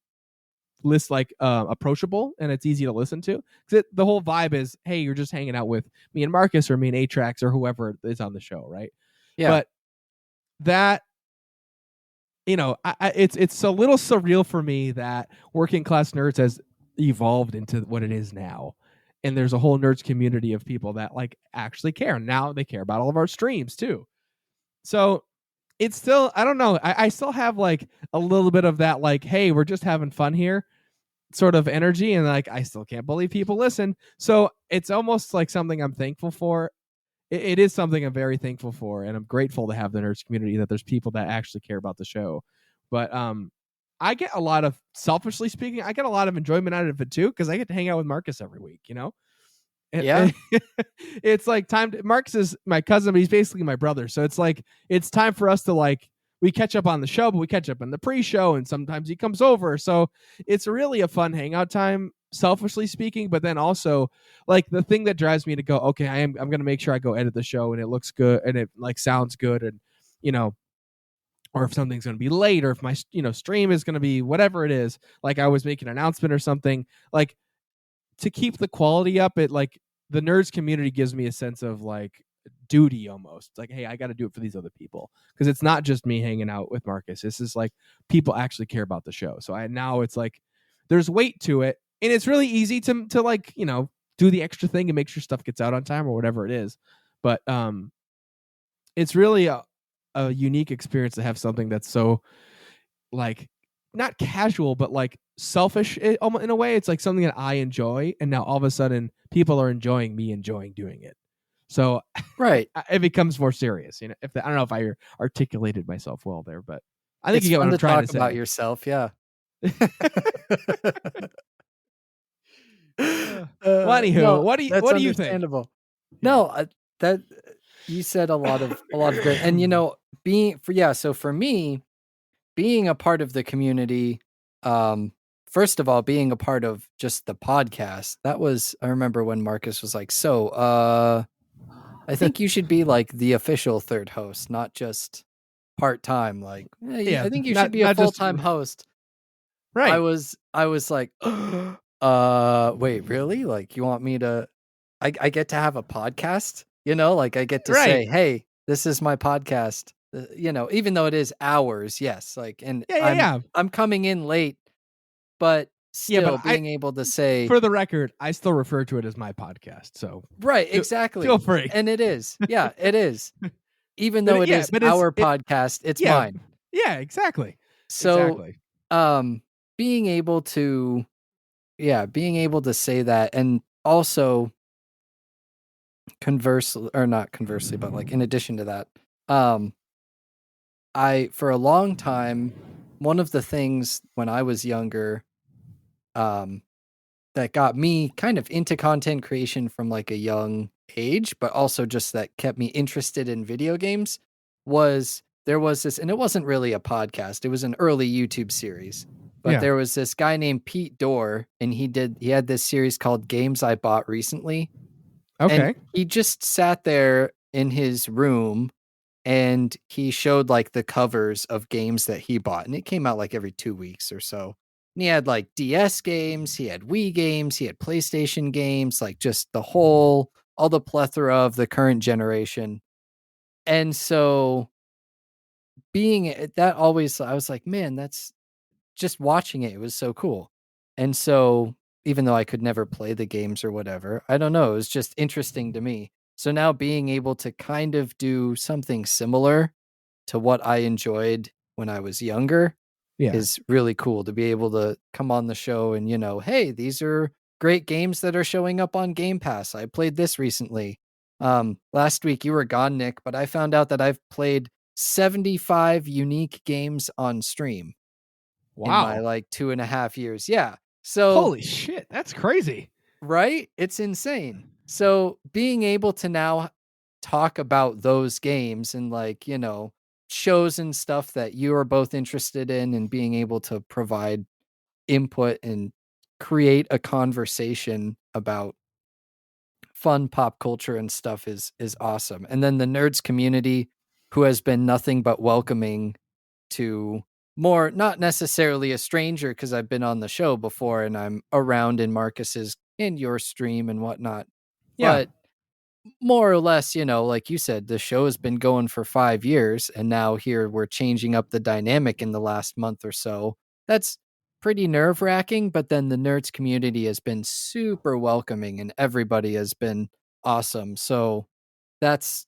[SPEAKER 1] less like approachable and it's easy to listen to. Because the whole vibe is, hey, you're just hanging out with me and Marcus or me and ATRAX or whoever is on the show, right?
[SPEAKER 2] Yeah.
[SPEAKER 1] But that, you know, it's a little surreal for me that Working Class Nerds has evolved into what it is now. And there's a whole nerds community of people that like actually care. Now they care about all of our streams too. So it's still, I don't know. I still have like a little bit of that, like, hey, we're just having fun here sort of energy. And like, I still can't believe people listen. So it's almost like something I'm thankful for. It is something I'm very thankful for. And I'm grateful to have the nerds community, that there's people that actually care about the show. But I get a lot of, selfishly speaking, I get a lot of enjoyment out of it too, because I get to hang out with Marcus every week, you know?
[SPEAKER 2] Yeah.
[SPEAKER 1] It's like Marcus is my cousin, but he's basically my brother. So it's like, it's time for us to like, we catch up on the show, but we catch up on the pre-show and sometimes he comes over. So it's really a fun hangout time, selfishly speaking. But then also like the thing that drives me to go, okay, I'm going to make sure I go edit the show and it looks good and it like sounds good. And, you know, or if something's going to be late or if my, you know, stream is going to be whatever it is, like I was making an announcement or something, like to keep the quality up, it like the nerds community gives me a sense of like duty almost. Like, hey, I got to do it for these other people because it's not just me hanging out with Marcus. This is like people actually care about the show. So now it's like there's weight to it, and it's really easy to like, you know, do the extra thing and make sure stuff gets out on time or whatever it is. But it's really a unique experience to have something that's so like not casual, but like selfish in a way. It's like something that I enjoy, and now all of a sudden people are enjoying me enjoying doing it. So
[SPEAKER 2] right,
[SPEAKER 1] it becomes more serious. You know, I don't know if I articulated myself well there, but I think
[SPEAKER 2] it's
[SPEAKER 1] you get what I'm trying to say
[SPEAKER 2] about yourself. Yeah.
[SPEAKER 1] Well, anywho, what do you think?
[SPEAKER 2] No, that You said a lot of great, and so for me, being a part of the community, first of all, being a part of just the podcast, I remember when Marcus was like, I think you should be like the official third host, not just part-time. Like,
[SPEAKER 1] Yeah,
[SPEAKER 2] I think you should be a
[SPEAKER 1] not just
[SPEAKER 2] full-time host.
[SPEAKER 1] right.
[SPEAKER 2] I was like, wait, really? Like, you want me to, I get to have a podcast, like I get to say,
[SPEAKER 1] Right.
[SPEAKER 2] hey, this is my podcast, even though it is hours. Yes. Like, and
[SPEAKER 1] Yeah.
[SPEAKER 2] I'm coming in late, but
[SPEAKER 1] Yeah, but
[SPEAKER 2] still being able to say,
[SPEAKER 1] for the record, I still refer to it as my podcast. So
[SPEAKER 2] right, exactly.
[SPEAKER 1] feel free.
[SPEAKER 2] And it is. Yeah, it is. Even
[SPEAKER 1] But
[SPEAKER 2] though it is
[SPEAKER 1] but
[SPEAKER 2] our podcast, it's
[SPEAKER 1] yeah,
[SPEAKER 2] mine.
[SPEAKER 1] yeah, exactly.
[SPEAKER 2] So,
[SPEAKER 1] Exactly.
[SPEAKER 2] being able to say that, and also not conversely, but like in addition to that, for a long time, one of the things when I was younger, that got me kind of into content creation from like a young age, but also just that kept me interested in video games, there was this, and it wasn't really a podcast, it was an early YouTube series. But there was this guy named Pete Dorr, and he had this series called Games I Bought Recently.
[SPEAKER 1] Okay.
[SPEAKER 2] And he just sat there in his room and he showed like the covers of games that he bought. And it came out like every 2 weeks or so. And he had like DS games, he had Wii games, he had PlayStation games, like just all the plethora of the current generation. And so I was like, man, that's just watching it was so cool. And so even though I could never play the games or whatever, I don't know, it was just interesting to me. So now being able to kind of do something similar to what I enjoyed when I was younger is really cool, to be able to come on the show and, hey, these are great games that are showing up on Game Pass. I played this recently. Last week you were gone, Nick, but I found out that I've played 75 unique games on stream.
[SPEAKER 1] Wow.
[SPEAKER 2] In my like 2.5 years. Yeah. So
[SPEAKER 1] holy shit, that's crazy.
[SPEAKER 2] Right? It's insane. So being able to now talk about those games and like, shows and stuff that you are both interested in, and being able to provide input and create a conversation about fun pop culture and stuff is awesome. And then the nerds community, who has been nothing but welcoming to more, not necessarily a stranger, because I've been on the show before and I'm around in Marcus's and your stream and whatnot.
[SPEAKER 1] Yeah.
[SPEAKER 2] But more or less, like you said, the show has been going for 5 years, and now here we're changing up the dynamic in the last month or so. That's pretty nerve-wracking, but then the nerds community has been super welcoming and everybody has been awesome. So that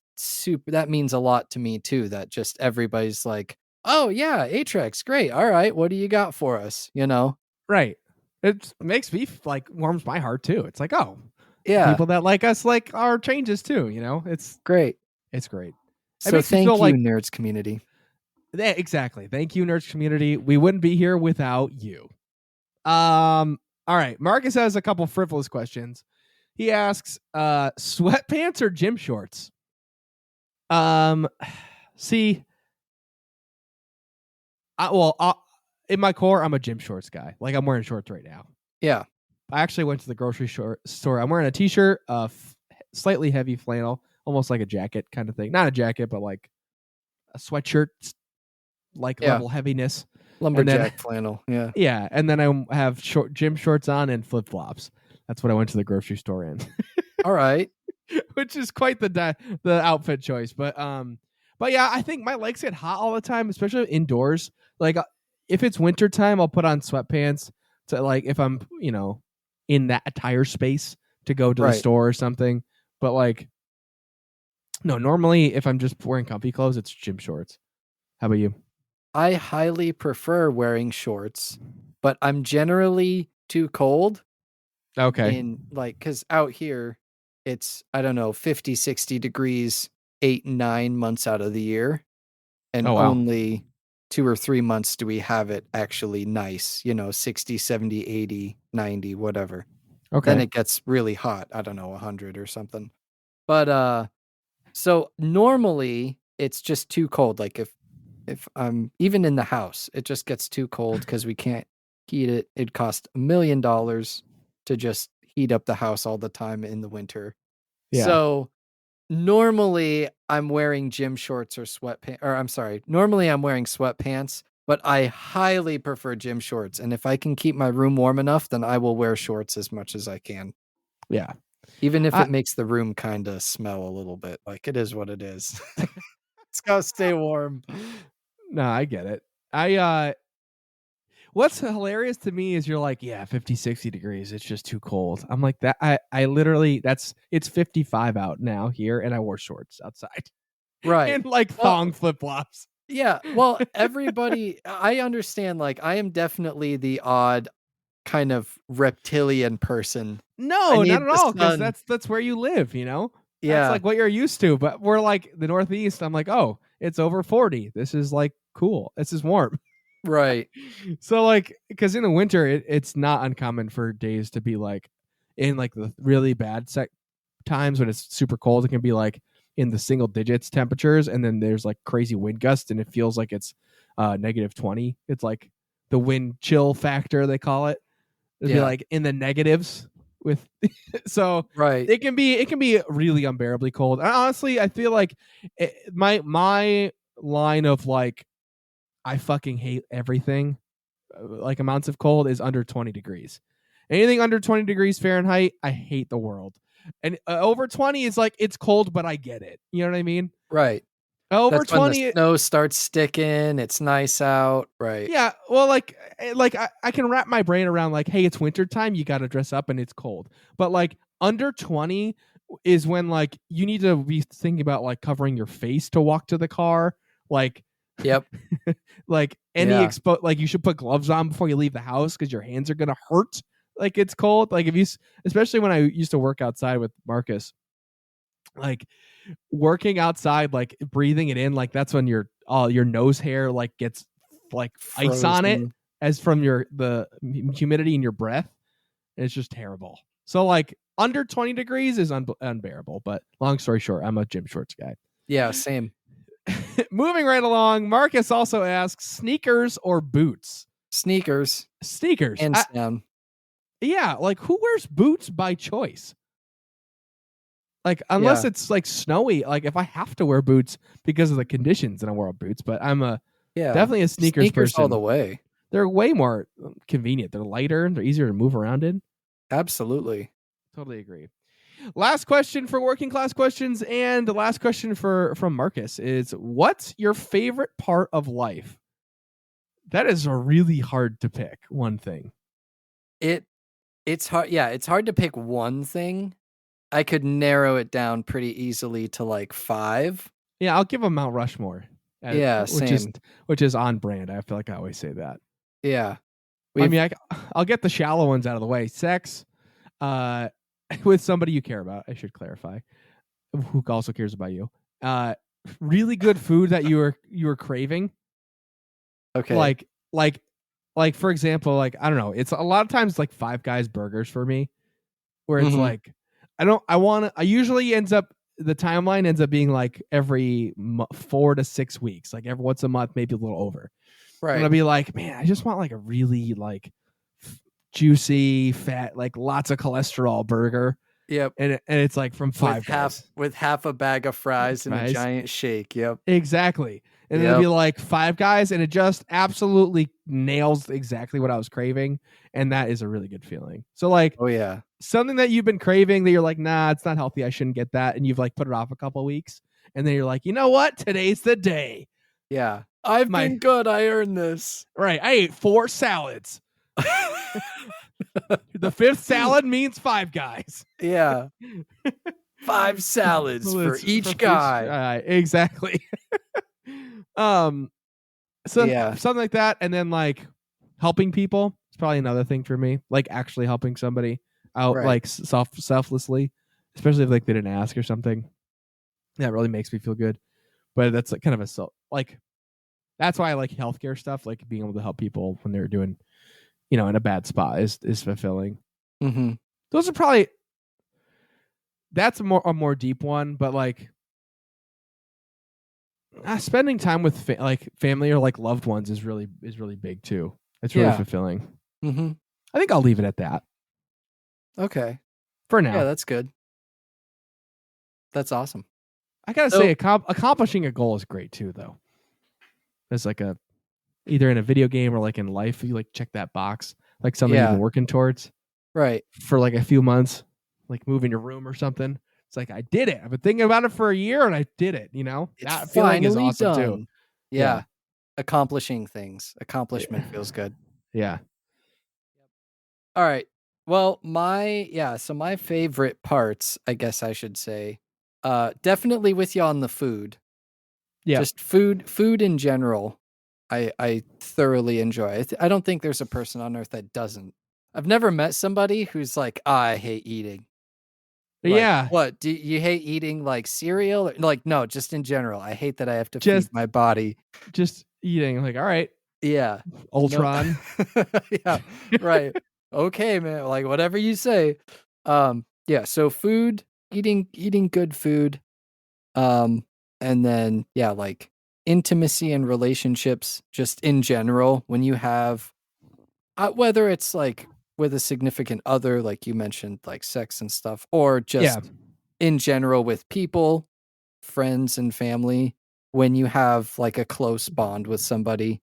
[SPEAKER 2] means a lot to me too, that just everybody's like, oh yeah, ATRAX, great. All right, what do you got for us?
[SPEAKER 1] Right. It makes me like warms my heart too. It's like, oh,
[SPEAKER 2] yeah,
[SPEAKER 1] people that like us like our changes too. It's
[SPEAKER 2] great.
[SPEAKER 1] It's great.
[SPEAKER 2] So thank you, nerds community.
[SPEAKER 1] Yeah, exactly. Thank you, nerds community. We wouldn't be here without you. All right. Marcus has a couple frivolous questions. He asks, sweatpants or gym shorts? See, in my core, I'm a gym shorts guy. Like, I'm wearing shorts right now.
[SPEAKER 2] Yeah.
[SPEAKER 1] I actually went to the grocery store. I'm wearing a t-shirt, slightly heavy flannel, almost like a jacket kind of thing. Not a jacket, but like a sweatshirt, like level heaviness.
[SPEAKER 2] Lumberjack flannel. Yeah.
[SPEAKER 1] Yeah. And then I have gym shorts on and flip flops. That's what I went to the grocery store in.
[SPEAKER 2] All right.
[SPEAKER 1] Which is quite the outfit choice. But yeah, I think my legs get hot all the time, especially indoors. Like, if it's winter time, I'll put on sweatpants to, like, if I'm, in that attire space to go to the store or something. But like, no, normally if I'm just wearing comfy clothes, it's gym shorts. How about you?
[SPEAKER 2] I highly prefer wearing shorts, but I'm generally too cold.
[SPEAKER 1] Okay.
[SPEAKER 2] Because out here, it's, I don't know, 50, 60 degrees 8 and 9 months out of the year. And only 2 or 3 months do we have it actually nice, 60, 70, 80, 90, whatever.
[SPEAKER 1] Okay.
[SPEAKER 2] Then it gets really hot. I don't know, 100 or something. But So normally it's just too cold. Like if I'm even in the house, it just gets too cold because we can't heat it. It'd cost $1 million to just heat up the house all the time in the winter.
[SPEAKER 1] Yeah.
[SPEAKER 2] So normally I'm wearing gym shorts or sweatpants, or I'm sorry, normally I'm wearing sweatpants, but I highly prefer gym shorts. And if I can keep my room warm enough, then I will wear shorts as much as I can.
[SPEAKER 1] Yeah.
[SPEAKER 2] Even if
[SPEAKER 1] I,
[SPEAKER 2] it makes the room kind of smell a little bit. Like, it is what it is. It's gotta stay warm.
[SPEAKER 1] no, I get it. What's hilarious to me is you're like, yeah, 50, 60 degrees. It's just too cold. I'm like that. I literally, it's 55 out now here, and I wore shorts outside
[SPEAKER 2] Right.
[SPEAKER 1] and like thong flip flops.
[SPEAKER 2] Yeah. Well, everybody, I understand. Like, I am definitely the odd kind of reptilian person. I
[SPEAKER 1] No,
[SPEAKER 2] need
[SPEAKER 1] not at
[SPEAKER 2] the
[SPEAKER 1] all. Because
[SPEAKER 2] sun.
[SPEAKER 1] that's where you live, you know? That's
[SPEAKER 2] Yeah.
[SPEAKER 1] like what you're used to. But we're like the Northeast. I'm like, oh, it's over 40. This is like cool. This is warm.
[SPEAKER 2] Right.
[SPEAKER 1] So like, because in the winter, it's not uncommon for days to be like in like the really bad times when it's super cold. It can be like in the single digits temperatures, and then there's like crazy wind gusts, and it feels like it's -20. It's like the wind chill factor, they call it. It'd be
[SPEAKER 2] Yeah.
[SPEAKER 1] like in the negatives with so
[SPEAKER 2] Right.
[SPEAKER 1] it can be really unbearably cold. And honestly, I feel like my line of like I fucking hate everything like amounts of cold is under 20 degrees. Anything under 20 degrees Fahrenheit, I hate the world. And over 20 is like it's cold, but I get it. You know what I mean?
[SPEAKER 2] Right.
[SPEAKER 1] Over
[SPEAKER 2] That's when the
[SPEAKER 1] 20,
[SPEAKER 2] snow starts sticking. It's nice out. Right.
[SPEAKER 1] yeah. Well, like I can wrap my brain around like, hey, it's wintertime, you got to dress up and it's cold. But like under 20 is when like you need to be thinking about like covering your face to walk to the car. Like,
[SPEAKER 2] Yep.
[SPEAKER 1] like
[SPEAKER 2] Yeah.
[SPEAKER 1] like you should put gloves on before you leave the house because your hands are gonna hurt. Like it's cold. Like if you, especially when I used to work outside with Marcus, like working outside, like breathing it in, like that's when your your nose hair like gets like ice on it
[SPEAKER 2] Frozen.
[SPEAKER 1] as from the humidity in your breath. And it's just terrible. So like under 20 degrees is unbearable. But long story short, I'm a gym shorts guy.
[SPEAKER 2] Yeah. Same.
[SPEAKER 1] Moving right along, Marcus also asks sneakers or boots.
[SPEAKER 2] Sneakers.
[SPEAKER 1] Sneakers.
[SPEAKER 2] Hands down.
[SPEAKER 1] Yeah, like who wears boots by choice? Like unless it's like snowy, like if I have to wear boots because of the conditions, then I wear boots. But I'm definitely a sneakers person.
[SPEAKER 2] all the way.
[SPEAKER 1] They're way more convenient. They're lighter. They're easier to move around in.
[SPEAKER 2] Absolutely.
[SPEAKER 1] Totally agree. Last question for working class questions, and the last question from Marcus is: what's your favorite part of life? That is a really hard to pick one thing.
[SPEAKER 2] It's hard. Yeah, it's hard to pick one thing. I could narrow it down pretty easily to like 5.
[SPEAKER 1] Yeah, I'll give him Mount Rushmore.
[SPEAKER 2] Yeah, same.
[SPEAKER 1] Which is on brand. I feel like I always say that.
[SPEAKER 2] Yeah.
[SPEAKER 1] I mean, I'll get the shallow ones out of the way. Sex, with somebody you care about. I should clarify, who also cares about you. Really good food that you were craving.
[SPEAKER 2] Okay.
[SPEAKER 1] Like for example, like I don't know. It's a lot of times like Five Guys burgers for me, where it's like I usually the timeline ends up being like every 4 to 6 weeks, like every once a month, maybe a little over.
[SPEAKER 2] Right.
[SPEAKER 1] And I'll be like, man, I just want like a really like juicy, fat, like lots of cholesterol burger.
[SPEAKER 2] Yep.
[SPEAKER 1] And it's like from Five Guys.
[SPEAKER 2] With half a bag of fries and a giant shake. Yep.
[SPEAKER 1] Exactly. And then it'll be like Five Guys, and it just absolutely nails exactly what I was craving. And that is a really good feeling. So like,
[SPEAKER 2] oh yeah,
[SPEAKER 1] something that you've been craving that you're like, nah, it's not healthy, I shouldn't get that. And you've like put it off a couple of weeks. And then you're like, you know what? Today's the day.
[SPEAKER 2] Yeah. I've been good. I earned this.
[SPEAKER 1] Right. I ate 4 salads. The 5th salad means Five Guys.
[SPEAKER 2] Yeah. 5 salads for each guy.
[SPEAKER 1] Exactly. So
[SPEAKER 2] yeah,
[SPEAKER 1] something like that. And then like helping people is probably another thing for me. Like actually helping somebody out, like selflessly, especially if like they didn't ask or something. That really makes me feel good. But that's like kind of that's why I like healthcare stuff, like being able to help people when they're doing, in a bad spot is fulfilling.
[SPEAKER 2] Mm-hmm.
[SPEAKER 1] Those are probably, that's a more deep one, but like spending time with family or like loved ones is really big too. It's really fulfilling.
[SPEAKER 2] Mm-hmm.
[SPEAKER 1] I think I'll leave it at that.
[SPEAKER 2] Okay.
[SPEAKER 1] For now.
[SPEAKER 2] Yeah, that's good. That's awesome.
[SPEAKER 1] I gotta say, accomplishing a goal is great too, though. It's like either in a video game or like in life, you like check that box, like something you've been working towards,
[SPEAKER 2] right?
[SPEAKER 1] For like a few months, like moving your room or something. It's like I did it. I've been thinking about it for a year, and I did it. You know, that feeling is awesome too.
[SPEAKER 2] Yeah, accomplishing things. Accomplishment feels good.
[SPEAKER 1] Yeah.
[SPEAKER 2] All right. Well, so my favorite parts, I guess I should say, definitely with you on the food.
[SPEAKER 1] Yeah.
[SPEAKER 2] Just food in general, I thoroughly enjoy. I don't think there's a person on earth that doesn't. I've never met somebody who's like, I hate eating. Like, what? Do you hate eating like cereal? Like, no, just in general. I hate that I have to feed my body.
[SPEAKER 1] Just eating. Like, all right.
[SPEAKER 2] Yeah.
[SPEAKER 1] Ultron.
[SPEAKER 2] Yeah. Right. Okay, man. Like whatever you say. So food, eating good food. And then like intimacy and relationships just in general when you have whether it's like with a significant other, like you mentioned, like sex and stuff, or just in general with people, friends and family, when you have like a close bond with somebody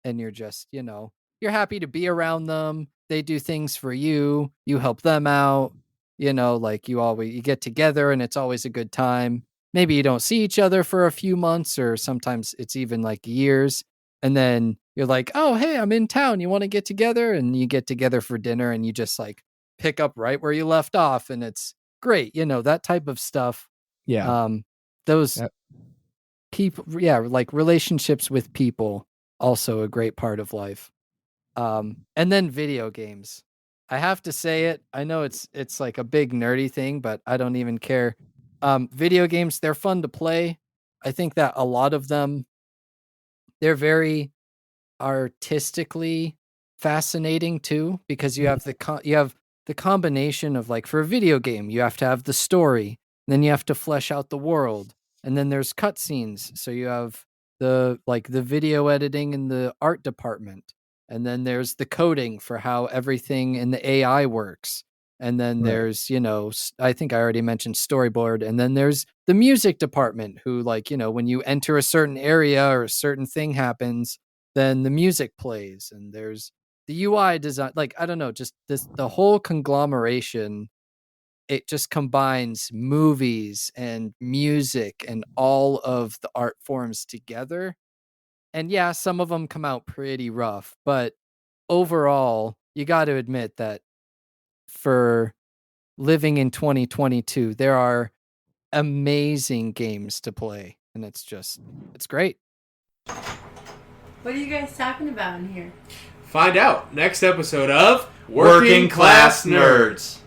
[SPEAKER 2] and you're just, you're happy to be around them. They do things for you. You help them out, like you get together and it's always a good time. Maybe you don't see each other for a few months or sometimes it's even like years. And then you're like, oh, hey, I'm in town. You want to get together? And you get together for dinner and you just like pick up right where you left off. And it's great. That type of stuff.
[SPEAKER 1] Yeah.
[SPEAKER 2] Those people, like relationships with people, also a great part of life. And then video games. I have to say it. I know it's like a big nerdy thing, but I don't even care. Video games, they're fun to play. I think that a lot of them, they're very artistically fascinating too, because you have the combination of like for a video game, you have to have the story, then you have to flesh out the world, and then there's cutscenes. So you have the video editing and the art department, and then there's the coding for how everything in the AI works. And then there's, I think I already mentioned storyboard. And then there's the music department who like, when you enter a certain area or a certain thing happens, then the music plays. And there's the UI design. Like, I don't know, just the whole conglomeration. It just combines movies and music and all of the art forms together. And yeah, some of them come out pretty rough, but overall, you got to admit that for living in 2022, there are amazing games to play, and it's great.
[SPEAKER 4] What are you guys talking about in here?
[SPEAKER 5] Find out next episode of Working Class Nerds.